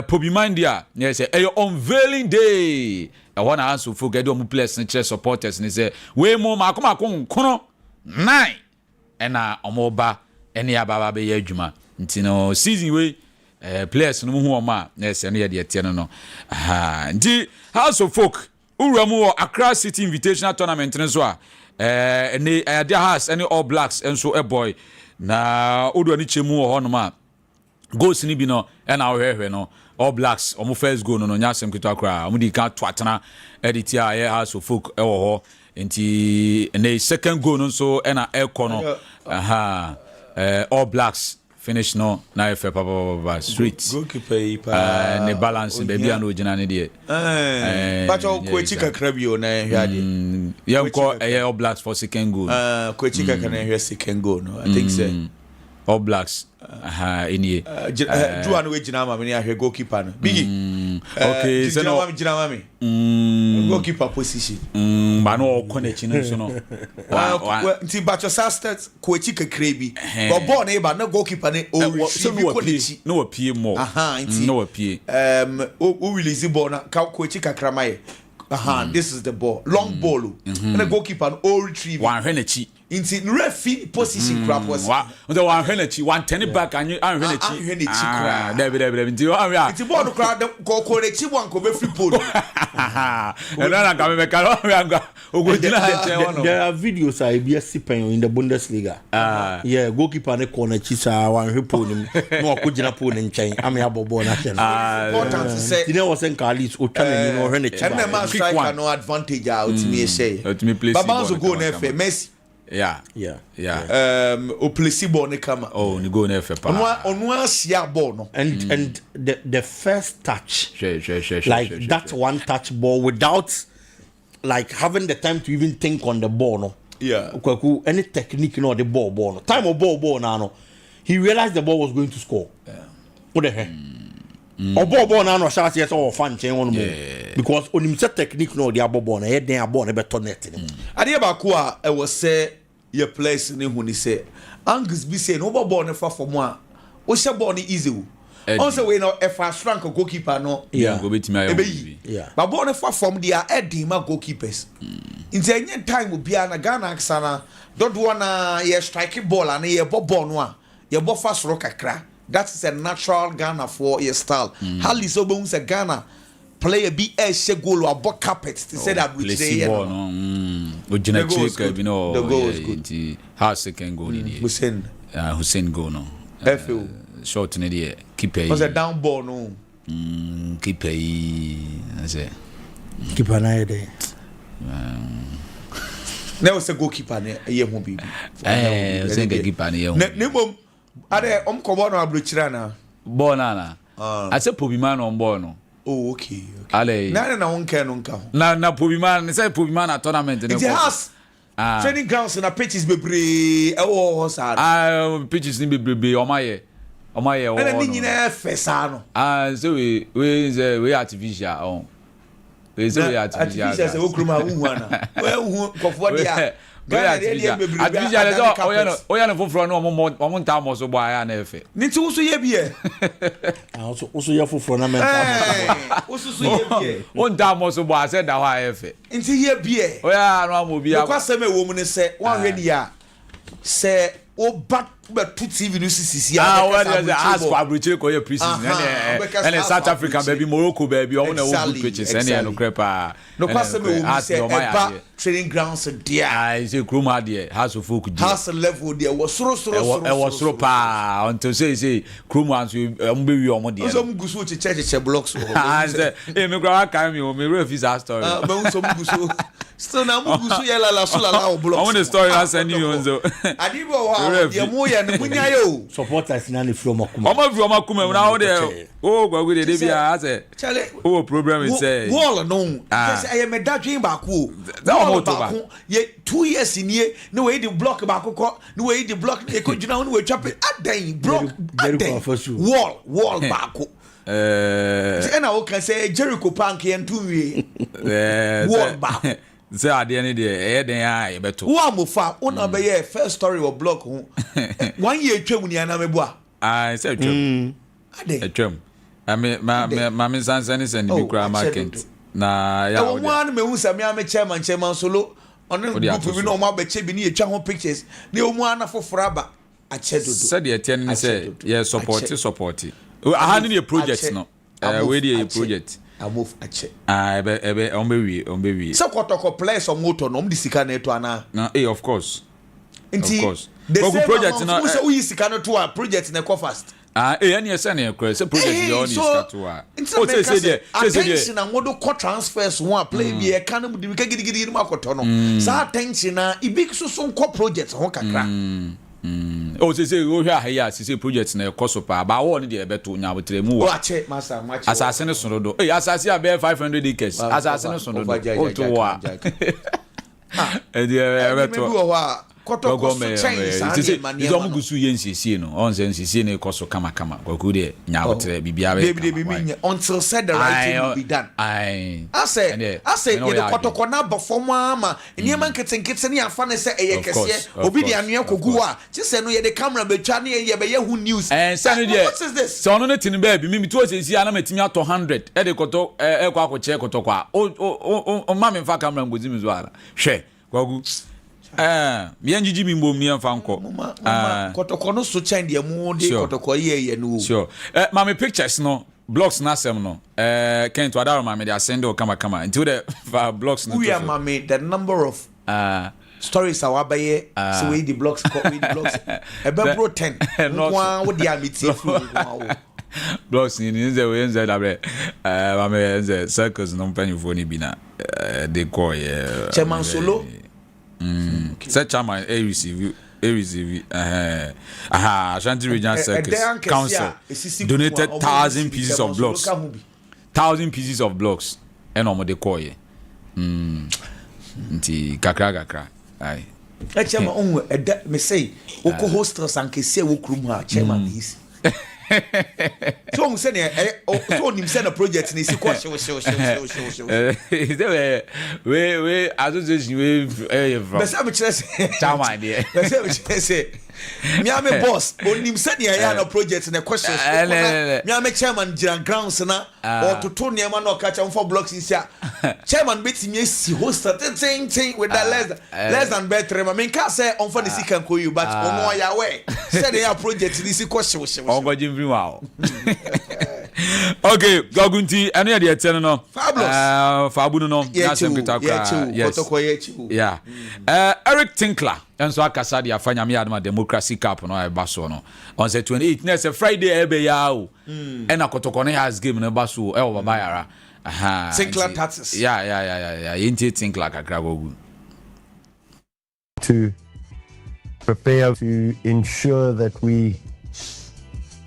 Pobiman dia yes eye unveiling day eho na house of folk get them players and supporters ni say we mo makoma kono 9 ena omoba eni ababa be adwuma nti no season we players no hu oma na ese no ye de tie no nti house of folk uramu wo Accra City Invitational Tournament no so a eni dia house eni All Blacks enso boy na odo ani chemu ho no ma goals ni bi no ena ohwehwe no All Blacks omo first goal no nya asem keto akra omo di kan to atena edit a house of folk ewo ho nti ene second goal no so ena eko no All Blacks finish no na efe papa street goalkeeper ne balance baby an ogina ne de but Kwechi kakra bi o na hwade yanko All Blacks for second goal Kwechi kakra na hwe second goal no I think say All Blacks enie Juan we gina ma me ahwe goalkeeper no bigi okay so no gina ma me goalkeeper position ba no connect no so no nti bacho stats Kwechi kakra bi go ball na ba na goalkeeper ne o so no connect no appear more nti no appear o release ball na Kwechi kakra mai this is the ball long ball and the goalkeeper no retrieve one hwenachi inti referee position crap was the one hwenachi one turn back and hwenachi there nti inti ball no crowd go korechi one ko be free pole and then I come back there are videos I be sipen in the Bundesliga yeah goalkeeper ne corner chisa one free pole no ko gina pole nchen am ya bobo na chen important to say you know was en Carlis o tell me no hwenachi and the man striker no advantage out me say Baba so go na fe Messi yeah o place ball ne kama ni go na fe pa onu asia ball no and the first touch like that one touch ball without like having the time to even think on the ball no Kwaku any technique no the ball no time of ball now no he realized the ball was going to score what the hell ball now no shot yes or fan chain one more because on him set technique no the ball na head then ball na better net ade ba ko a e was say your place ne hu ni say Angus be say no ball na fa for mo a o she ball ni easy on say we no e fa rank goalkeeper no go betimi ayo but ball na fa from their heading ma goalkeepers in any time will be na Ghana aksana don't wanna ye strike ball and ye ball no a ye ball fast rock kakra. That is a natural Ghana for your style. Hali so bones a Ghana player be a goal or box carpet to say that which they the goal is good. How second goal in Hussein goal no. Short in the keeper. Was a down ball no. Keeper I say. Keeper na there. Never say goalkeeper ne ye mo bibi. Say keeper ne ye. Ne mom ade ko ball no abrochira na. Ball na. I say Pobimano on ball no. Oh okay. Ale. Na won kan no nka. Na Pobimano say Pobimano tournament ne. It has training grounds na pitches bebre e wo sa. Pitches ni bebre o maye. Na ni nyina fesa no. So we artificial on. We say we artificial. Artificial say wo kroma hu ana. We hu kofo dia. Oya no foforo no omo nta mo so boa ya na efe nti wo so ye bie wo so ye foforo na mental wo so ye bie wo nta mo so boa se da ho efe nti ye bie oya no amo bia kwa se me wo mu ne se wa hwe ni ya se o bat to TV no sisi ask for abrochire ko ye preseason and South Africa baby Morocco baby o na wo good pitches and no crepa no kwase me wo say e training grounds there I say kroma there has of folk there has level there was soro pa until say kroma so mbe wi omo there so mgusu che blocks I say me kwa kan me refuse that story but so mgusu still na mgusu yela la so la blocks I want the story I send you onzo adibo wa ye mo ye no munya yo supporters na ni from akuma omo fi omo akuma na wo de o gwa gwe de bia I say o problem is say wall no say I am that dream back o back ye 2 years in here no way the block back ko no way the block e ko juna no we chop adan block wall back o say na o can say Jericho Pank and 2 way wall back say ade ne de den a ye beto wo amofa una be ye first story of block ho 1 year twam ni ana mebu a say twam ade twam ma sansan send me kura market na ya wo wan me hu sami am chairman solo on group bi no ma be che bi ni etwa ho pictures ni o mu ana foforo aba a che dodo say de ten ni say ye support aha ni project no we dey project I move a check. Ebe on be wi. So kotoko place on motor no, di sika na eto ana. Na of course. Inti, of course. The project na so we sika no to a project na go fast. Any ese na ekra, say project dey on sika to a. O say there. Attention na ngodo co transfers one play bi e kan mu di ka gidigidi ma koto no. Sa attention na ibi so nko project ho kakra. Oh, say go here say project na cost pa ba wo ne de beto nya botre mu wo asase ne so do asase a be 500 acres asase ne so do o to wa beto kotoko change izo mu gusu ye nsiesie no on se nsiesie ne koso kama kwaku de nya botre bibia be until said the right thing will be done. I say the kotoko na perform ama niam nketenkete ne afa ne se eyekese obi de anua kogu a ti se no ye the camera betwa ne ye be ye hu news say no de what is this so no ne tin ba bi mi to sensi ana matimi ato 100 e de koto e kwa ko che kotoko a o ma me fa camera ngozi mi zo ara hwe kwagu me njiji mi mbom ni amfa nko kotoko no so chain de mu de kotoko ye no sure ma me pictures no blocks na sem no Kent Wadaro ma me dey send o kama into the blocks no we are ma me the number of stories our baye so we the blocks e be bro 10 no wo dia meti fu blocks ni nze we nze da bre ma me nze circles no mpanyufo ni bi na they call chairman solo Such chairman receive Ashanti Regional Circus Council donated 1,000 pieces of blocks 1,000 pieces of blocks and omo de call ye nti kakra ai chairman on me say o co hosters ankese wo krum ha chairman is so we say so nim say na project ni si kwashe we association we besa me chere say chairman dey besa me chere say me am boss onim say na na project na kwashe me am chairman jiran grounds na or to turn near man no catch am for blocks in sia chairman betimi si hoster thing with that less than better I mean can say on for the sick can call you but on ya way say they project ni si kwashe wow. Okay, Gogunti, any of the ten no. Fabuno no. Yes. Eric Tinkler, and so Akasa the Afanya Miadma Democracy Cup no Basso no. On the 28th, next Friday ebe yao. And a Kotokone has given a basso over Bayara. Tinkler taxes. Yeah. Inti Tinkler Kakrago. To prepare to ensure that we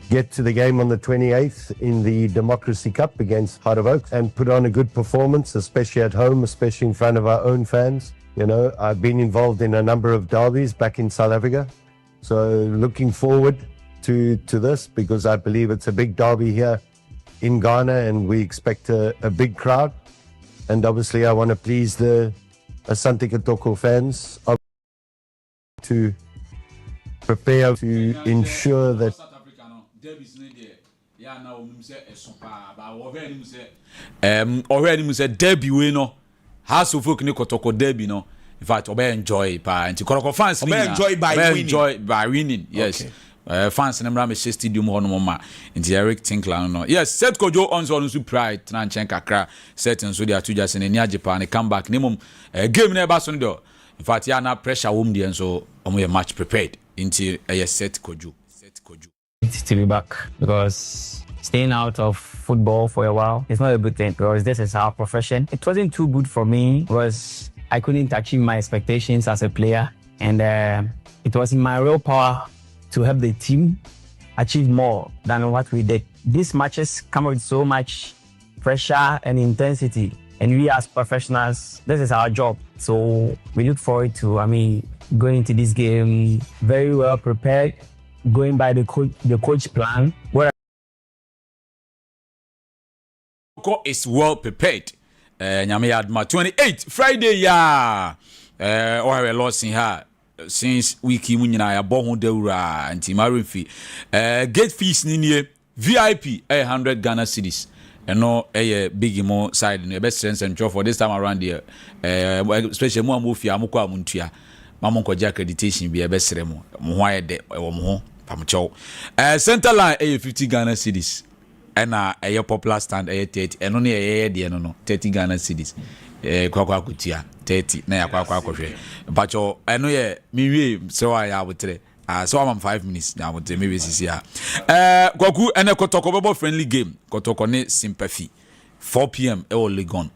get to the game on the 28th in the Democracy Cup against Heart of Oak and put on a good performance, especially at home, especially in front of our own fans. You know, I've been involved in a number of derbies back in South Africa. So looking forward to this because I believe it's a big derby here in Ghana and we expect a big crowd. And obviously I want to please the Asante Kotoko fans to prepare to ensure that na onum se esopa ba wo ve anim se already mu se derby we no house of folk ni Kotoko derby no in fact obe enjoy pa anti Kotoko fans ni enjoy by winning yes okay. Fans na mra me stadium ho no ma anti Eric Tinkler no yes set kojo on so pride na nchen kakra set nso dia to just ni ajepa ne comeback ni mum game na ba so no in fact ya na pressure wom dia nso omo match prepared anti set kojo to be back because staying out of football for a while is not a good thing because this is our profession. It wasn't too good for me because I couldn't achieve my expectations as a player and it was in my real power to help the team achieve more than what we did. These matches come with so much pressure and intensity and we as professionals, this is our job. So we look forward to, going into this game very well prepared, going by the coach plan. Is well prepared. Nyame adma 28 Friday ya. Or Lawson ha since week mu nyina ya bo ho dawura anti marefi. Gate fees ni nie VIP 100 Ghana cedis. No big mo side no best strength and for this time around here. Especially mo amofia amokwa amuntua. Mamo nkoje accreditation bi ebesere mo ho ayede wo mo ho pamcho center line 50 Ghana cedis and popular stand 30 eno ne de no 30 Ghana cedis kwakwa kutia 30 na yakwakwa kwhwe pacho eno ye miwie se wa ya abotre so am 5 minutes na abotre maybe sisi ya kwaku ene Kotoko bebo friendly game Kotoko ne sympathy 4 p.m. e o Legon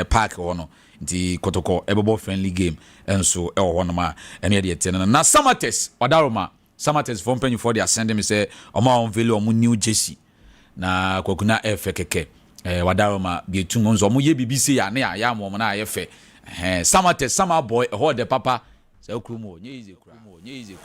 park wono nti Kotoko ebebo friendly game enso e wo honoma ene de tene na Samates Wadaroma Samates from penny for the send me say oma on vele omu new jersey na kwakuna efe keke Wadaroma bietu nzo omu ye BBC ya na ya mo na ayefe Samates sama boy ho de papa say okrumo nye easy kura nye easy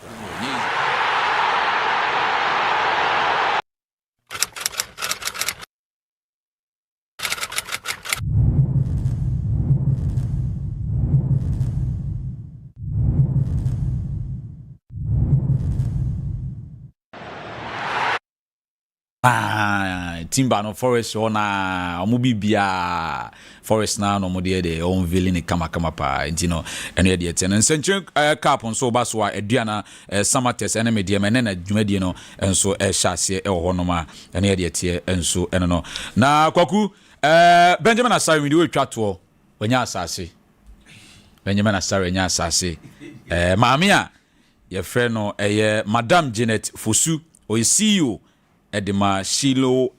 Timba no Forest ona omu bibia Forest na no mo de on veli ni kama pa ntino eno de ten nsenche cap nso ba so aduana Samates ene me de me na dwumadie no enso hyase ho no ma eno de tie enso eno no na kwaku Benjamin Asare we twa to onya asase Benjamin Asare nya asase maame a ye frɛ no Madam Janet Fosu o CEO Edema Shilo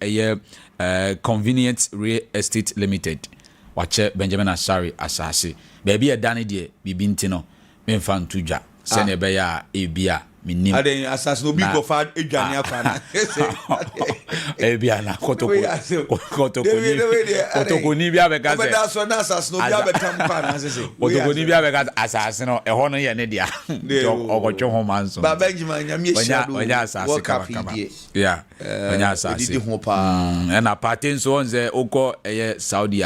Convenient Real Estate Limited. Wache Benjamin Asare asase. Baby a dani de bibinti no. Memfa ntuja. Sene be ya ebia minim. Ade asase no bi go fa edwane akwana. Ebia na kotoko ni bia be ka se. Obeda so na asase no bia be tam kwa na sese. Kotoko ni bia be ka asase no e ho no ye ne dia. Ogotwe ho manso. Ba Benjamin nyame shadow. Onya asase kama. Yeah. Onya asase. Didi ho pa. Na patin so onze oko Saudi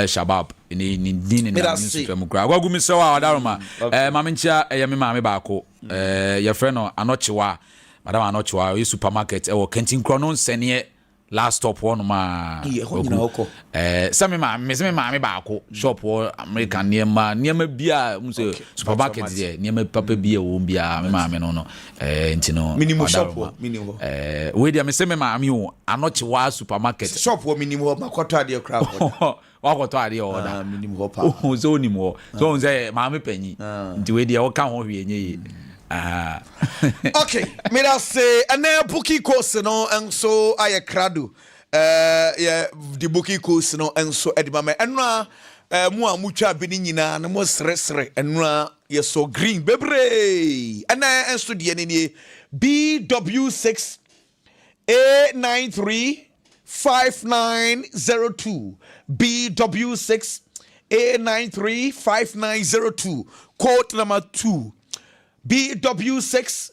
Shabab ni na nsutu kra. Agwagu mi so Wadaroma. Mamenchia me maame baako. Your friend Anochiwa, Madam Anochiwa, supermarket or Kentin Cronon Senior last stop one ma some mammy baako shop or American near me beer supermarket there near me papa beer won't be a mammy no intino minimum shop minimum wait me say mammy Anochiwa supermarket shop or minimum makota dear crowd wako to ade order minimum hopa so ni mo so say mammy penny the way they all come home here okay, me da say ana bookie course no enso aye krado yeah the bookie course no enso edima me enra mu a mutwa bi ni nyina na mo sresre enra ye so green bebre ana enso de ni BW6 A93 5902 BW6 A93 5902 code number 2 BW6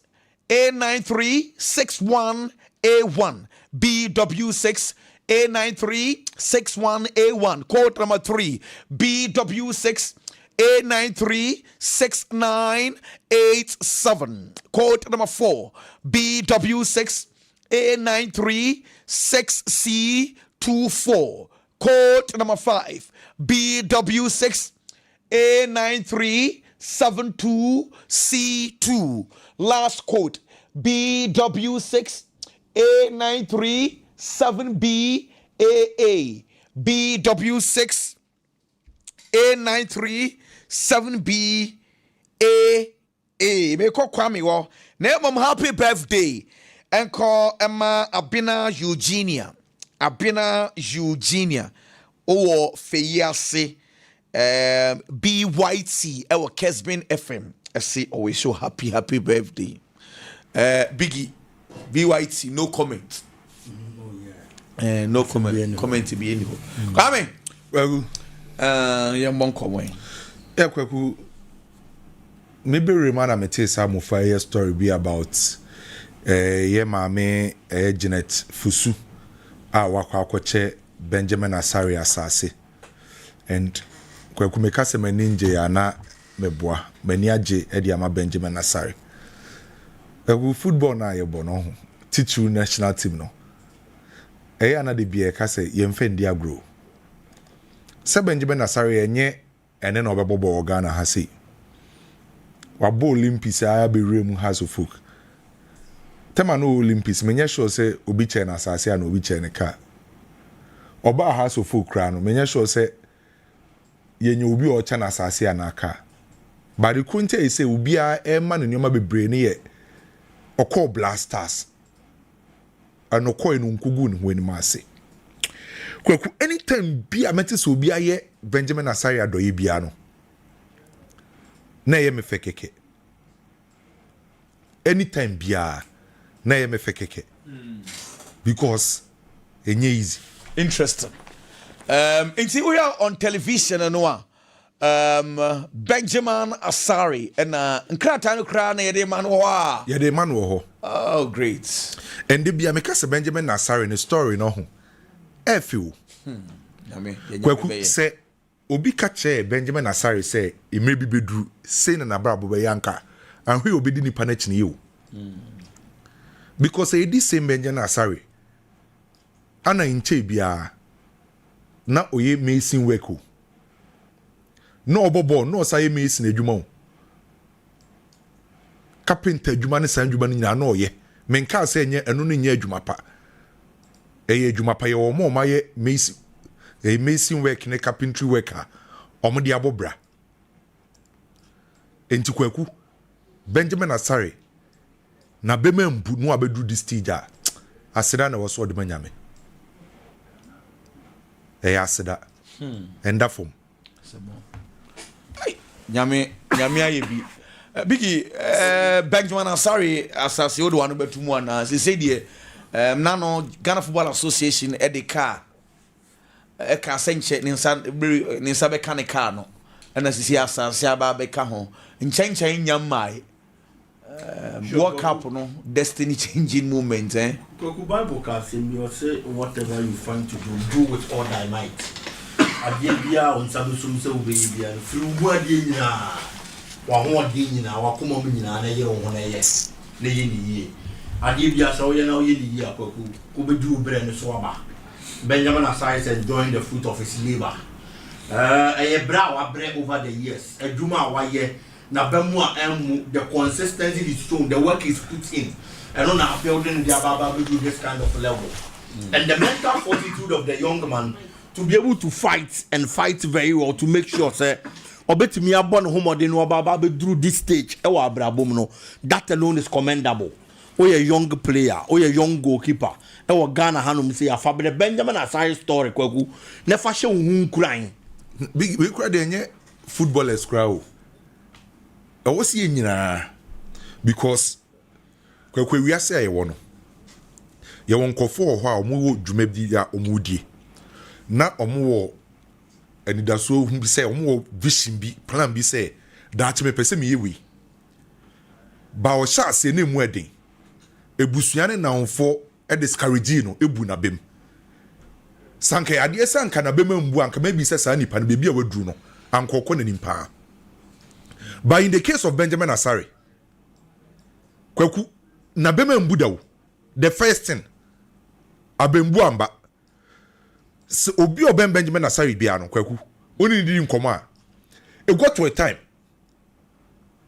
A93 61A1 BW6 A93 61A1 code number 3 BW6 A93 6987 code number 4 BW6 A93 6C24 code number 5 BW6 A93 72C2 last code BW6 A93 7BAA BW6 A93 7BAA me call Kwame wo na mom happy birthday and call Emma Abina Eugenia o Feyase BYT our Kesbin FM I say always so happy birthday Biggie BYT no comment no comment comment to be anyhow Kwame well yeah mon comment yeah kwaku maybe remind me tell some of a story be about yeah mame Janet Fusu wakwakoche Benjamin Asare asase and kwaku meka se maninje ya na meboa mani age edi ama Benjamin Asare football na yebo no teacher national team no na de bia ka se yemfa ndi agro se Benjamin Asare enye ene na obebobo Ghana ha sei wabo Olympics aya be rem house of folk tema no Olympics menye sure say obi che na asase na obi che ne ka oba house of folk kra no menye sure say yenye obi o cha na asase na aka bari kunte say obi a ema no nyoma bebre ne ye okọ blasters anokọ enu nkugu ne ho ni mase kwaku anytime bia mete so bia ye Benjamin Asare adoye bia no na ye me fekeke anytime bia na ye me fekeke because enye easy interesting inti we are on television no Benjamin Asare and nkrata no kra na ye de man wo ye de man wo oh great and de bia me ka se Benjamin Asare ne story no ho efiu kwaku se obi ka che Benjamin Asare se emre bi bedru se na brabo be yanka and we obedi nipa na chine yo because e di same Benjamin Asare ana inche bia na oye mason work o no obobo no say mason adwuma o carpenter adwuma ne san adwuma nyina na oye menka se enye eno no nya adwuma pa eye adwuma pa ye wo mo ma ye mason mason work ne carpentry worker omo de abobra enti kwaku Benjamin Asare na bema mbu no abedu this stage a aseda na woso de manyame aseda enda fom nyame ayebi bigi Benjamin Asare asase odo wanu betumu ana se say de nano Ghana Football Association edeka ka senche ninsa be ka ne ka no na sisi asase aba be ka ho nchenchen nyamai World Cup no destiny changing moment Koku Bible can say whatever you find to do with all thy might. Adebia on sabu sumse ubeyibia through wadi nyina wa ho ade nyina wa koma mu nyina na yero ho na yes na ye ni ye adebia so ye na ye ni ye akwaku ko bedu bre ne so aba Benjamin Asare said enjoying the fruit of his labor bra wa bre over the years adwuma wa ye na bemu a the consistency is shown, the work is put in and on our building the ababa do this kind of level and the mental fortitude of the young man to be able to fight and fight very well to make sure say obetimi abon homode no ababa be through this stage e wa abrabom no that alone is commendable. Oye young player, oye young goalkeeper e wa Ghana hanum say afa Benjamin Asare story kwaku never show hu kran big we kra de nye footballers kra o e wo see nyina because kwaku wi ase aye wo no ye won kofo ho a omo wo dwuma bi ya omo die na omo wo anidaso hu bi say omo wo vision bi plan bi say that me pese me yewi ba o sha ase na mu eden ebusuane na onfo e discourage no ebu na bem sanka ade sanka na bem mbu anka maybe say sa nipa no bebi a wadru no ankoko na nimpa. But in the case of Benjamin Asare kwaku na bem mbu dawo the first thing abembu amba so obi obem Benjamin Asare bia no kwaku oni ndi nkomo a e got to a time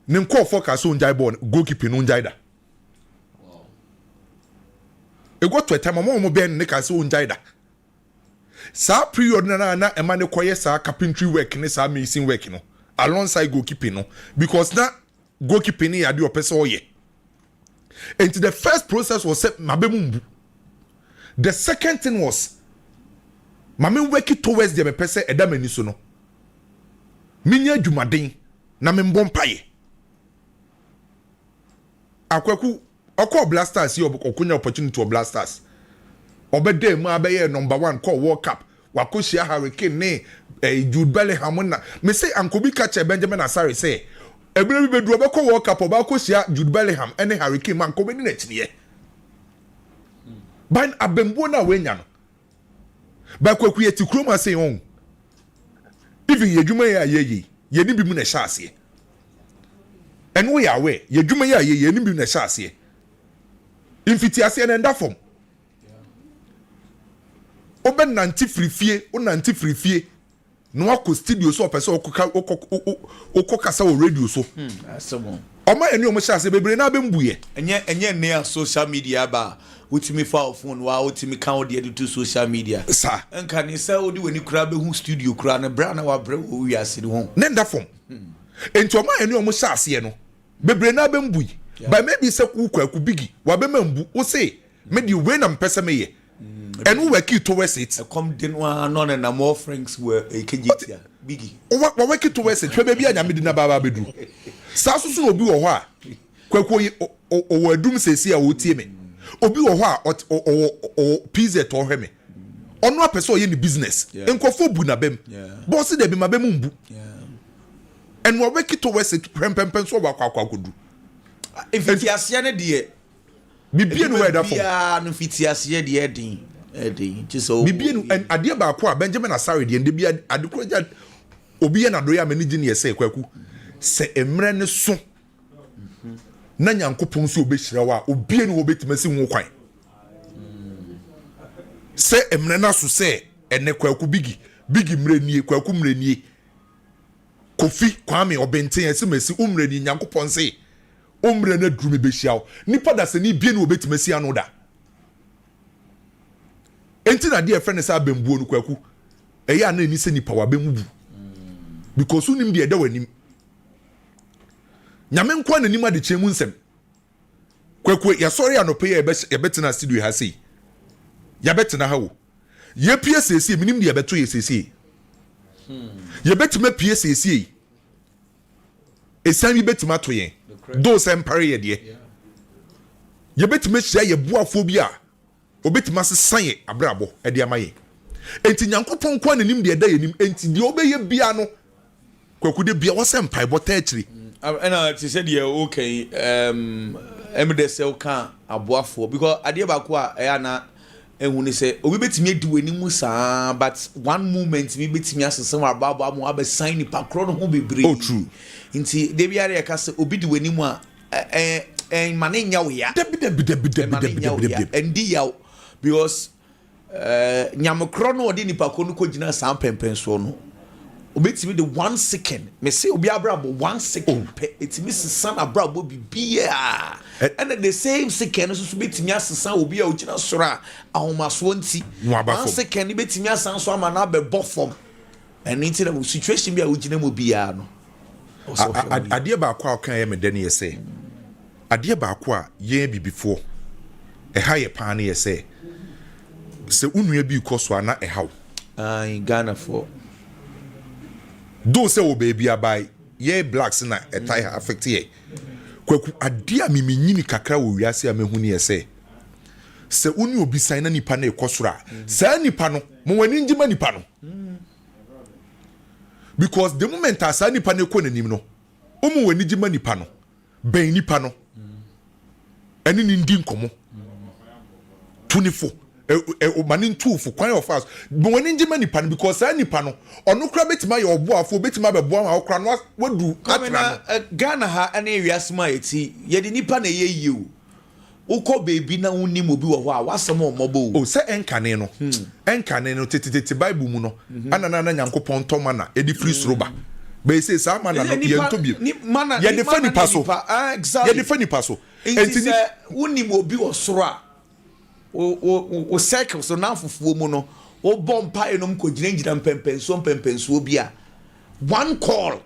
ne nko focus on jai ball goalkeeper no njai da e got to a time mo ben ne ka se on jai da sa period na ema ne koye sa carpentry work ne sa mason work no alongside goalkeeping no because na goalkeeping ya de opese oye. And the first process was set mabemumbu. The second thing was mame working towards the pese edamani so no minya dwumaden na me mbompaye akwaku okọ Blasters yi okonya opportunity to Blasters obede mu abeye number 1 call World Cup wakoshia Hurricane ne Jude Bellingham na me say ankobi catch Benjamin Asare say ebere bi bedu obekọ World Cup obakoshia Jude Bellingham ene Hurricane man ko be ni na chine ban abembo na wenya no ba kwaku yeti kroma say on even yedwuma ya ye ni bi mu na sha ase and we are aware yedwuma ya ye ni bi mu na sha ase infiti ase na nda form oben nanti frifie o nanti frifie no akọ studio so opese okokasa o radio so asemo oma eni o mo sha ase bebre na abembuye enye ne social media ba utimi fa phone wa utimi kan o de to social media sa enka ni sa odi weni kura be hu studio kura na bra na wa bra o wi ase de ho ne nda form enti oma eni o mo sha ase no bebre na abembuye ba maybe se ku kwaku bigi wa be mambu o say me di we na mpese me ye and we work towards it. Come din one none and more franks were a kejia biggie. We work towards it. Baby, and Yamidina Baba Bedu. Sasu will be a wa. Kwekwo o dum sesi a wotie me. Obi wo ho a o PZ to hwe me. Ono apeso ye ni business. Enkofo bu na bem. Boss de bi ma bem mbu. And we work towards it pempem so wa kwakodu. If it ase ne de bibie no weda for. Ya no fiti ase de edin. Just bibie no and ade ba ko a Benjamin Asare de bi ade ko ja obi ye na do ya mani gine ye se kwaku. Se emre ne so na nyankopon so obehira wa obie no obetimasi hu kwan se emre na so se ene kwaku bigi mrenie kwaku mrenie Kofi Kwame Obenten esimasi umrenie nyankopon se umre na drum behia nipa da se ni bie no obetimasi anu da enti na de friend sa bembuo no kwaku eya na ni se nipa wa bemubu because unim de eda wanim nyame nkwa na nima de chemu nsem kwekwe ya sorry anope ya betena studio ha sei ya betena ha wo ye pie sesi minim de ya beto ye sesi ye betima pie sesi esami betima to yen do sem pare ye de ye betima hia ye boafo bi a obetima sesan ye abrabo e de amaye enti nyankopon kwa na nim de eda ye nim enti de obeye bia no kwekwe de bia wo sem pai bota akiri and she said yeah okay emde se oka aboafo because ade ba ko a na ehuni say obi betimi edi wanimu saa but one moment me betimi asese wa baba mo abesan ni pakro no ho bebre oh true nti de bia re ka se obi di wanimu a mane nya wo ya de endi ya because nyamkro no odi ni pakro no ko gina saa pempen so no obetimi the 1 second me say obi abrabo 1 second it means san abrabo bibia and the same second so betimi asesan obi a ogina sora ahomaso nti 1 second betimi asan so ama na be bofom and into the situation bi a ogina mo bia no ade ba kwa kan ye me de ne ye say ade ba kwa ye bibifo ha ye pa ne ye say se unua bi koso ana haw Ghana for do say o baby abai ye blacks na etai affect ye kwaku ade a miminyini kakra wo wiase a mehuni ye say se uni obi san na nipa na ekosora sa nipa no mo wani njima nipa no because the moment asa nipa na ekɔ nanim no o mo wani njima nipa no ben nipa no eni ni ndi nkomo 24 mani two for kwan of us but when njima nipa no because sa nipa no ono kra betima ye oboafo betima beboa ma okra no wadu atra Ghana ha ene wiasma eti ye di nipa na ye yiu ukọ baby na unim obi wo ho a wasem omobo o se enkane no tete bible mu no anana nyankopon toma na edi free sroba be say sa mana no ye ntobi ye de fani paso exactly ye de fani paso enti unim obi wo soro a o cycle so na fufuo mu no o bompa enom ko ginangira mpempenso bi a one call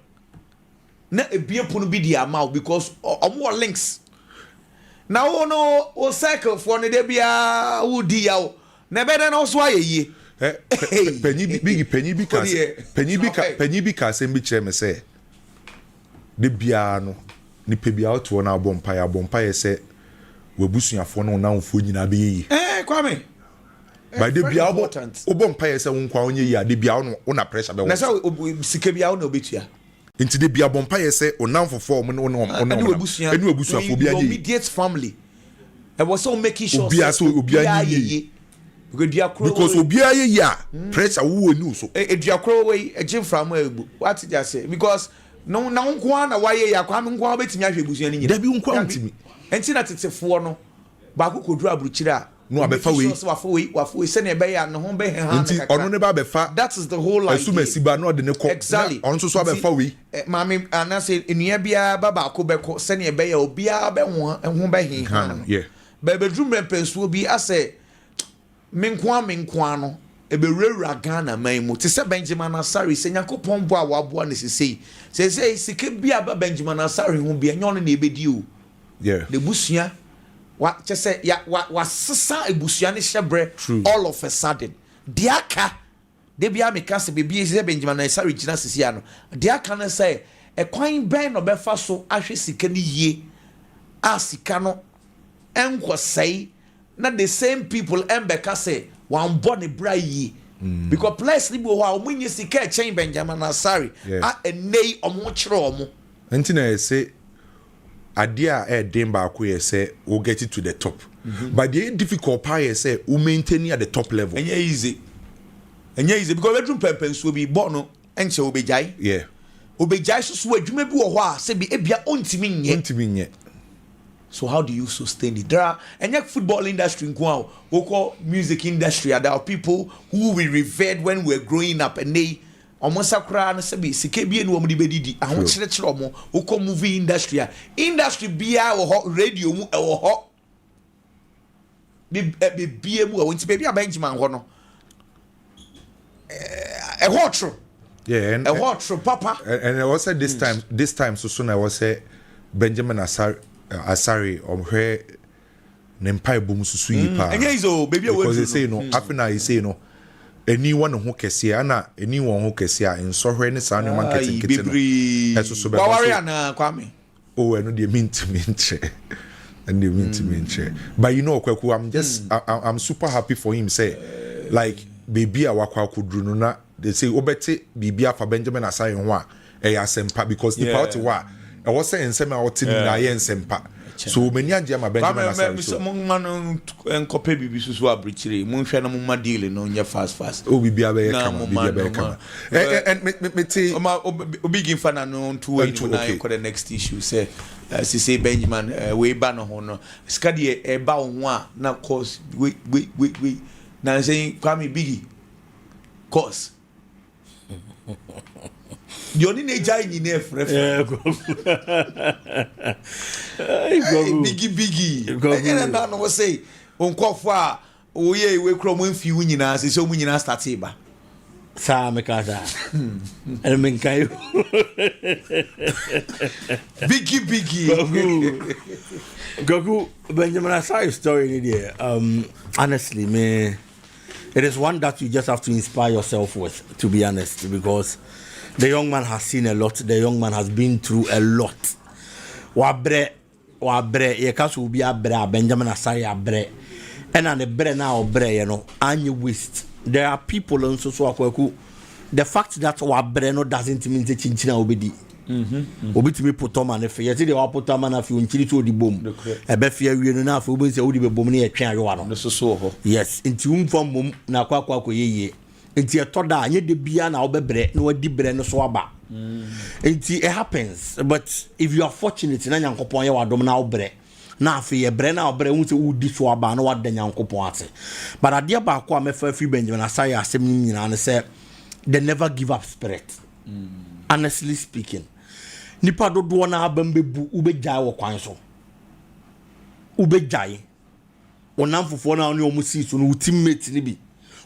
na ebiepo no bi di amount because omo links na wo no o cycle for ne de bia wo di yawo na beda na so ayeye penyi bi ka se mbi chere me se de bia no ni pe bia oto na bompa ye se webusuafo no na wofo nyina be yi Kwame by the bia o bompa ye se wonkwa onye yi ade bia wo na pressure be wo na say sike bia wo na obetua inti de bia bompa ye se onamfofo mo enu webusuafo bia yi immediate family e was so making sure obia yi because obia ye ya pressure wo ni so eduakro we ejim from egbu what did I say because no na nko na waye ya kwa nko betimi ahwe busua ni nyina da bi nko antimi enti na tetefo no ba koduru aburuchire a no abefa we wafo se ne be ya no ho be he ha enti ono ne ba abefa that is the whole idea asuma siba no de ne ko exactly ono so abefa we mami anase enua bia baba ko be ko se ne be ya obia be ho be he ha yeah be bedroom rempensuo bi ase menkwa no eberewura Ghana maimu te se Benjamin Asare se Yakopon bo a wabo na sesei sesei sike bia ba Benjamin Asare ho bia nyon na ebedi o yeah the busua What just say ya was sisa ebusuane hyebre all of a sudden. Diaka de bia me kase bebi ese Benjamin na esa regina sisia no. Diaka na say e kwan ben no befa so ahwe sika ni yie. A sika no enkwosai na the same people embeka say wan born bra yie. Because place ni bo ho a omunye sika e chen Benjamin na sorry. A enei omo kire omo. Ntina say idea dem ba ko say we get it to the top. But the difficult part is say we maintain at the top level. And easy because bedroom pempens will be born no enche obejai. Yeah. Obejai so adwuma bi wo ho a say bi ebia ontimi nye. So how do you sustain it? There are football industry nko a music industry, there are people who we revered when we were growing up and they almost akra na sebi sike bi enu omudi bedidi ahon kire omo woko movie industry bia wo radio mu wo ho be bia mu wonti baby Benjamin ho no ho true. Yeah, and ho true papa. And I was said this time so soon I was say Benjamin Asari omhwe nempai bom susu yi pa. And is baby because they say no after he say no anyone who kese ana anyone who kese a nsohwe ne sa no marketing kete no eso so be Wawari na Kwame oh eno de mintre and the mintre but you know Kweku I'm super happy for him say like baby awakwa kudru no na they say obete bibia for Benjamin Asai ho a e asempa because the part wa e was say ensem a woti na ye ensempa. So many anja ma Benjamin Asari so man enkope bibi susu abrichire mun hwe na mumma deal no nya fast o bibia be kama and me te obigin fana no to na for the next issue say say Benjamin we ba no ho no skadi e ba ho a na course we na say Kwame bigi course Yoni ne jai ni ne frefre. Biggie. And I know say on kofo a oye we kro mo mfi wu nyina se so mu nyina start ba. Sa me ka sa. And me kai. Biggie. Gogu Benjamin Asai story in there. Honestly, me it is one that you just have to inspire yourself with, to be honest, because the young man has seen a lot. The young man has been through a lot. Wabre, ye kasu be abre Benjamin Asai abre, and the bre now bre, you know, and you waste. There are people also so akweku. The fact that wabre no doesn't mean the chinchina obedi. Obi to me put on and if you see the put man if you nchiri to the boom. E be fear we no na for obi say odi be boom na e twen ayo no. So yes, nti umfam mum na kwa yeye. Nti etoda anye de bia na obebre na wadi bre no so aba. Nti it happens, but if you are fortunate na nyankopon ye wadom na obre na afi ye bre na obre hu se udi so aba na wada nyankopon ate. But adia ba kwa mefa fi Benjamin Asai asem nyina na say they never give up spirit. Honestly speaking, nipa dodo na abambebu ubejai wo kwan so. Ubejai. Onam fofo na oni omusi so no teammate ni bi.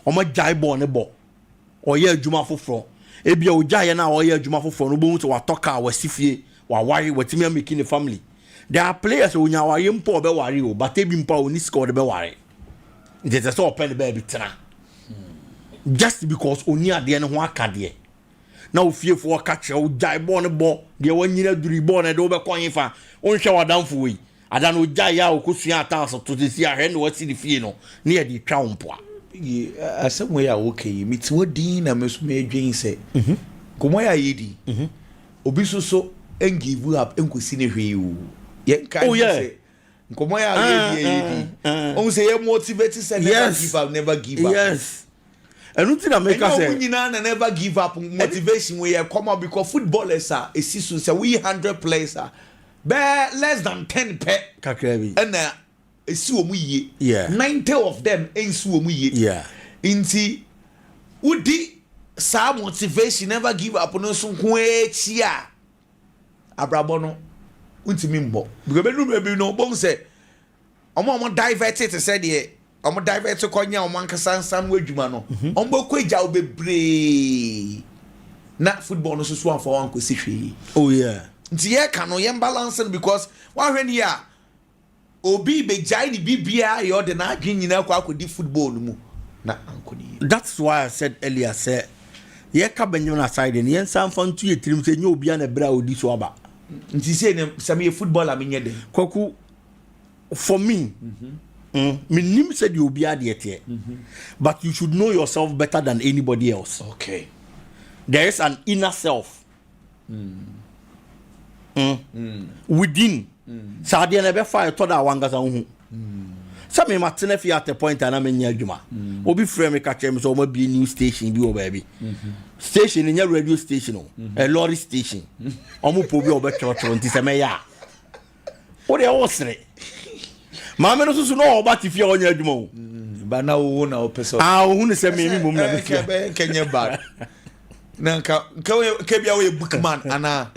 Omo jai bo ne bo. Oye adwuma foforo. Ebia ojai na oye adwuma foforo no bo hu to watoka wasifie, wa wari watimi making the family. There are players who nya wari mpo be wari o, but ebi mpo oni score be wari. It is so open the baby tra. Just because oni ade ne ho akade. Na ofie fo catch o jai bon bo de wanyina duri bon de obekon fa on hwe wadamfo wi ada no jai ya okosua atanso to desi ahwe no wati di fie no na ye di twa mpoa asem ya okay miti wodin na mesume adwen se komo ya yedi obi so en give up enkosi ne hwe o ye kan se komo ya yedi on say ye motivate say never give up yes. And nothing that make us say never give up motivation where come out because footballers are a season say we 100 players are less than 10 kakrebi and esi omu ye yeah 90 of them ensi omu ye yeah inti udi sa motivation never give up no so ko echia abrabo no untimi mbo because be no bon say omo divert it say dey omo divert konya omo ankasansan wadwuma no omo kwagya obebre na football no so afọ wan kwesi hwe oh yeah nti ye ka no ye balance because one hwe ni ya obi be jai ni bibia ye ode na adwen nyina kwa akodi football mu na ankodi. That's why I said earlier say ye ka Benjamin aside ni yen san fon tu yetirim say nye obi na bra odi so aba. Nti say ne some football amenye den. Kwaku for me me said you be here, but you should know yourself better than anybody else. Okay. There is an inner self within. Sadia never fire to that one gas on. Some me matine fi at a point and I'm in Yajuma. Obi frame me catch him so be new station, be baby. Station in your radio station, a lorry station. Omu pobi obecho 20 ya. What they all say? Mama no so know about if you on your demo. But now na person. Who say me mum na Kenya bad. Nanka kebia we bookman ana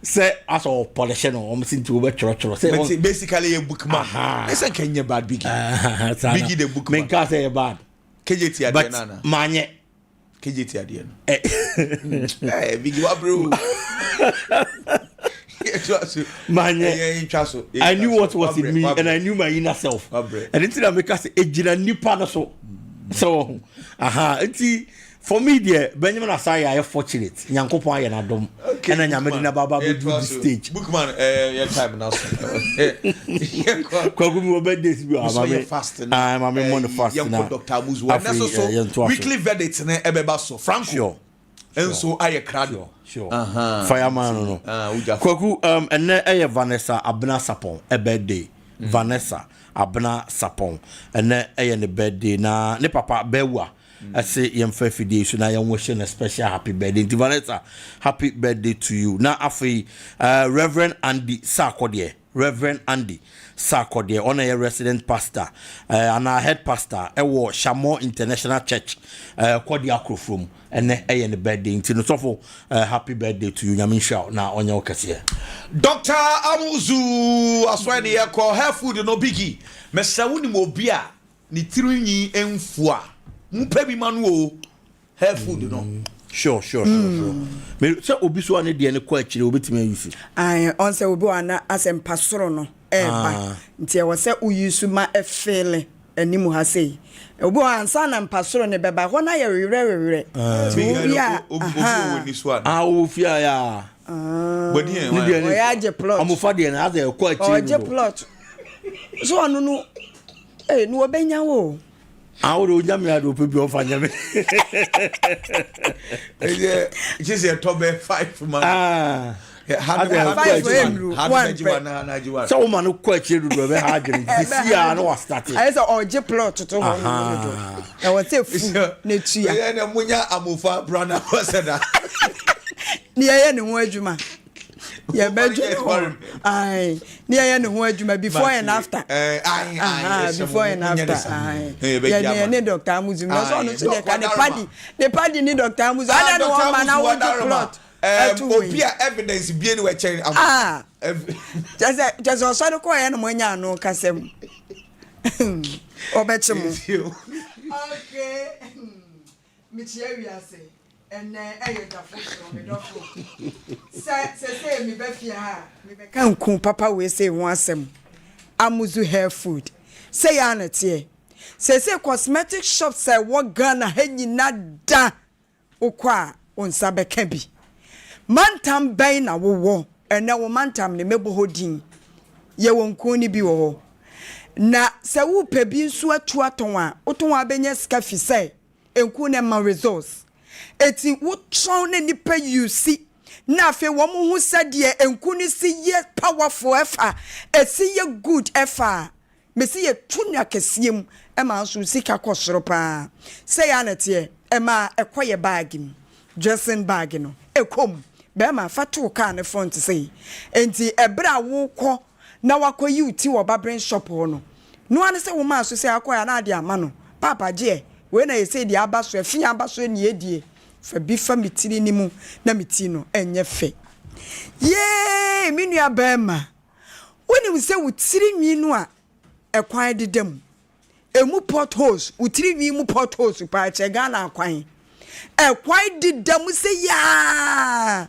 say as all politician o sin to choro say basically a bookman. Say Kenya bad biggie. Biggie the bookman. Men ka say bad. KJT ade na na. Manye KJT ade no. Eh biggie wa bro. I knew what was in me and I knew my inner self. And until I make us a ejina nipa na so. So for me there Benjamin Asaya I fortunate. Nyankopon aye na dom. And nyame na baba be do the stage. Bookman your time now. Kwagu mi birthdays bi amame fast na. Amame mo no fast na. Dr. Amuzu. And so weekly verdict na ebeba so. Franco. And so aye crowd. Sure. Fireman no. Kwaku and na Vanessa Abna Sapon a birthday. Vanessa Abna Sapon and na the birthday na ne papa Bewa. I say yam fefide so na yam wishing a special happy birthday to Vanessa. Happy birthday to you. Na afi Reverend Andy Sarkodie. Reverend Andy Sarkodie on a resident pastor and our head pastor ewo Shamo International Church Kodia Krofrom and the birthday into so happy birthday to you Nyaminsha na on your case. Dr. Amuzu aswani ya ko hair food no biggie. Mesa woni mo bia ni tirinyi enfua. Mpe bi manu o hair food no. Sure. Me say obi so ane de ne kwa akire obetime yusu. On say obi wana asem pasoro no ba. Nti e wo say uyusu ma efele animu ha sei. Obi ansa na pasoro ne beba ho na ye rere. Obi woni so an. Ofia ya. Bodi en wa. O ya je plot. Amufa de na ade kwa akire. O je plot. So anu no no obenya wo. Auro nyame ado pe bi ofanya me. Just a top 5 man. So woman no kwa chiru do be ha adwene. This year no was started. I say oje plot to ho. E wo say fu na tua. E na munya amofa brana wasada. Ni ye ne ho adwuma. Yeah, bedroom. Aye. Near the word you before and after. Before and after. Yeah, need Dr. Amuzu. The party need Dr. Amuzu. I don't know what man I want to plot. Opia evidence be anywhere change. Just also the coin and when you know Casem. Obetchum. Okay. Michia say. And say me befia me be kan kun papa we say wansem Amuzu hair food say anatie say cosmetic shop say what Ghana hanyina da okwa onsa beka bi mantam ben na wo ena wo mantam ne mebo hodin ye wonko ni bi wo na say wo pe bi nso atu aton a oton abenya ska fi say enku ne ma resource eti wo tron ne nipa you see na afi wo mu hu sade enku ni si ye powerful efa esi ye good efa me si ye tunya kesiem e ma so sika kosoro pa say ya na tie e ma ekoye bag mi dressing bag no ekom be ma fatu ka ne front say enti ebra wo kọ na wakoyi uti wo babren shop ho no ane say wo ma so say akoya na ade ama no papa je we na ye say di abaso afia abaso ni edie fa bi fa mitini ni mu na mitino enye fe ye minu abema woni we say wutiri nwi no a ekwan dedam emu potholes wutiri nwi mu potholes pa che Ghana akwan ekwan dedam say ya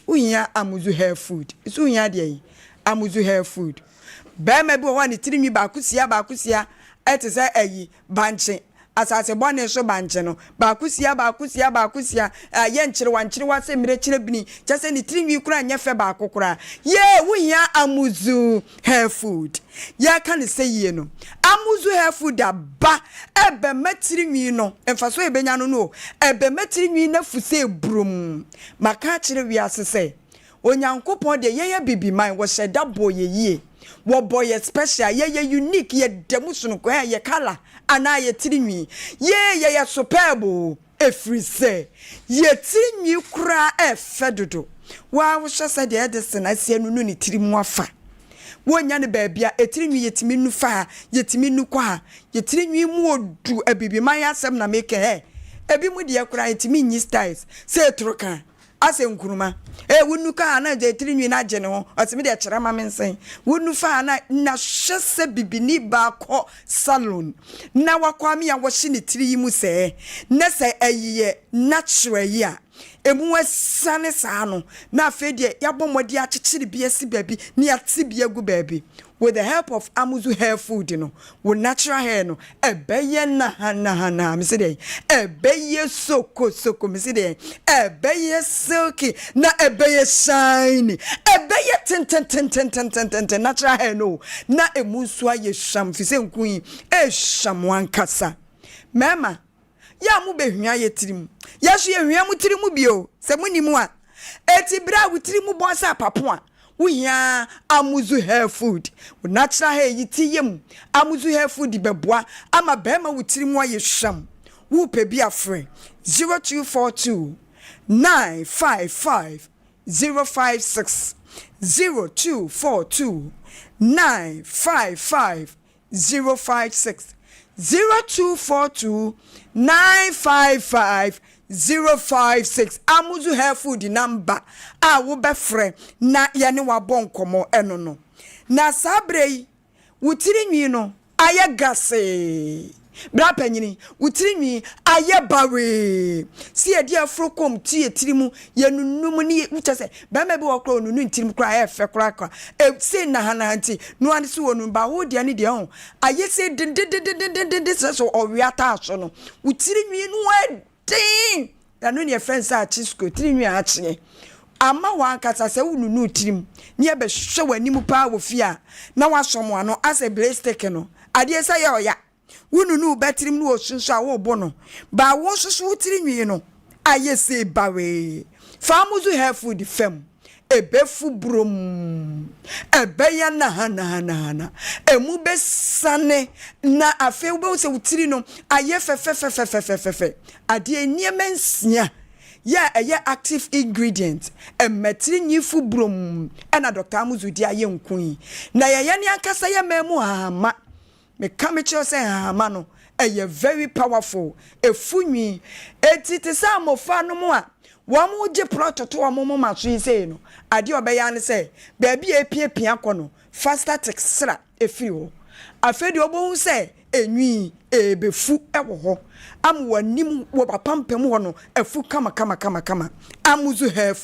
unya Amuzu hair food so unya de Amuzu hair food be ma bi wo ne tirinwi ba kusia ete se ayi banche asase bone so banche no ba kusia ye nchire wa se mire chire bini chese ni tirinwi kura nya fe ba kokora ye wo hia amuzu hair food ya kan se ye no amuzu hair food aba ebe matirinwi no emfaso ebenya no ebe matirinwi na fuse brum maka chire wi asese onyankopon de ye bibi man wo sheda boye yie wo boy special ye unique ye demusuno ko ye color ana ye tirinwi ye superb efrise ye tirinwi kura efedodo wa wo hwese de edison asie no ni tirimu afa wonya ne baabia etirinwi yetimi nu fa yetimi nu kwa yetirinwi mu odu abibi man asem na make ebi mu de kura yetimi nyi styles se trokan ase nkuruma wunu ka na je tirinwi na je ne ho asemi de kire ma mensen wunu fa na hwese bibini ba ko salon na wakwami ya wo hye ne tiri mu se na se ayiye natural yi a emu asane sa no na afede yabomodi a kekere bi asi baby ni ati bi agu baby with the help of amuzu hair food no with natural hair no ebeye na me say dey ebeye soko me say dey ebeye silky na ebeye shiny ebeye ten natural hair no na emu so aye sham fi say nkun e sham wankasa mema ya mu behua ye tirim ya so ye hua mu tirimu bio se munimu a eti bra wu tirimu bon sa papo a wuya amuzu hair food natural hair yiti yem amuzu hair food beboa ama bema wu tirimu aye hwam wu pe bi afre 0242 955 056 0242 955 056 0242 955 056 amuzu hair food number a wo befre na ye ne wabon komo eno no na sabrei wutirinwi no aye gase bra panyini wutirinwi aye bawe si edi afrokom tie tirimu ye nunum ni wutese ba ma bi wokro nunu ntirim kra aye fe kra e se na hana nti no ane se wonu ba wo dia ne dia ho aye se de so owiata aso no wutirinwi no tin ya no ne friends a chisco tirinwi a ache ama wa kasa se wunu tirim ne e be hwe wanimu pa wo fia na wasom ano as a breastake no ade sa ya oya wunu betirim no osunso a wo bo no ba wo soso tirinwi no aye se bawe famuzu hair food fam ebefu brom ebeya na hana emu besane na afe wo be se wutiri no aye fe ade eniemensia ya eye active ingredient emetiri nyifu brom na Dr. Amuzu di aye nkun na ye ne ankasa ye memu ama me kamecho say ama no eye very powerful efunwi etiti sa mofa no mu a wamu je prototo wamu maso yi say no ade obeya ne say baabi epiepia kono faster textra efiri ho afedi obohu say enwi ebefu ewo ho am wanim wo papampem ho no efu kama amuzu hair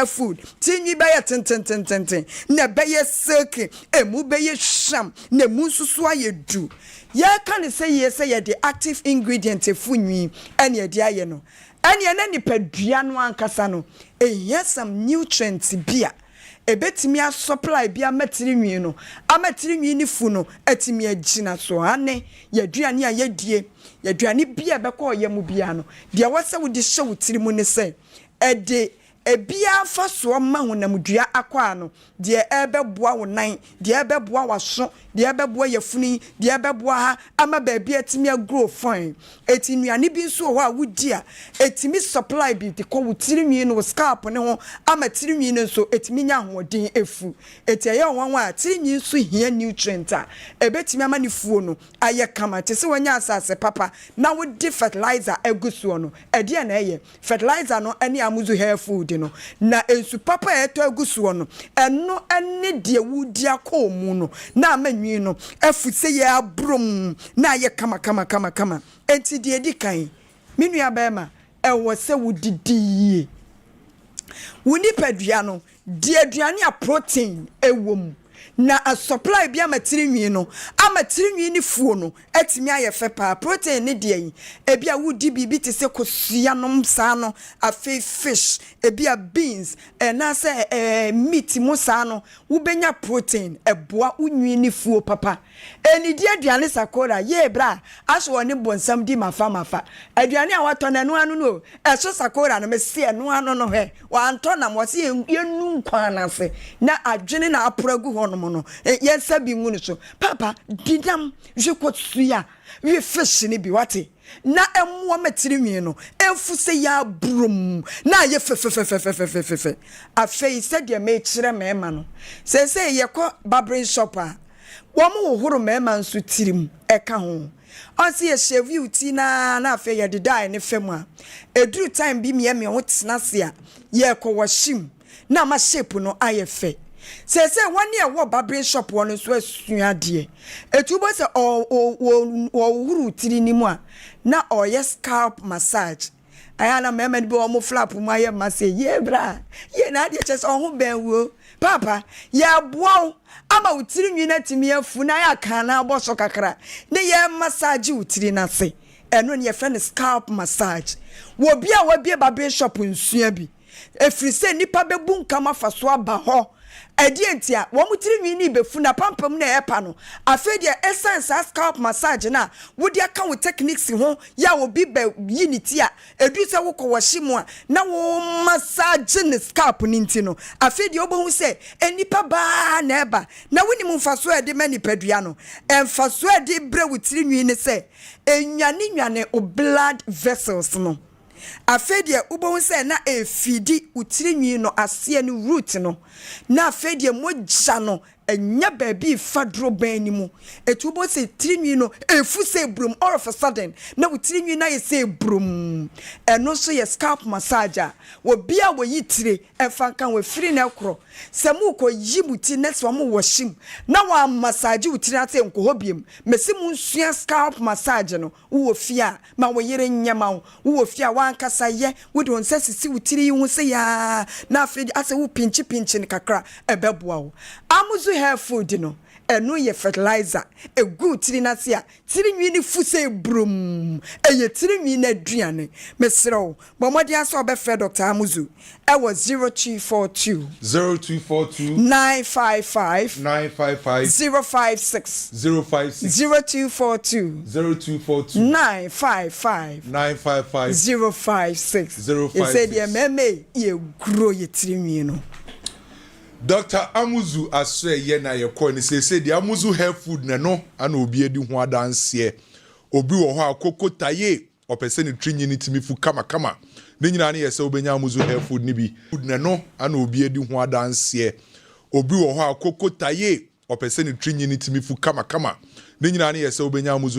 food tinwi baye ten na baye silky emu baye sham na mususu ayedu ya kan say yes say the active ingredient efunwi ene ade aye no ene na nipadua no ankasa no some nutrients bia ebetimi a supply bia material no amaterial ni fu no etimi agina so ane yaduane a yadie yaduane bia beko yemu bia no de wasa wudi hye wutiri mu ne se ede ebia fa so ma honamdua akwa no de ebeboa wo nan de ebeboa waso de ebeboa yafuni de ebeboa ha ama ba bia etimi grow fine etinuane bi nso ho a wudi a etimi supply bi de ko wutiri nwi no scalp ne ho ama tiri nwi no so etimi nya hodin efu etiye wanwa a tiri nwi nso hia nutrient a ebetimi ama ne fuo no aye kama te se wanya asase papa na wodi fertilizer egusuo no ede na eye fertilizer no ene amuzu hair food no na ensu papa eto agusuo no eno ene de wudi akomu no na amanwi no afuse ye abrom na ye kama enti de edi kan menu abema ewo se wudidi Wuni pedua no di aduane a protein ewom na a supply bi amatirinwi no amatirinwi ni fuo no etimi ayefe pa protein ne de yi ebi a wudi bibi te se kosua nom sa no afi fish ebi a beans na se meat mo sa no wo benya protein eboa unwi ni fuo papa eni di aduane sakora ye bra aso woni bonsam di mafa aduane a wato na no anu no eso sakora no me se no anu no he wa anto na mo se yenu nkwa na se na adwene na apragu ho no no yensa bi ngunu so papa didam je kwotsuya we fish ni bi wate na emwa matirinwi no enfu se ya brum na ye fe afei se de me kire mema no se ye ko barbering shop a wo mo horo mema nso tirim eka ho onse ye shave uti na afei ye didai ne fam a eduru time bi me ho tena se a ye ko washim na ma shape no ayefe se wani e wo barbering shop won so asua de etubo se o huru tiri ni mu a na oye scalp massage ayana mema bi o mo flap mu aye ma se ye bra ye na de chese o ho ben wo papa ya boa ama utiri nwi na timi afu na ya kan na boso kakra ne ye massage utiri na se eno ne ye friend scalp massage wo bia wa bia barbering shop nsua bi efri se nipa bebu nkama faso aba ho edientia wo mutiri nwi ni befu na pampam na epa no afi de essence scalp massage na wo de aka wo techniques ho ya wo bi be unity a edu se wo ko washimo a na wo massage ne scalp ni nti no afi de obo hu se enipa ba na eba na woni mu mfaso e de mani padua no emfaso e de bre wutiri nwi ni se enwane o blood vessels no afedie ubon se na efidi utirinwi no ase ni root no na afedie moja no enya baabi fadro ban ni mu etubo se tirinwi no efu se brum all of a sudden na utirinwi na ye se brum eno so ye scalp massager wo bia wo yitire efa kan we firi na ekro se mu ko yibuti next one mu washim na wa massage utiri ate nko hobiem mesi mu nsua scalp massage no wo fia ma wo yere nyama wo fia wa ankasa ye wo de onse sisi utiri hu se ya na afedi ase wo pinchi ni kakra ebeboa wo amuzu hair food no eno ye fertilizer e good tiri na se a tiri nwi ni fuse brum ye tiri nwi na aduane mesrew bomodi aso obefe Dr. Amuzu e was 0242 955 056 0242 955 056 e said ye meme ye grow ye tiri nwi no. Dr. Amuzu aswe ye na ye ko ni se di Amuzu hair food na no ana obi edi ho adanse obi wo ho akokotaye opese ni trinyi ni timifu kama ne nyina na ye se obenya Amuzu hair food ni bi food na no ana obi edi ho adanse obi wo ho akokotaye opese ni trinyi ni timifu kama ne nyina na ye se obenya Amuzu